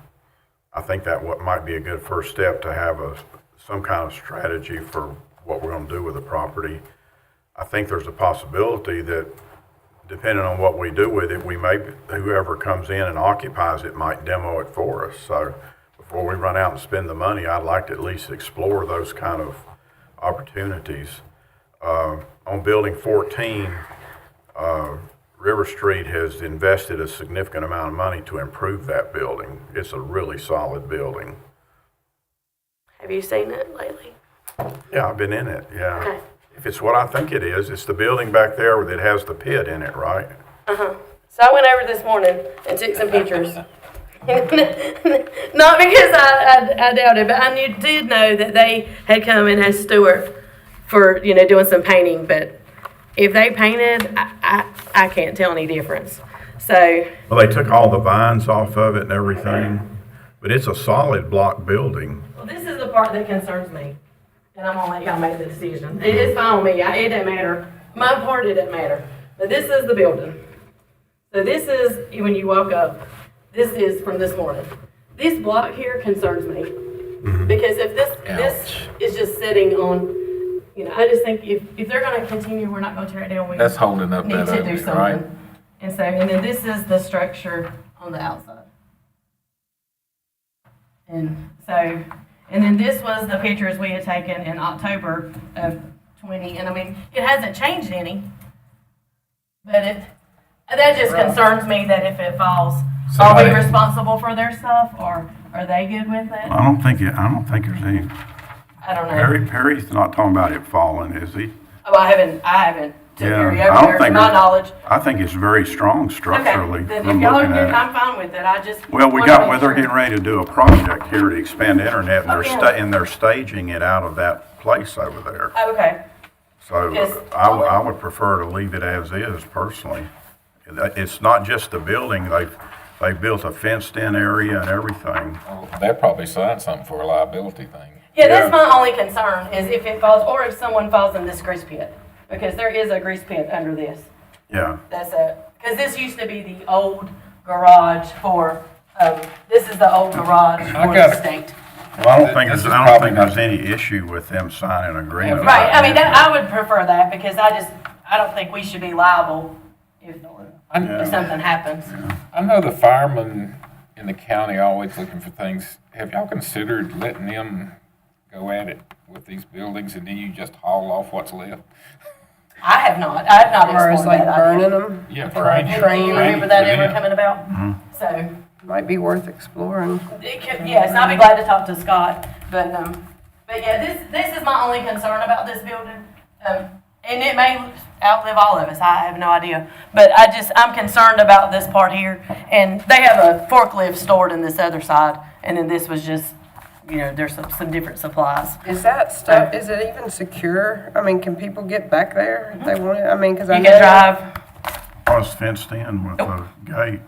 I think that what might be a good first step to have some kind of strategy for what we're going to do with the property. I think there's a possibility that depending on what we do with it, whoever comes in and occupies it might demo it for us. So before we run out and spend the money, I'd like to at least explore those kind of opportunities. On Building 14, River Street has invested a significant amount of money to improve that building. It's a really solid building. Have you seen it lately? Yeah, I've been in it, yeah. Okay. If it's what I think it is, it's the building back there that has the pit in it, right? Uh-huh. So I went over this morning and took some pictures. Not because I doubted, but I did know that they had come and asked Stuart for, doing some painting, but if they painted, I can't tell any difference. So. Well, they took all the vines off of it and everything, but it's a solid block building. Well, this is the part that concerns me, and I'm gonna let y'all make the decision. It's fine with me. It doesn't matter. My part, it doesn't matter. But this is the building. So this is, when you walk up, this is from this morning. This block here concerns me. Because if this is just sitting on, I just think if they're gonna continue, we're not gonna tear it down. We That's holding up need that to do opening, something. right? And then this is the structure on the outside. And then this was the pictures we had taken in October of 20, and it hasn't changed any. But that just concerns me that if it falls, are we responsible for their stuff, or are they good with it? I don't think there's any. I don't know. Perry's not talking about it falling, is he? Oh, I haven't took Perry I over don't there, to think my knowledge. I think it's very strong structurally. Okay, then from if y'all are looking good, at it. I'm fine with it. I just. Well, wanna make they're sure. getting ready to do a project here to expand the internet, and Okay. they're staging it out of that place over there. Oh, okay. So Yes. I would prefer to leave it as is personally. It's not just the building, they've built a fenced-in area and everything. Well, they'll probably sign something for a liability thing. Yeah, that's my only concern, is if it falls, or if someone falls in this grease pit, because there is a grease pit under this. Yeah, Because this used to be the old garage for, this is the old garage for got the it. state. well, I don't think This is there's probably there's any issue with them signing an agreement. Right, I would prefer that, because I don't think we should be liable if something happens. I know the firemen in the county are always looking for things. Have y'all considered letting them go at it with these buildings, and then you just haul off what's left? I have not Or it's explored like that idea. burning them. Yeah, Do you remember that ever coming about? So, Might be worth exploring. yes, I'll be glad to talk to Scott, but yeah, this is my only concern about this building. And it may outlive all of us, I have no idea. But I'm concerned about this part here, and they have a forklift stored in this other side, and then this was just, there's some different supplies. Is that stuff, is it even secure? Can people get back there if they want it? Because I You know. can drive. I was fenced in with a gate.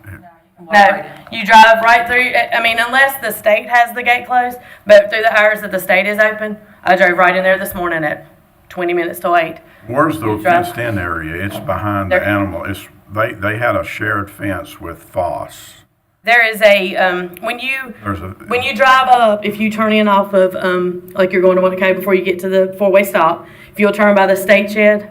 And walk right No, in. you drive right through, I mean, unless the state has the gate closed, but through the hours that the state is open, I drove right in there this morning at 20 minutes till 8. Where's the Drive. fenced-in area? It's behind the There- animal, they had a shared fence with Foss. There is a, when you drive up, if you turn in off of, like you're going to Wanacay before you get to the four-way stop, if you'll turn by the state shed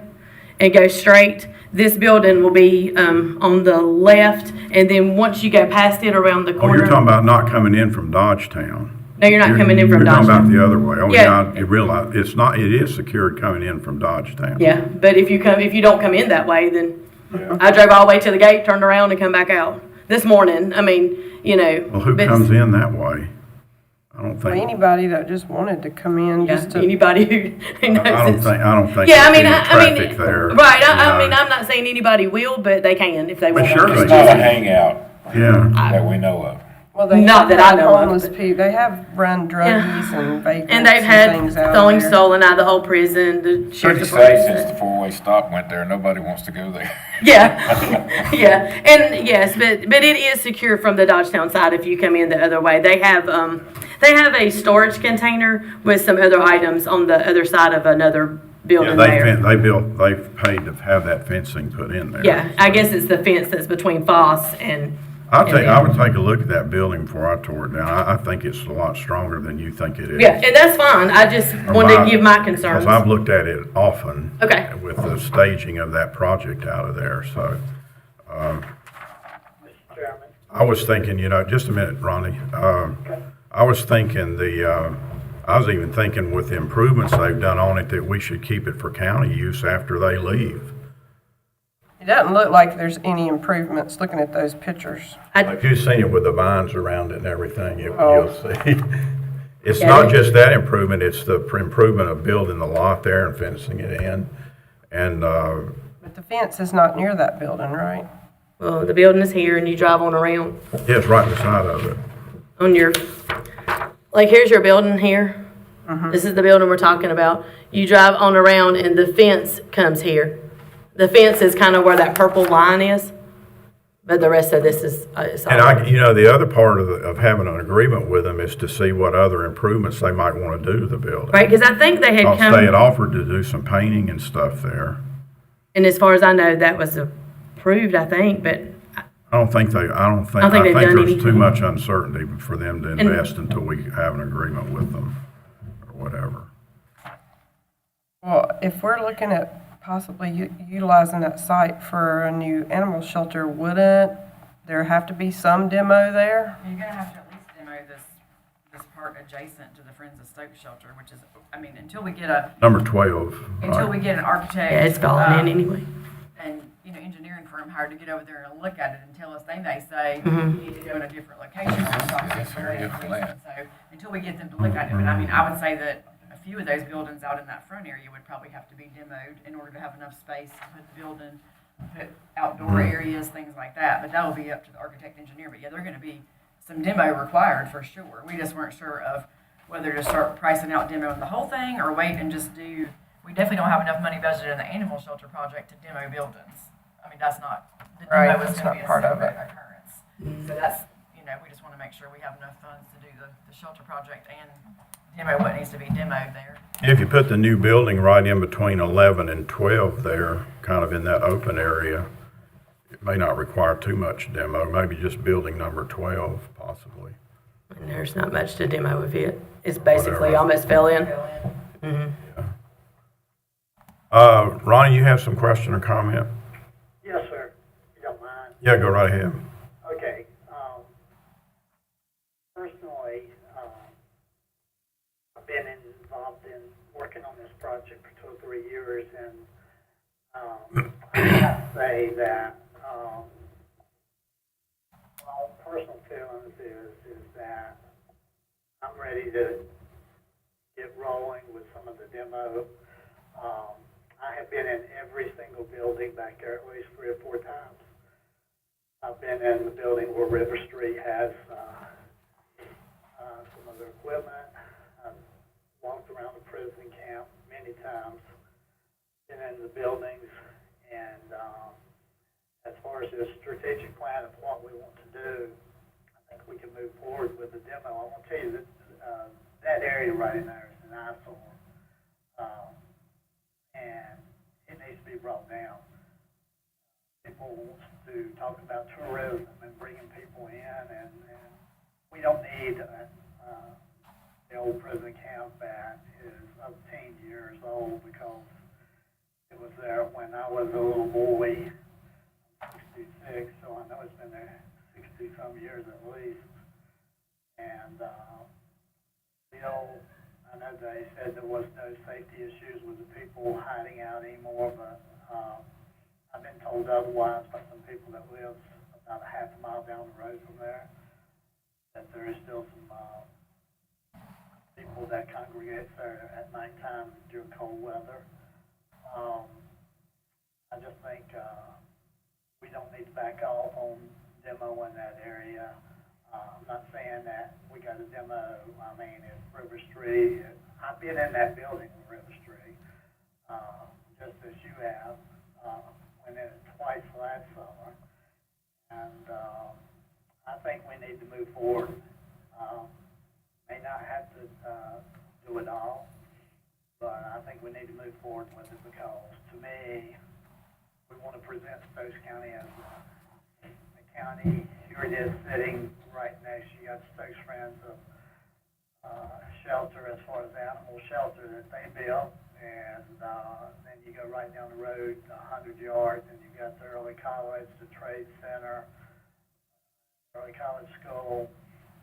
and go straight, this building will be, on the left, and then once you go past it around the Oh, corner. you're talking about not coming in from Dodgetown. No, you're not coming in from You're talking about Dodgetown. the other way. Oh, Yeah. yeah, I realize, it is secured coming in from Dodgetown. Yeah, but if you don't come in that way, then I drove all the way to the gate, turned around, and come back out this morning. I mean, you know. Well, who but- comes in that way? I don't For think, anybody that just wanted to come in, Yeah, just to. anybody who knows. I don't it's- think Yeah, I there's mean, any I mean, traffic there. right. I you know. mean, I'm not saying anybody will, but they can if they But want. sure It's they not a do. hangout Yeah. that we know of. Well, they Not have that I had know of, homeless but- people. They have run druggies and vagrants And they've had things out things there. stolen out of the whole prison. The Pretty sheriff's safe since department. the four-way stop went there. Nobody wants to go there. Yeah, yeah, and yes, but it is secure from the Dodgetown side if you come in the other way. They have a storage container with some other items on the other side of another Yeah, building there. they've paid to have that fencing put in there. Yeah, I guess it's the fence that's between Foss and. I and would take a look at that building before I tore it down. I think it's a lot stronger than you think it is. Yeah, and that's fine. I just wanted to give my concerns. Because I've looked at it often. Okay. With the staging of that project out of there, so. Mr. Chairman. I was thinking, just a minute, Ronnie. I was thinking I was even thinking with the improvements they've done on it, that we should keep it for county use after they leave. It doesn't look like there's any improvements, looking at those pictures. If you've seen it with the vines around it and everything, Oh. you'll see. It's Yeah. not just that improvement, it's the improvement of building the lot there and fencing it in. And, But the fence is not near that building, right? Well, the building is here and you drive on around yeah, it's right beside of it. on your, like here's your building here. This is the building we're talking about. You drive on around and the fence comes here. The fence is kind of where that purple line is, but the rest of this is, it's all. And the other part of having an agreement with them is to see what other improvements they might want to do to the building. Right, because I think they had Because they had come, offered to do some painting and stuff there. and as far as I know, that was approved, I think, but I think they've there's done too anything. much uncertainty for them to invest until we have an agreement with them or whatever. Well, if we're looking at possibly utilizing that site for a new animal shelter, wouldn't there have to be some demo there? You're gonna have to at least demo this part adjacent to the Friends of Stoke shelter, which is, until we get Number 12. until we get an architect. yeah, it's falling in anyway. And, engineering firm hired to get over there and look at it and tell us, they may say, Mm-hmm. you need to go in a different location. or something. That's very good for that. So, until we get them to look at it, but I would say that a few of those buildings out in that front area would probably have to be demoed in order to have enough space to put the building, put outdoor areas, things like that, but that will be up to the architect engineer, but yeah, there are gonna be some demo required for sure. We just weren't sure of whether to start pricing out demoing the whole thing or wait and just do, we definitely don't have enough money budgeted in the animal shelter project to demo buildings. That's not, the Right, demo is that's gonna not be a part of separate it. occurrence. So that's, we just wanna make sure we have enough funds to do the shelter project and demo what needs to be demoed there. If you put the new building right in between 11 and 12 there, kind of in that open area, it may not require too much demo, maybe just building number 12 possibly. And there's not much to demo with it. It's basically Whatever. almost fell in. Ronnie, you have some question or comment? Yes, sir. You don't mind? Yeah, go right ahead. Okay. Personally, I've been involved in working on this project for 2 or 3 years, and I have to say that my own personal feelings is that I'm ready to get rolling with some of the demo. I have been in every single building back there at least 3 or 4 times. I've been in the building where River Street has some of their equipment. I've walked around the prison camp many times, been in the buildings, and as far as the strategic plan of what we want to do, I think we can move forward with the demo. I want to tell you that, that area right in there is an eyesore. And it needs to be brought down. People want to talk about tourism and bringing people in, and we don't need the old prison camp that is 18 years old, because it was there when I was a little boy, 66, so I know it's been there 60-some years at least. And still, I know they said there was no safety issues with the people hiding out anymore, but I've been told otherwise by some people that live about a half a mile down the road from there, that there is still some people that congregate there at nighttime during cold weather. I just think we don't need to back off on demoing that area. I'm not saying that we got a demo. I mean, if River Street, I've been in that building in River Street, just as you have. Went in it twice last summer, and I think we need to move forward. May not have to do it all, but I think we need to move forward with it, because to me, we want to present Stokes County as a county. Here it is sitting right next. You got Stokes Friends of shelter, as far as animal shelter that they built, and then you go right down the road 100 yards, and you got the early college, the trade center, early college school.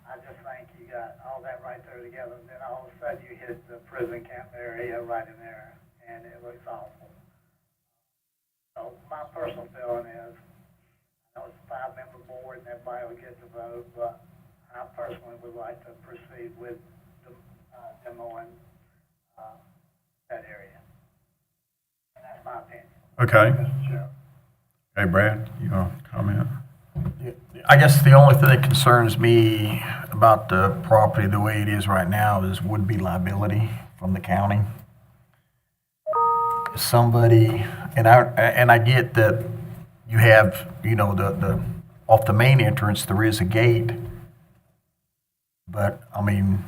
I just think you got all that right there together, and then all of a sudden you hit the prison camp area right in there, and it looks awful. So my personal feeling is, I know it's a 5-member board and everybody will get to vote, but I personally would like to proceed with the demoing that area. And that's my opinion. Okay. Mr. Chairman. Hey, Brad, you want to comment? I guess the only thing that concerns me about the property the way it is right now is would-be liability from the county. Somebody, and I get that you have, you know, the off the main entrance there is a gate, but I mean,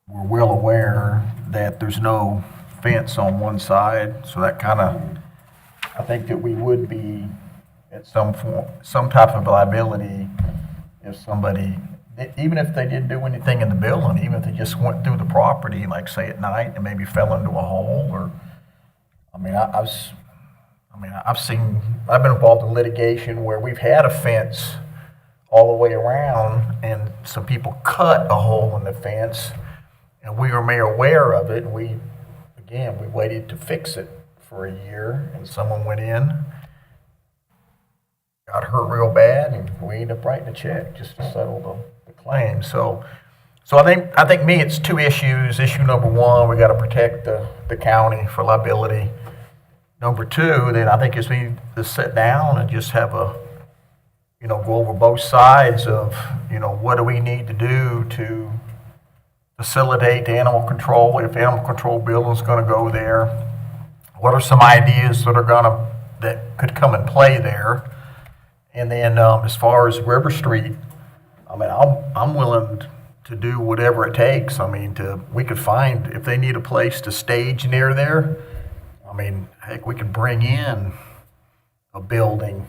we're well aware that there's no fence on one side, so that kind of, I think that we would be at some type of liability if somebody, even if they didn't do anything in the building, even if they just went through the property, like say at night, and maybe fell into a hole, or, I mean, I've been involved in litigation where we've had a fence all the way around, and some people cut a hole in the fence, and we were made aware of it, and we waited to fix it for a year, and someone went in, got hurt real bad, and we ended up writing a check just to settle the claim. So I think me, it's two issues. Issue number one, we got to protect the county for liability. Number two, then I think is we need to sit down and just have go over both sides of, what do we need to do to facilitate the animal control, if the animal control building is going to go there. What are some ideas that could come and play there? And then as far as River Street, I mean, I'm willing to do whatever it takes. I mean, we could find, if they need a place to stage near there, I mean, heck, we could bring in a building,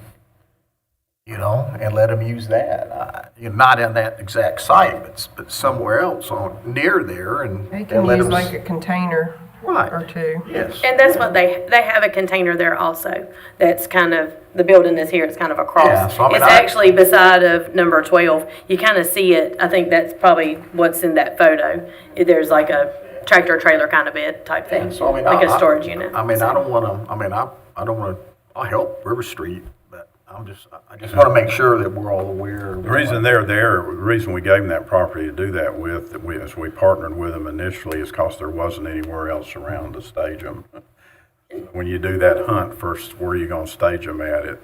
and let them use that. Not in that exact site, but somewhere else near there, and They and can let use them like a container right. or two. Yes. And that's what they have a container there also. That's kind of, the building that's here, it's kind of across. Yeah, so I mean, It's actually beside of number 12. You kind of see it. I think that's probably what's in that photo. There's like a tractor trailer kind of bed type thing, So, I mean, like a storage unit. I mean, I don't want to. I'll help River Street, but I just want to make sure that we're all aware. The reason they're there, the reason we gave them that property to do that with, as we partnered with them initially, is because there wasn't anywhere else around to stage them. When you do that hunt first, where are you going to stage them at?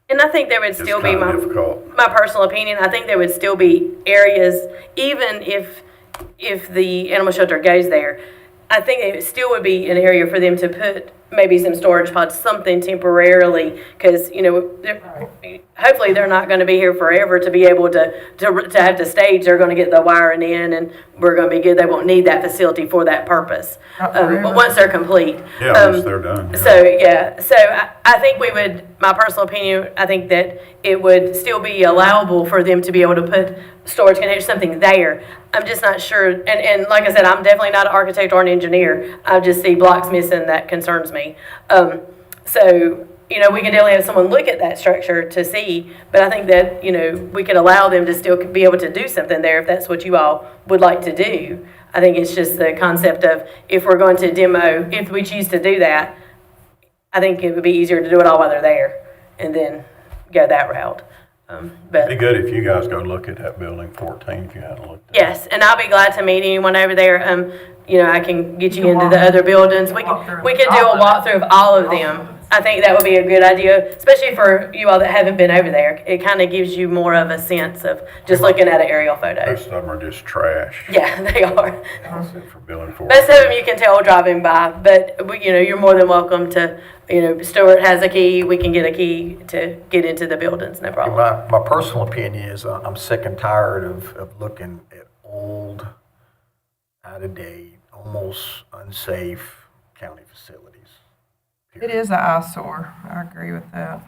And I think there would It's still be kind of difficult. my personal opinion. I think there would still be areas, even if the animal shelter goes there, I think it still would be an area for them to put maybe some storage pods, something temporarily, because, hopefully they're not going to be here forever to be able to have the stage. They're going to get the wiring in, and we're going to be good. They won't need that facility for that purpose. But once they're complete. Yeah, once they're done. yeah. So I think we would, my personal opinion, I think that it would still be allowable for them to be able to put storage containers, something there. I'm just not sure, and like I said, I'm definitely not an architect or an engineer. I just see blocks missing that concerns me. So, we can definitely have someone look at that structure to see, but I think that, we could allow them to still be able to do something there if that's what you all would like to do. I think it's just the concept of if we're going to demo, if we choose to do that, I think it would be easier to do it all while they're there and then go that route. It'd be But good if you guys go look at that building 14 if you hadn't looked at it. yes, and I'll be glad to meet anyone over there. I can get you into the other buildings. We could do a walkthrough of all of them. I think that would be a good idea, especially for you all that haven't been over there. It kind of gives you more of a sense of just looking at an aerial photo. Most of them are just trash. Yeah, they are. Except for building 14. Most of them you can tell driving by, but you're more than welcome to. Stuart has a key. We can get a key to get into the buildings, no problem. My personal opinion is I'm sick and tired of looking at old, out of date, almost unsafe county facilities. It is an eyesore. I agree with that.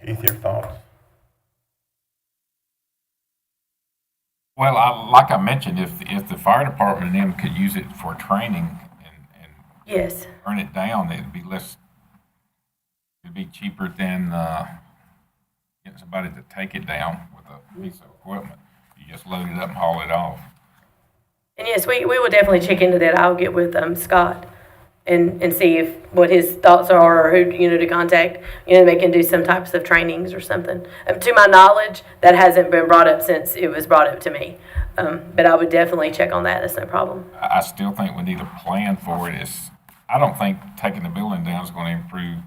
Keith, your thoughts? Well, like I mentioned, if the fire department and them could use it for training and Yes. burn it down, it'd be cheaper than getting somebody to take it down with a piece of equipment. You just load it up and haul it off. And yes, we will definitely check into that. I'll get with Scott and see what his thoughts are, or who to contact. They can do some types of trainings or something. To my knowledge, that hasn't been brought up since it was brought up to me. But I would definitely check on that. That's no problem. I still think we need a plan for it. I don't think taking the building down is going to improve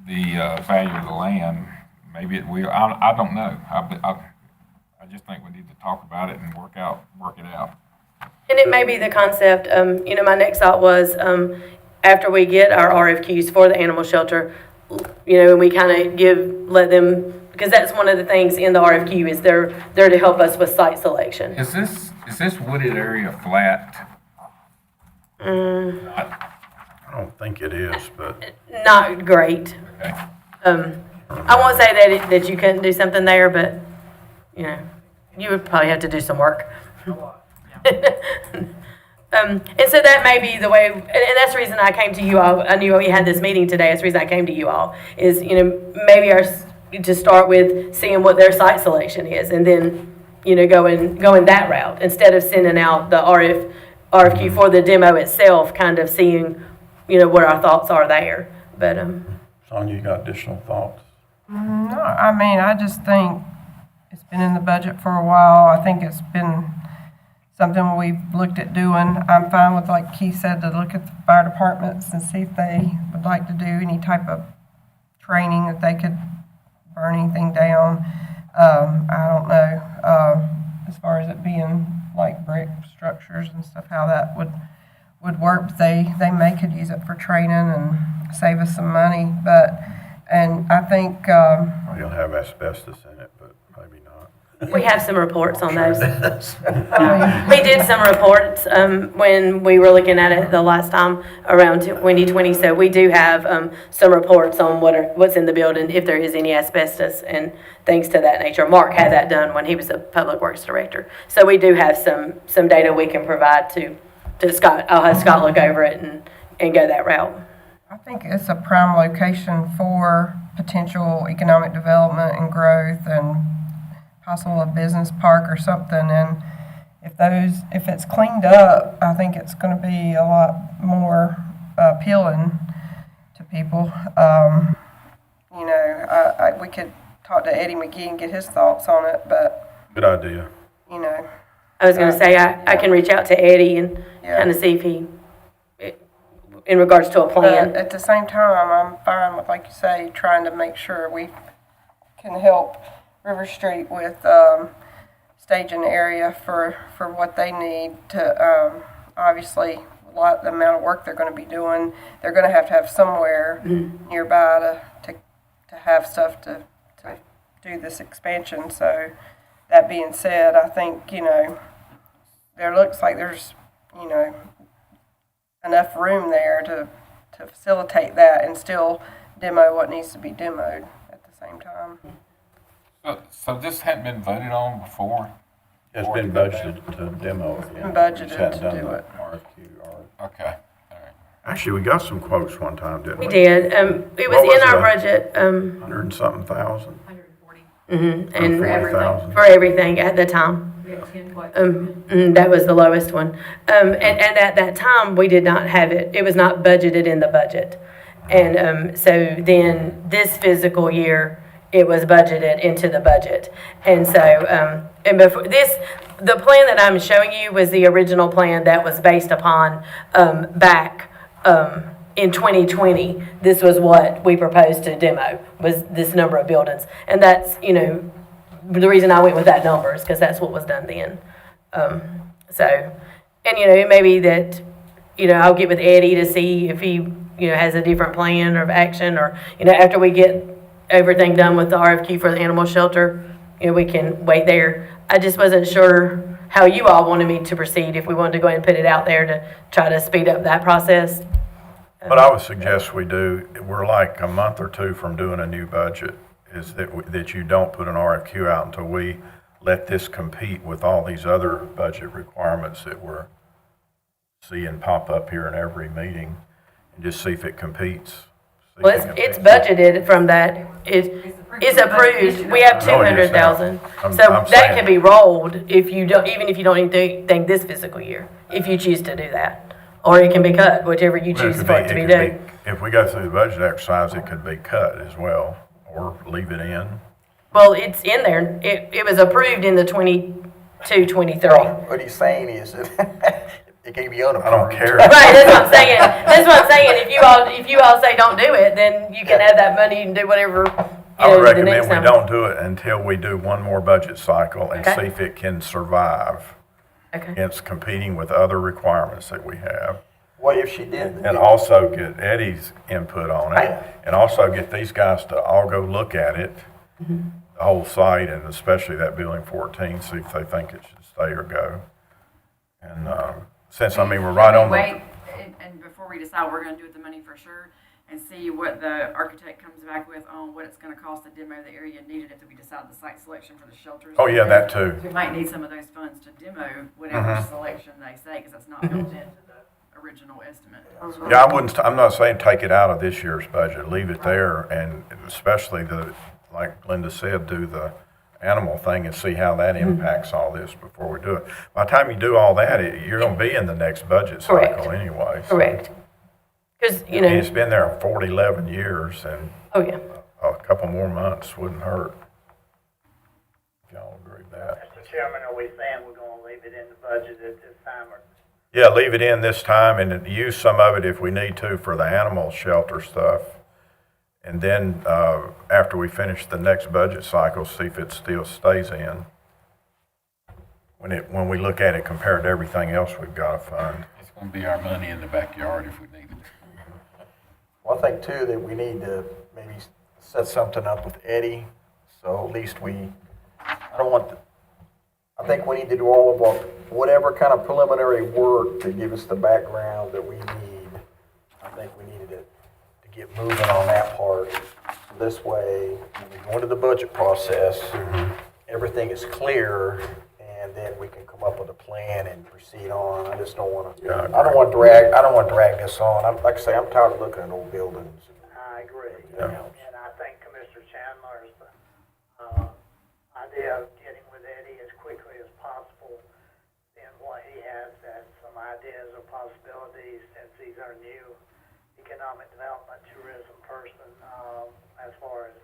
the value of the land. Maybe it will. I don't know. I just think we need to talk about it and work it out. And it may be the concept, my next thought was, after we get our RFQs for the animal shelter, and we kind of let them, because that's one of the things in the RFQ is they're to help us with site selection. Is this wooded area flat? I don't think it is, but Not great. Okay. I won't say that you couldn't do something there, but, you would probably have to do some work. And so that may be the way, and that's the reason I came to you all. I knew we had this meeting today. That's the reason I came to you all, is, maybe to start with seeing what their site selection is, and then, going that route, instead of sending out the RFQ for the demo itself, kind of seeing, what our thoughts are there. But, Sonia, you got additional thoughts? No, I just think it's been in the budget for a while. I think it's been something we've looked at doing. I'm fine with, like Keith said, to look at the fire departments and see if they would like to do any type of training, that they could burn anything down. I don't know, as far as it being like brick structures and stuff, how that would work. But they may could use it for training and save us some money. And I think, Well, you'll have asbestos in it, but maybe not. we have some reports on those. We did some reports when we were looking at it the last time around 2020. So we do have some reports on what's in the building, if there is any asbestos and things to that nature. Mark had that done when he was the Public Works Director. So we do have some data we can provide to Scott. I'll have Scott look over it and go that route. I think it's a prime location for potential economic development and growth, and possible a business park or something. And if it's cleaned up, I think it's going to be a lot more appealing to people. We could talk to Eddie McGee and get his thoughts on it, but Good idea. I was going to say I can reach out to Eddie and kind of see if he, in regards to a but plan. at the same time, I'm fine with, like you say, trying to make sure we can help River Street with staging area for what they need to, obviously, lot, the amount of work they're gonna be doing, they're gonna have somewhere nearby to have stuff to do this expansion. So that being said, I think, there looks like there's, enough room there to facilitate that and still demo what needs to be demoed at the same time. So this hadn't been voted on before? It's been budgeted to demo it. been budgeted Just hadn't to done do the it. RFQ or- Okay, all right. Actually, we got some quotes one time, didn't we? We did. It was What was in our that? budget, 100 and something thousand? 140. and For everything. 40,000. for everything at the time. We had 10 quotes. That was the lowest one. And at that time, we did not have it. It was not budgeted in the budget. And so then this fiscal year, it was budgeted into the budget. And so, and before this, the plan that I'm showing you was the original plan that was based upon back in 2020. This was what we proposed to demo, was this number of buildings. And that's, the reason I went with that number is because that's what was done then. So, and it may be that, I'll get with Eddie to see if he, has a different plan of action, or, after we get everything done with the RFQ for the animal shelter, we can wait there. I just wasn't sure how you all wanted me to proceed, if we wanted to go ahead and put it out there to try to speed up that process. What I would suggest we do, we're like a month or two from doing a new budget, is that you don't put an RFQ out until we let this compete with all these other budget requirements that we're seeing pop up here in every meeting, and just see if it competes. See if Well, it it's competes. budgeted from that. It's approved. We have No, it is now. 200,000. I'm So that saying- can be rolled if you don't, even if you don't need to do anything this fiscal year, if you choose to do that. Or it can be cut, whichever you Well, choose for it to be done. If we go through the budget exercise, it could be cut as well, or leave it in. Well, it's in there. It was approved in the 22-23. What he's saying is that it can't be unapproved. I don't care. Right, that's what I'm saying. That's what I'm saying. If you all say don't do it, then you can have that money and do whatever, I would the recommend next we time. don't do it until we do one more budget cycle and Okay. see if it can survive Okay. against competing with other requirements that we have. What if she did? And also get Eddie's input on it, and also get these guys to all go look at it, the whole site, and especially that building 14, see if they think it should stay or go. And, since, we're right on the, Wait, and before we decide what we're gonna do with the money for sure, and see what the architect comes back with on what it's gonna cost to demo the area needed if we decide the site selection for the shelters. oh yeah, that too. We might need some of those funds to demo whatever selection they say, because that's not built into the original estimate. Yeah, I'm not saying take it out of this year's budget, leave it there, and especially like Linda said, do the animal thing and see how that impacts all this before we do it. By the time you do all that, you're gonna be in the next budget cycle Correct. anyway. Correct. Because, And it's been there 11 years, and oh yeah. a couple more months wouldn't hurt. If y'all agree with that. Mr. Chairman, are we saying we're gonna leave it in the budget at this time, or? Yeah, leave it in this time and use some of it if we need to for the animal shelter stuff. And then, after we finish the next budget cycle, see if it still stays in. When we look at it compared to everything else we've got to fund. It's gonna be our money in the backyard if we need it. Well, I think too that we need to maybe set something up with Eddie, so at least I think we need to do all of our, whatever kind of preliminary work to give us the background that we need. I think we needed to get moving on that part. So this way, when we go into the budget process, everything is clear, and then we can come up with a plan and proceed on. I just don't want to, Yeah, I don't want to drag this on. Like I say, I'm tired of looking at old buildings. I agree. Yeah. And I think Commissioner Chandler's idea of getting with Eddie as quickly as possible, and what he has as some ideas or possibilities, since he's our new economic development tourism person, as far as,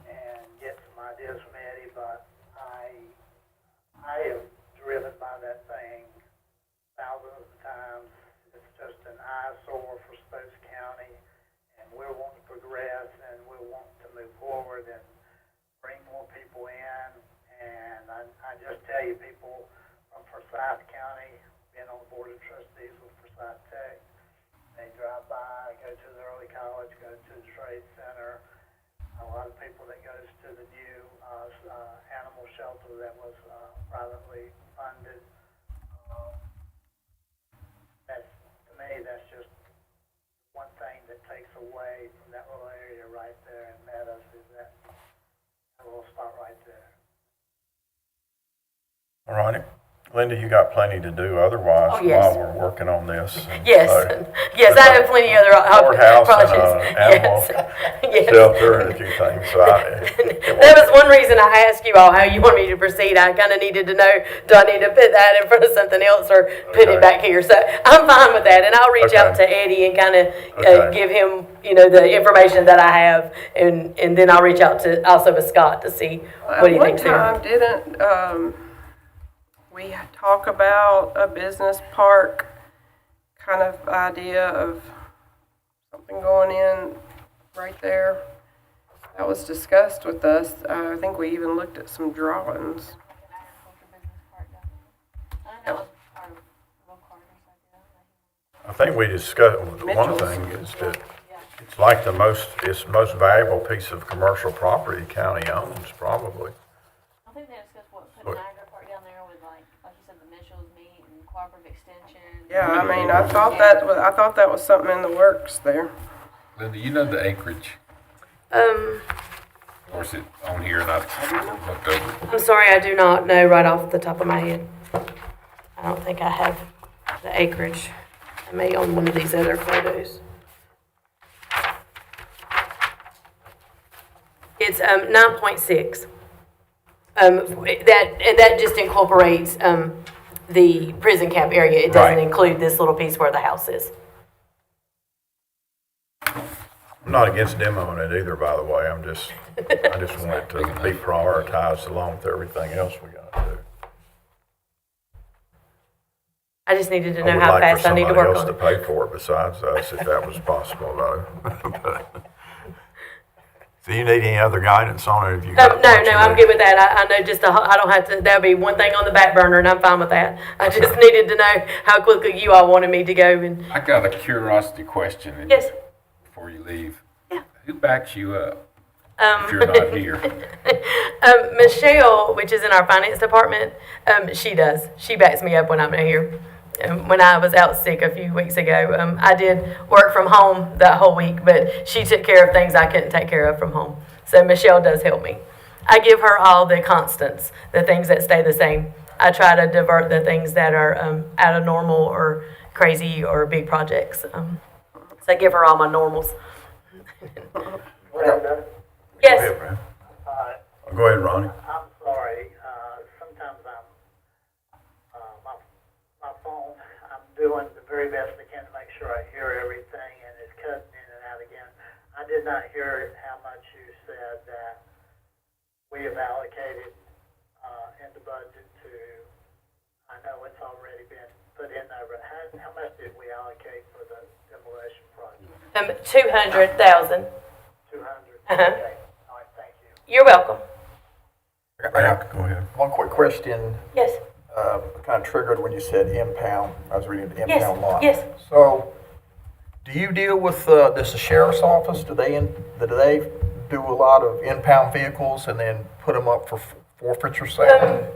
and get some ideas from Eddie, but I am driven by that thing thousands of times. It's just an eyesore for Stokes County, and we're wanting to progress, and we're wanting to move forward and bring more people in. And I just tell you, people from Forsyth County, being on the Board of Board of Trustees with Forsyth Tech. They drive by, go to the early college, go to the trade center. A lot of people that goes to the new animal shelter that was privately funded. That's, to me, that's just one thing that takes away from that little area right there in Meadows is that little spot right there. All righty. Linda, you got plenty to do otherwise Oh, yes. while we're working on this. And Yes, so, yes, I have plenty of other Courthouse projects. and animal Yes. shelter and a few things. So That was one reason I asked you all how you want me to proceed. I kind of needed to know, do I need to put that in front of something else or put Okay. it back here? So I'm fine with that, and I'll reach out to Okay. Eddie and kind of Okay. give him, the information that I have, and then I'll reach out to also with Scott to see what he thinks there. At one time, didn't, we talk about a business park kind of idea of something going in right there? That was discussed with us. I think we even looked at some drawings. I think we discussed, one Mitchell's. thing is that it's like it's the most valuable piece of commercial property the county owns, probably. I think they discussed putting Niagara Park down there with like you said, the Mitchell's meet and cooperative extension. Yeah, I mean, I thought that was something in the works there. Linda, you know the acreage, or is it on here and I looked over it? I'm sorry, I do not know right off the top of my head. I don't think I have the acreage. I may on one of these other photos. It's 9.6. That just incorporates the prison camp area. It doesn't Right. include this little piece where the house is. I'm not against demoing it either, by the way. I just want it to be prioritized along with everything else we got to do. I just needed to I know would how like for fast I need to somebody work else on to it. pay for it besides us, if that was possible, though. So you need any other guidance on it? If you got No, what you I'm need? good with that. I know I don't have to, that'll be one thing on the back burner and I'm fine with that. I just needed to know how quickly you all wanted me to go and, I got a curiosity question. and yes. Before you leave. Yeah. Who backs you up if you're not here? Michelle, which is in our finance department, she does. She backs me up when I'm not here. When I was out sick a few weeks ago, I did work from home that whole week, but she took care of things I couldn't take care of from home. So Michelle does help me. I give her all the constants, the things that stay the same. I try to divert the things that are out of normal or crazy or big projects. So I give her all my normals. Linda, Yes. Go ahead, Brad. uh, Go ahead, Ronnie. I'm sorry, sometimes my phone, I'm doing the very best I can to make sure I hear everything, and it's cutting in and out again. I did not hear how much you said that we have allocated, in the budget to, I know it's already been put in there, but how much did we allocate for the demolition project? 200,000. 200? Uh-huh. Okay, all right, thank you. You're welcome. Go ahead. One quick question, Yes. kind of triggered when you said impound. I was reading the Yes. impound lot. Yes. So, do you deal with, does the sheriff's office, do they do a lot of impound vehicles and then put them up for forfeiture sale?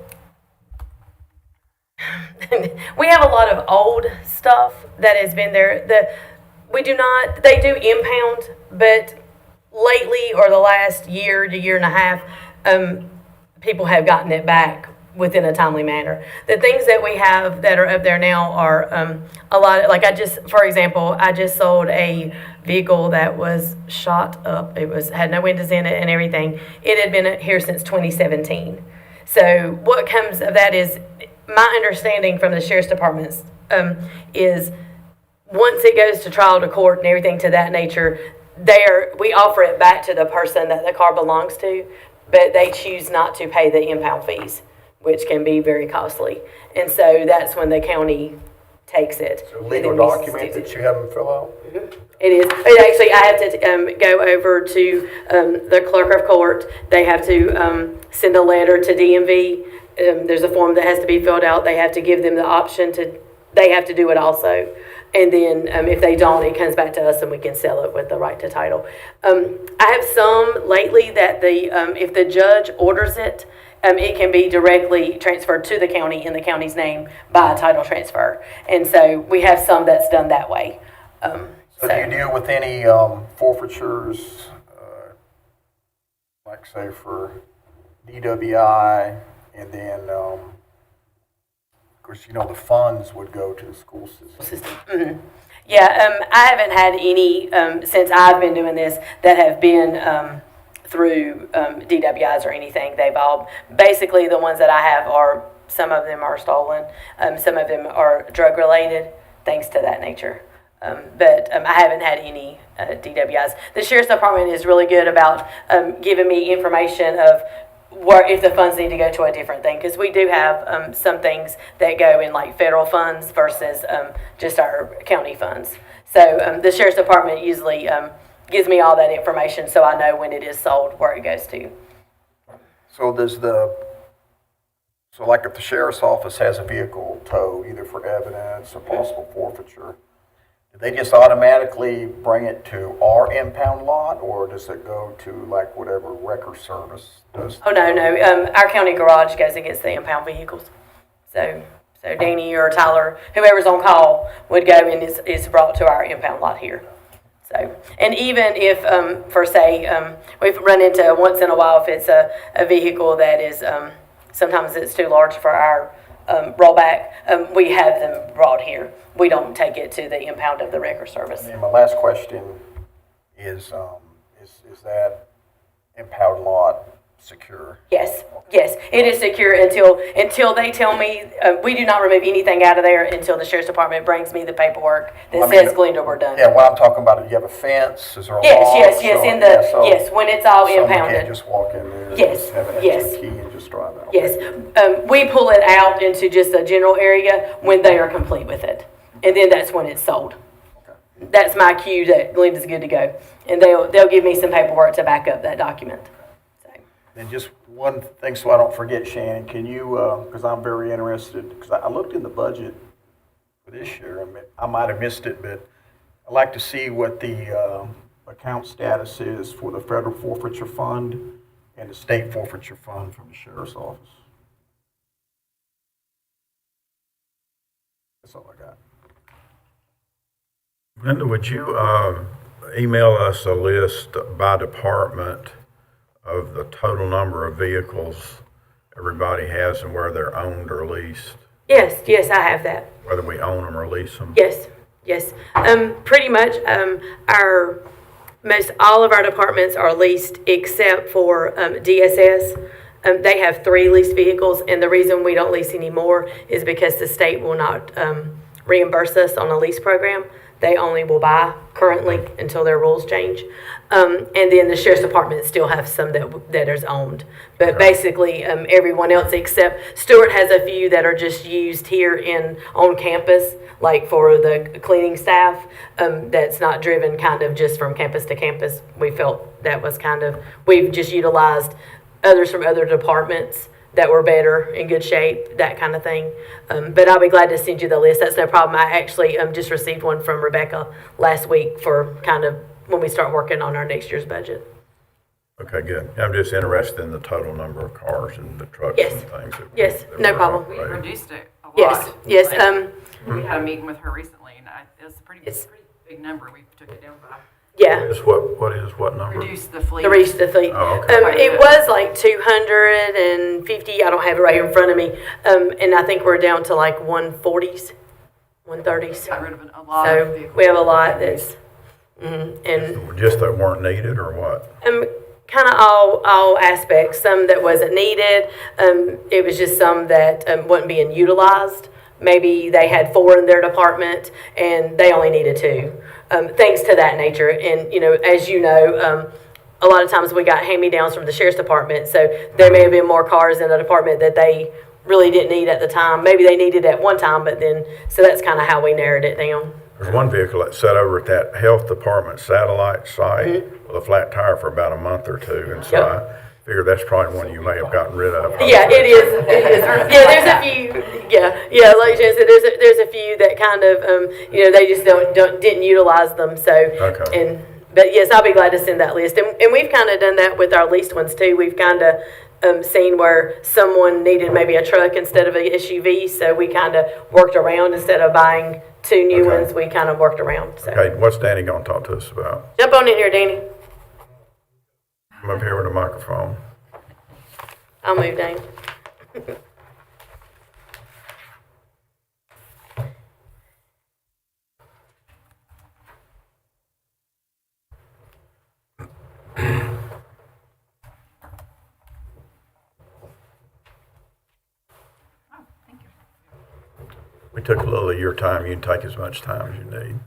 We have a lot of old stuff that has been there. They do impound, but lately or the last year to year and a half, people have gotten it back within a timely manner. The things that we have that are up there now are a lot of, for example, I just sold a vehicle that was shot up. It had no windows in it and everything. It had been here since 2017. So what comes of that is, my understanding from the sheriff's departments is once it goes to trial to court and everything to that nature, we offer it back to the person that the car belongs to, but they choose not to pay the impound fees, which can be very costly. And so that's when the county takes it. So And legal then we document that you have them fill out? It is. Actually, I have to go over to the clerk of court. They have to send a letter to DMV. There's a form that has to be filled out. They have to give them the option to they have to do it also. And then if they don't, it comes back to us and we can sell it with the right to title. I have some lately that if the judge orders it, it can be directly transferred to the county in the county's name by a title transfer. And so we have some that's done that way. So do you deal with any forfeitures, like say for DWI, and then, of course, the funds would go to the school system? Mhm. Yeah, I haven't had any since I've been doing this that have been through DWIs or anything. They've all, basically the ones that I have are, some of them are stolen, some of them are drug related, things to that nature. But I haven't had any DWIs. The Sheriff's Department is really good about giving me information of where, if the funds need to go to a different thing, because we do have some things that go in like federal funds versus just our county funds. So the Sheriff's Department usually gives me all that information so I know when it is sold, where it goes to. So so like if the sheriff's office has a vehicle towed, either for evidence or possible forfeiture, do they just automatically bring it to our impound lot, or does it go to like whatever record service does? Oh, no. Our county garage goes against the impound vehicles. So Danny or Tyler, whoever's on call, would go and is brought to our impound lot here. So, and even if, for say, we've run into once in a while, if it's a vehicle that is, sometimes it's too large for our rollback, we have them brought here. We don't take it to the impound of the record service. And my last question is that impound lot secure? Yes, it is secure until they tell me, we do not remove anything out of there until the Sheriff's Department brings me the paperwork that says Glenda, we're done. Yeah, what I'm talking about, do you have a fence? Is there a Yes, law? yes, when it's all Someone impounded. can't just walk in there and Yes, just have an yes. extra key and just drive out? Yes, we pull it out into just a general area when they are complete with it. And then that's when it's sold. That's my cue that Glenda's good to go. And they'll give me some paperwork to back up that document. And just one thing so I don't forget, Shannon, can you, because I'm very interested, because I looked in the budget for this year, I might have missed it, but I'd like to see what the account status is for the federal forfeiture fund and the state forfeiture fund from the sheriff's office. That's all I got. Linda, would you email us a list by department of the total number of vehicles everybody has and where they're owned or leased? Yes, I have that. Whether we own them or lease them? Yes. Pretty much, most all of our departments are leased except for DSS. They have 3 leased vehicles, and the reason we don't lease anymore is because the state will not reimburse us on a lease program. They only will buy currently until their rules change. And then the Sheriff's Department still have some that is owned. But basically, everyone else except Stewart has a few that are just used here on campus, like for the cleaning staff, that's not driven kind of just from campus to campus. We felt that was we've just utilized others from other departments that were better, in good shape, that kind of thing. But I'll be glad to send you the list. That's no problem. I actually just received one from Rebecca last week for when we start working on our next year's budget. Okay, good. I'm just interested in the total number of cars and the trucks Yes. and things. Yes, that no we're problem. We operating. reduced it a lot. Yes. We had a meeting with her recently, and it was a pretty Yes. big number. We took it down by. Yeah. What number? Reduce the fleet. The fleet. Oh, okay. It was like 250. I don't have it right here in front of me. And I think we're down to like 140s, 130s. Got rid of a lot of So vehicles. we have a lot that's, and Just that weren't needed or what? kind of all aspects. Some that wasn't needed. It was just some that wasn't being utilized. Maybe they had 4 in their department and they only needed 2. Things to that nature. And, as you know, a lot of times we got hand-me-downs from the Sheriff's Department, so there may have been more cars in the department that they really didn't need at the time. Maybe they needed at one time, but then, so that's kind of how we narrowed it down. There's one vehicle that sat over at that health department satellite site with a flat tire for about a month or two. And so figure that's probably one you may have gotten rid of. Yeah, it is. It is. Yeah, there's a few. Yeah. Like Jen said, there's a few that kind of they just didn't utilize them. So Okay. But yes, I'll be glad to send that list. And we've kind of done that with our leased ones too. We've kind of seen where someone needed maybe a truck instead of an SUV, so we kind of worked around instead of buying two new Okay. ones. We kind of worked around. So Okay, what's Danny gonna talk to us about? jump on in here, Danny. I'm up here with a microphone. I'll move, Danny. We took a little of your time. You can take as much time as you need.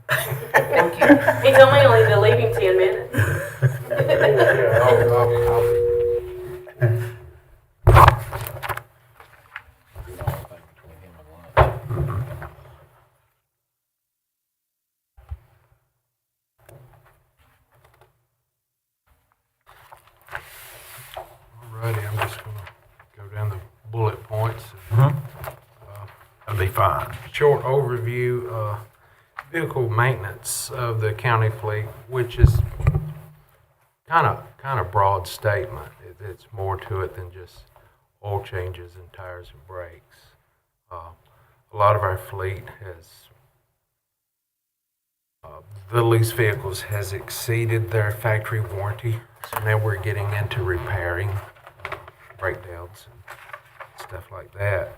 He told me only to leave him 10 minutes. Alrighty, I'm just gonna go down the bullet points. That'd be fine. Short overview, vehicle maintenance of the county fleet, which is kind of broad statement. It's more to it than just oil changes and tires and brakes. A lot of our fleet has, the leased vehicles has exceeded their factory warranty. So now we're getting into repairing breakdowns and stuff like that.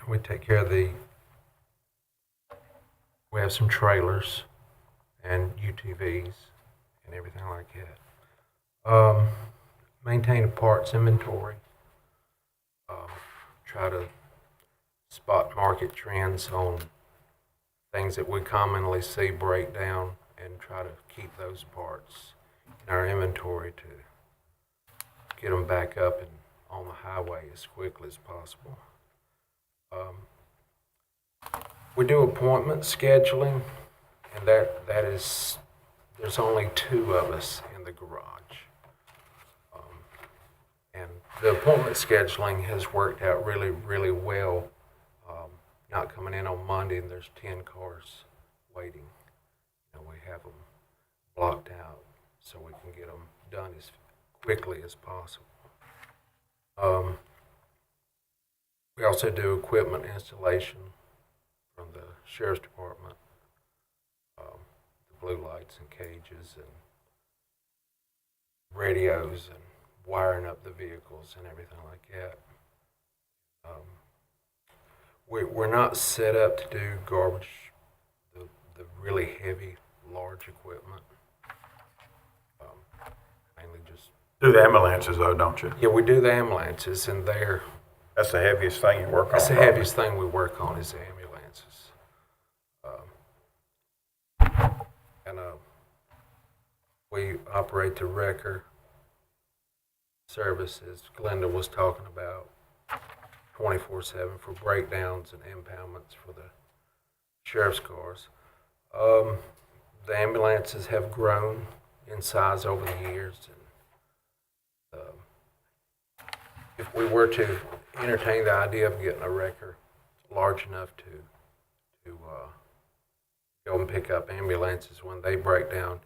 We take care of we have some trailers and UTVs and everything like that. Maintain a parts inventory. Try to spot market trends on things that we commonly see break down and try to keep those parts in our inventory to get them back up and on the highway as quickly as possible. We do appointment scheduling, and that is, there's only 2 of us in the garage. And the appointment scheduling has worked out really, really well. Not coming in on Monday and there's 10 cars waiting. We have them blocked out so we can get them done as quickly as possible. We also do equipment installation from the Sheriff's Department, the blue lights and cages and radios and wiring up the vehicles and everything like that. We're not set up to do garbage, the really heavy, large equipment. Mainly just, Do the ambulances though, don't you? yeah, we do the ambulances, and That's the heaviest thing you work on. that's the heaviest thing we work on is the ambulances. And we operate the wrecker services Glenda was talking about, 24/7 for breakdowns and impoundments for the sheriff's cars. The ambulances have grown in size over the years, and if we were to entertain the idea of getting a wrecker large enough to go and pick up ambulances when they break down,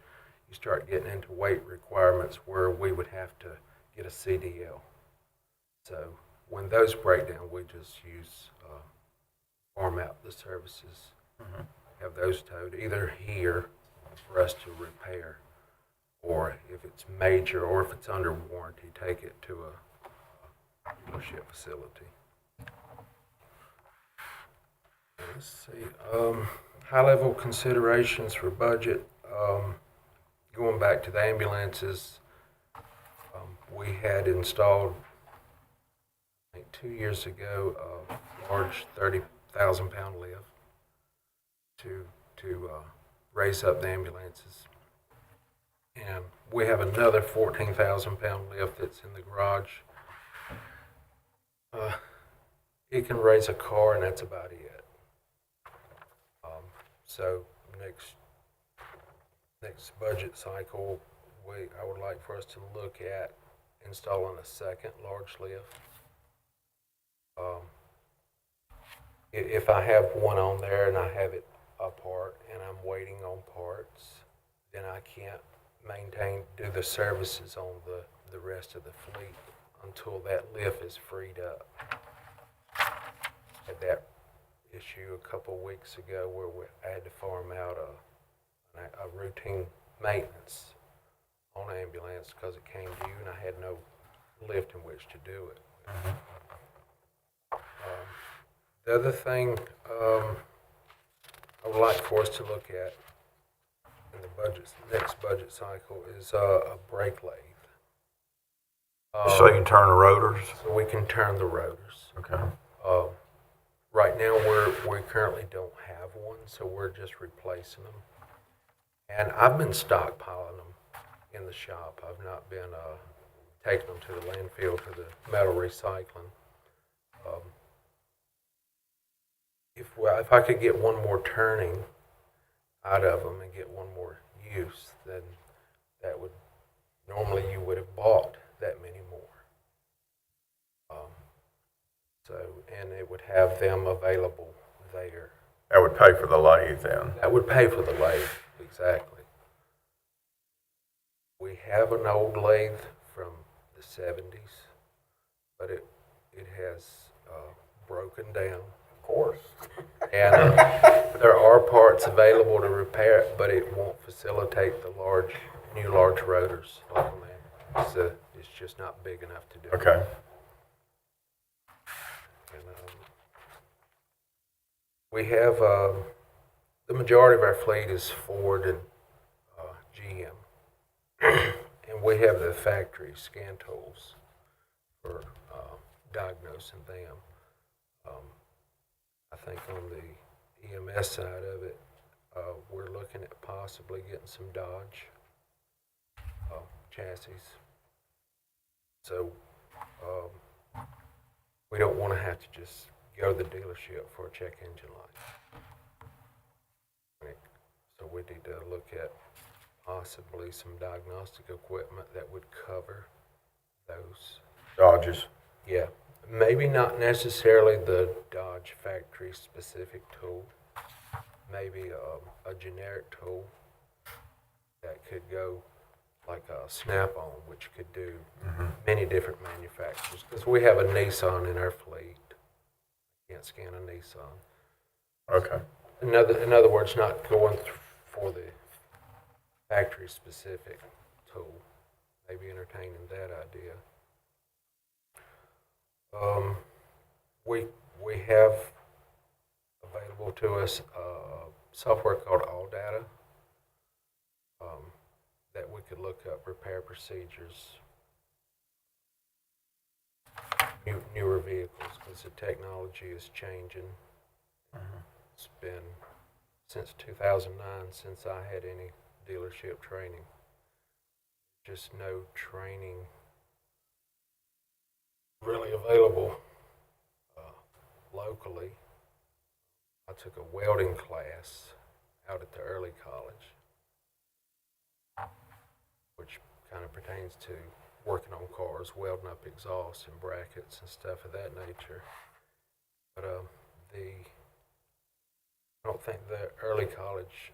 you start getting into weight requirements where we would have to get a CDL. So when those break down, we just use farm out the services, have those towed either here for us to repair, or if it's major or if it's under warranty, take it to a dealership facility. Let's see, high-level considerations for budget. Going back to the ambulances, we had installed, I think 2 years ago, a large 30,000-pound lift to raise up the ambulances. And we have another 14,000-pound lift that's in the garage. It can raise a car, and that's about it. So next budget cycle, I would like for us to look at installing a second large lift. If I have one on there and I have it apart and I'm waiting on parts, then I can't do the services on the rest of the fleet until that lift is freed up. Had that issue a couple weeks ago where I had to farm out a routine maintenance on an ambulance because it came due and I had no lift in which to do it. The other thing I would like for us to look at in the next budget cycle is a brake lathe. So you can turn the rotors? So we can turn the rotors. Okay. Right now, we currently don't have one, so we're just replacing them. And I've been stockpiling them in the shop. I've not been taking them to the landfill for the metal recycling. If I could get one more turning out of them and get one more use, then that would, normally you would have bought that many more. And it would have them available there. That would pay for the lathe then? That would pay for the lathe, exactly. We have an old lathe from the 70s, but it has broken down. Of course. And there are parts available to repair it, but it won't facilitate the new large rotors like on that. It's just not big enough to do. Okay. And, we have the majority of our fleet is Ford and GM, and we have the factory scan tools for diagnosing them. I think on the EMS side of it, we're looking at possibly getting some Dodge chassis. So we don't want to have to just go to the dealership for a check engine light. So we need to look at possibly some diagnostic equipment that would cover those. Dodges? Yeah, maybe not necessarily the Dodge factory specific tool, maybe a generic tool that could go like a Snap-on, which could do many different manufacturers. Because we have a Nissan in our fleet. Can't scan a Nissan. Okay. In other words, not going for the factory specific tool. Maybe entertaining that idea. We have available to us software called AllData that we could look up repair procedures, newer vehicles, because the technology is changing. It's been since 2009 since I had any dealership training. Just no training really available locally. I took a welding class out at the early college, which kind of pertains to working on cars, welding up exhausts and brackets and stuff of that nature. But I don't think the early college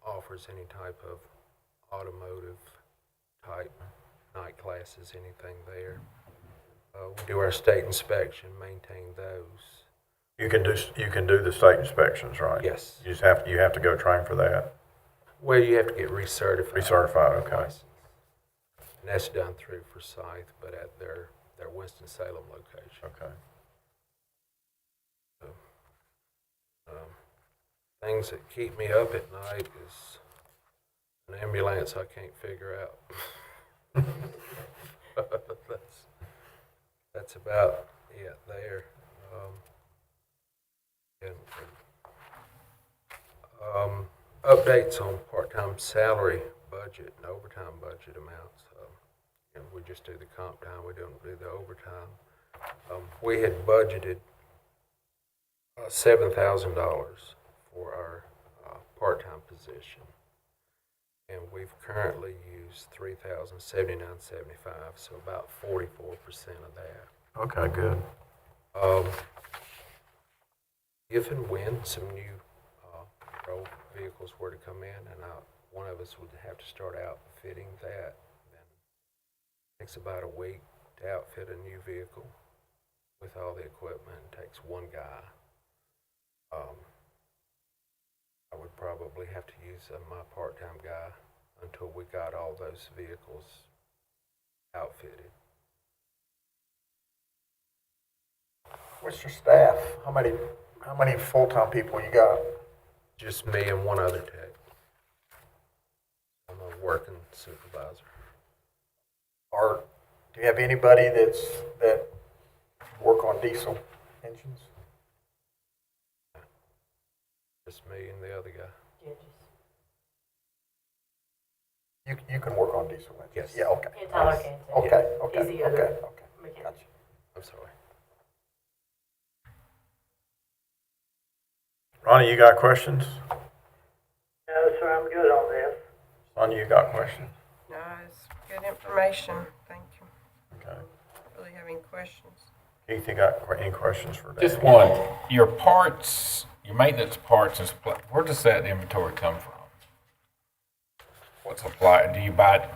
offers any type of automotive type night classes, anything there. We do our state inspection, maintain those. You can do the state inspections, right? Yes. You have to go train for that? Well, you have to get recertified. Recertified, okay. License. And that's done through Forsyth, but at their Winston-Salem location. Okay. So, things that keep me up at night is an ambulance I can't figure out. That's about it there. Updates on part-time salary budget and overtime budget amounts. We just do the comp time, we don't do the overtime. We had budgeted $7,000 for our part-time position. and we've currently used 3,079.75, so about 44% of that. Okay, good. If and when some new patrol vehicles were to come in, and one of us would have to start out fitting that, then it takes about a week to outfit a new vehicle with all the equipment. It takes one guy. I would probably have to use my part-time guy until we got all those vehicles outfitted. What's your staff? How many full-time people you got? Just me and one other tech. I'm a working supervisor. Or do you have anybody that work on diesel engines? Just me and the other guy. You can work on diesel engines? Yes. Yeah, okay. Yeah, Tyler can too. Okay, okay, He's the other okay. mechanic. Gotcha. I'm sorry. Ronnie, you got questions? No, sir, I'm good on this. Sonia, you got questions? No, it's good information. Thank you. Okay. Really have any questions? Keith, you got any questions for Danny? Just one, your parts, your maintenance parts and supply, where does that inventory come from? What supply, do you buy it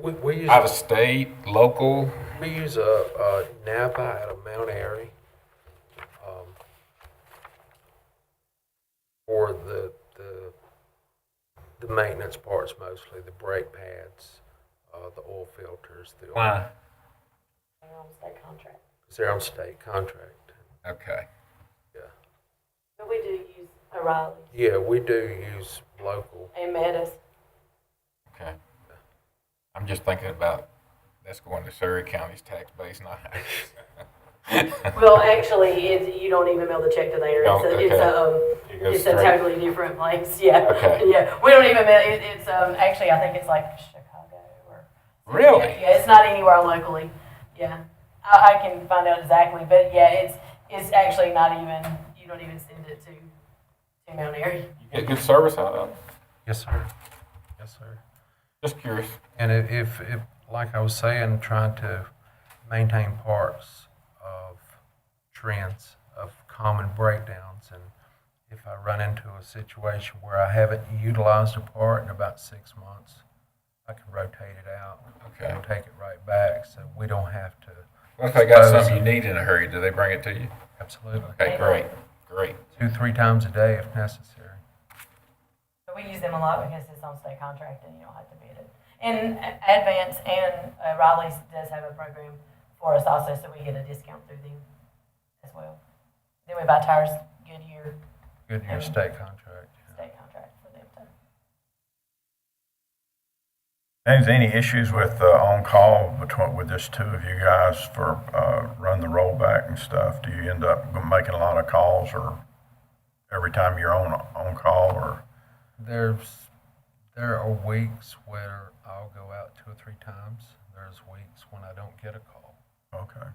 We use out of state, local? we use a Napa out of Mount Airy for the maintenance parts mostly, the brake pads, the oil filters. Why? State contract. Because they're on state contract. Okay. Yeah. But we do use O'Reilly Yeah, we do use local. and Metis. Okay. I'm just thinking about, that's going to Surrey County's tax base, not ours. Well, actually, you don't even mail the check to there. Don't? Okay. It goes It's a straight. totally different place. Yeah. Okay. Yeah. We don't even mail. It's actually, I think it's like Chicago or. Really? Yeah. It's not anywhere locally. Yeah. I can find out exactly, but yeah, it's actually not even. You don't even send it to Mount Airy. You get good service out of it? Yes, sir. Yes, sir. Just curious. And if like I was saying, trying to maintain parts of trends of common breakdowns, and if I run into a situation where I haven't utilized a part in about 6 months, I can rotate it out Okay. and take it right back, so we don't have to. What if they got something you need in a hurry? Do they bring it to you? Absolutely. Okay, great, great. 2-3 times a day if necessary. But we use them a lot because it's on state contract and you don't have to bid it. And Advance and Riley's does have a program for us also, so we get a discount through them as well. Then we buy tires Goodyear Goodyear state contract. state contract for them too. Is there any issues with on-call with just two of you guys for run the rollback and stuff? Do you end up making a lot of calls, or every time you're on call, or? There are weeks where I'll go out 2 or 3 times. There's weeks when I don't get a call. Okay.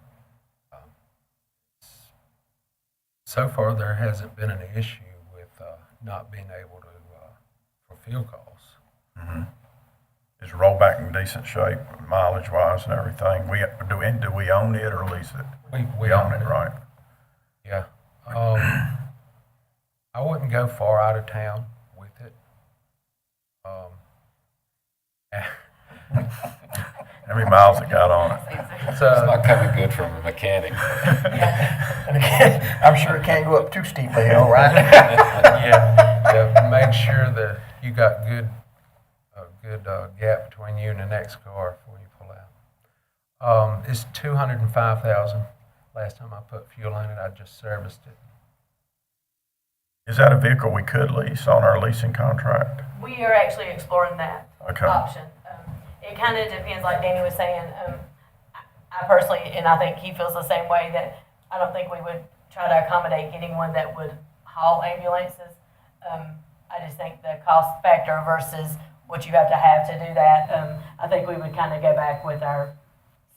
So far, there hasn't been an issue with not being able to fulfill calls. Mm-hmm. Is rollback in decent shape, mileage-wise and everything? Do we own it or lease it? We own it, right? Yeah. I wouldn't go far out of town with it. How many miles it got on it? It's not coming good from a mechanic. And again, I'm sure it can't go up too steep a hill, right? yeah. Make sure that you got a good gap between you and the next car before you pull out. It's 205,000. Last time I put fuel in it, I just serviced it. Is that a vehicle we could lease on our leasing contract? We are actually exploring that Okay. option. It kind of depends, like Danny was saying. I personally, and I think he feels the same way, that I don't think we would try to accommodate getting one that would haul ambulances. I just think the cost factor versus what you have to do that. I think we would kind of go back with our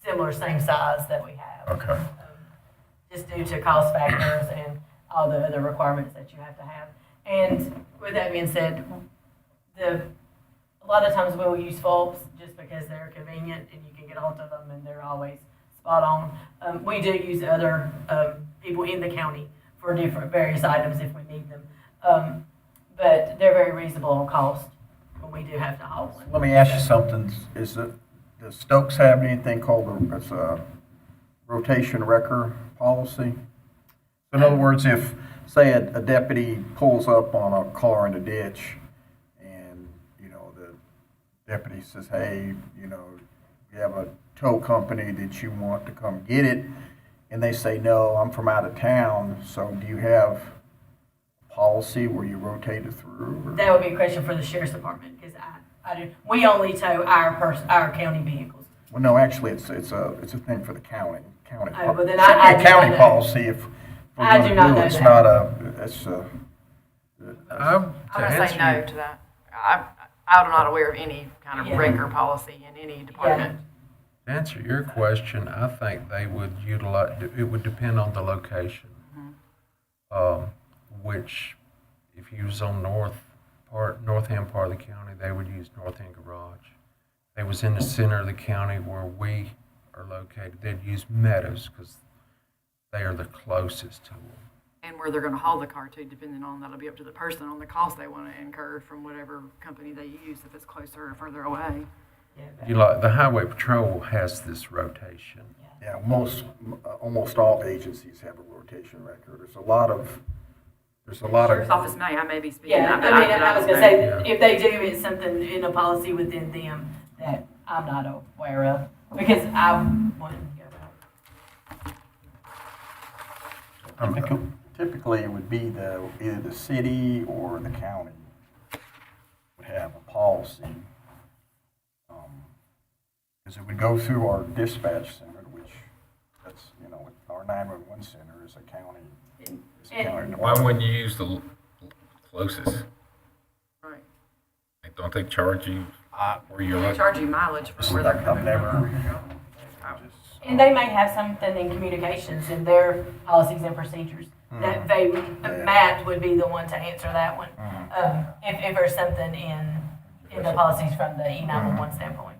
similar same size that we have. Okay. Just due to cost factors and all the other requirements that you have to have. And with that being said, a lot of times we'll use folks just because they're convenient and you can get hold of them and they're always spot on. We do use other people in the county for different various items if we need them. But they're very reasonable on cost when we do have to haul one. Let me ask you something. Does Stokes have anything called a rotation wrecker policy? In other words, if, say, a deputy pulls up on a car in a ditch and, the deputy says, hey, you have a tow company that you want to come get it, and they say, no, I'm from out of town, so do you have a policy where you rotate it through? Or? That would be a question for the sheriff's department, because I do. We only tow our county vehicles. Well, no, actually, it's a thing for the county. Oh, but then Should I be do a county not know. policy if we're I going do to not do know it. It's that. not a. It's a. I'm gonna say no to that. I'm not aware of any kind of Yeah. wrecker policy in any department. To answer your question, I think they would utilize, it would depend on the location. Which, if you was on north end part of the county, they would use North End Garage. If it was in the center of the county where we are located, they'd use Meadows because they are the closest to them. And where they're gonna haul the car to, depending on, that'll be up to the person on the cost they wanna incur from whatever company they use, if it's closer or further away. The highway patrol has this rotation. Yeah, almost all agencies have a rotation record. There's a lot of. Sheriff's office may, I may be speaking. Yeah, out, but I mean, I was gonna say, Yeah. if they do, it's something in a policy within them that I'm not aware of, because I wouldn't go back. Typically, it would be either the city or the county would have a policy. Because it would go through our dispatch center, which that's, our 911 center is a county. And- Why wouldn't you use the closest? Right. Like, don't they charge you where you're They at? charge you mileage for where they're I've coming never. from. And they may have something in communications in their policies and procedures that they, Matt would be the one to answer that one. If there's something in the policies from the E911 standpoint.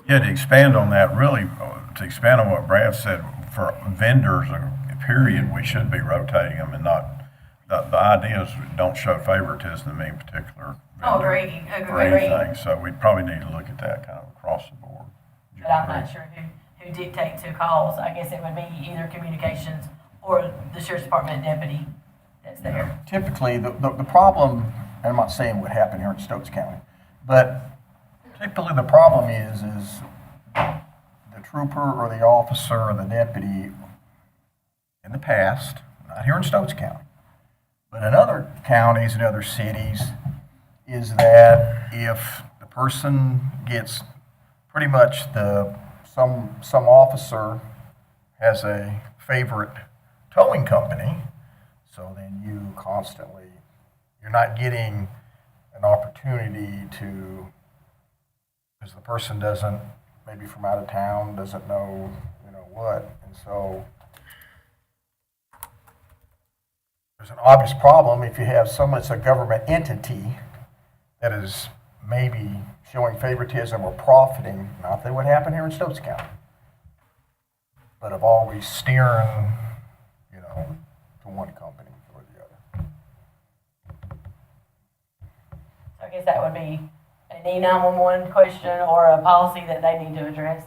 Yeah, to expand on that, really, to expand on what Brad said, for vendors, period, we should be rotating them and not, the idea is don't show favoritism to any particular Oh, vendor agree. or anything. So we probably need to look at that kind of across the board. But I'm not sure who dictates who calls. I guess it would be either communications or the sheriff's department deputy that's there. Typically, the problem, and I'm not saying what happened here in Stokes County, but typically the problem is the trooper or the officer or the deputy in the past, not here in Stokes County, but in other counties and other cities, is that if the person gets pretty much some officer has a favorite towing company, so then you're not getting an opportunity to, because the person doesn't, maybe from out of town, doesn't know, what, and so there's an obvious problem if you have someone that's a government entity that is maybe showing favoritism or profiting, not that would happen here in Stokes County, but of always steering, to one company or the other. So I guess that would be an E911 question or a policy that they need to address.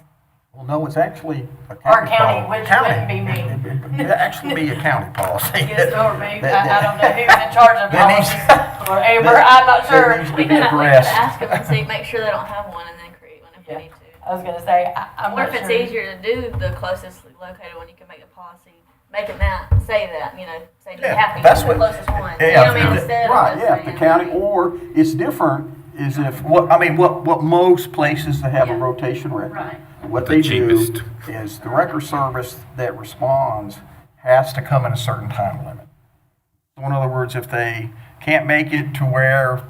Well, no, it's actually a Or county county, policy. which wouldn't be me. It'd actually be a county policy. Yes, or me. I don't know who's in charge of That needs- policies. Or Amber, I'm not that sure. needs to We be could addressed. ask them and see, make sure they don't have one and then create one if Yeah. we need to. I was gonna say, I'm Or not if it's sure. easier to do the closest located one, you can make a policy, making that, say that, say you Yeah, have to that's use the what- closest one. Yeah, You know what I mean? Instead of right, just yeah, the saying, county, or it's different, is if, what most places that have a Yeah. rotation record, Right. what The they do cheapest. is the record service that responds has to come in a certain time limit. So in other words, if they can't make it to where,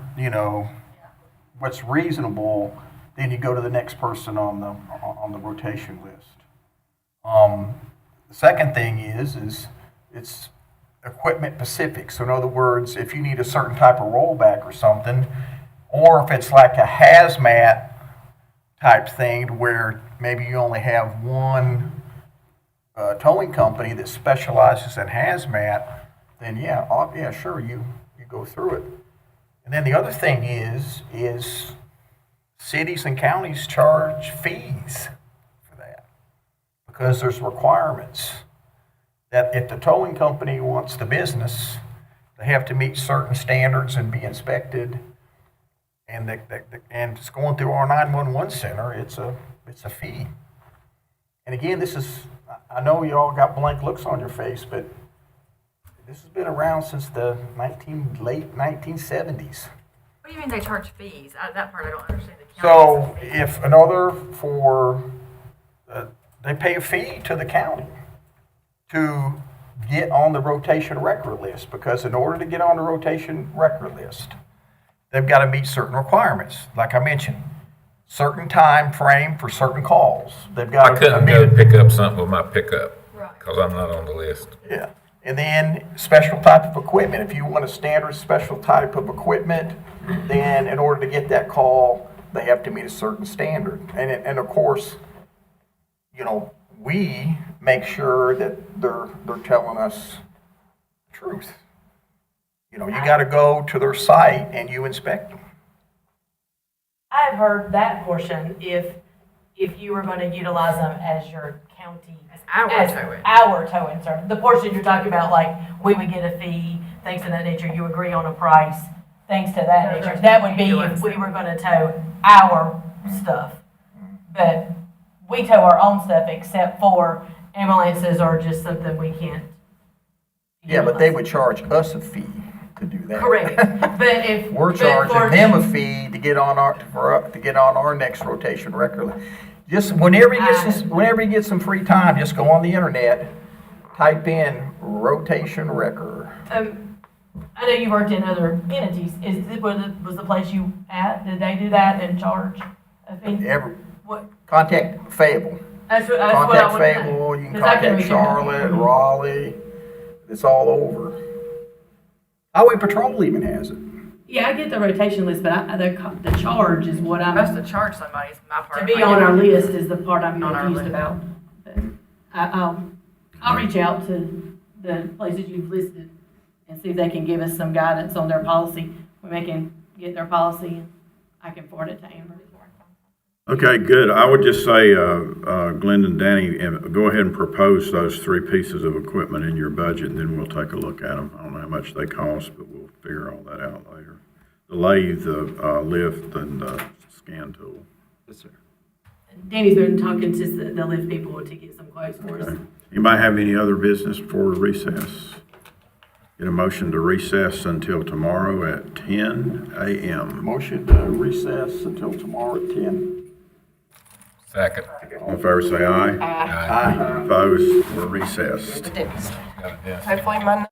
what's reasonable, then you go to the next person on the rotation list. The second thing is it's equipment specific. So in other words, if you need a certain type of rollback or something, or if it's like a hazmat type thing where maybe you only have one towing company that specializes in hazmat, then yeah, sure, you go through it. And then the other thing is cities and counties charge fees for that because there's requirements that if the towing company wants the business, they have to meet certain standards and be inspected. And and it's going through our 911 center, it's a fee. And again, I know you all got blank looks on your face, but this has been around since the late 1970s. What do you mean they charge fees? That part I don't understand. The So if they pay a fee to the county to get on the rotation record list, because in order to get on the rotation record list, they've got to meet certain requirements. Like I mentioned, certain time frame for certain calls. They've got I couldn't go pick up something with my pickup because I'm not on the list. Yeah. And then special type of equipment. If you want a standard special type of equipment, then in order to get that call, they have to meet a certain standard. And of course, we make sure that they're telling us the truth. You got to go to their site and you inspect them. I've heard that portion, if you were going to utilize them as your county, our towing service. The portion you're talking about, like, we would get a fee, things of that nature, you agree on a price, things to that nature. That would be if we were going to tow our stuff. But we tow our own stuff except for ambulances or just something we can't. Yeah, but they would charge us a fee to do that. Correct. But if We're charging them a fee to get on our next rotation record. Just whenever you get some free time, just go on the internet, type in rotation record. I know you worked in other entities. Was the place you at? Did they do that and charge a fee? Contact Fable. That's what I Contact would Fable. You can contact Charlotte, Raleigh. It's all over. Highway Patrol even has it. Yeah, I get the rotation list, but the charge is what I'm. Supposed to charge somebody is my part. To be on our list is the part I'm confused about. But I'll reach out to the places you've listed and see if they can give us some guidance on their policy. When they can get their policy, and I can forward it to Amber. Okay, good. I would just say, Glenda and Danny, go ahead and propose those three pieces of equipment in your budget, and then we'll take a look at them. I don't know how much they cost, but we'll figure all that out later. The lathe, the lift, and the scan tool. Yes, sir. Danny's been talking to the lift people to get some quotes for us. Okay. Anybody have any other business before recess? Get a motion to recess until tomorrow at 10 a.m. Motion to recess until tomorrow at 10. Second. All in favor, say aye. Aye. Opposed? We're recessed. Hopefully my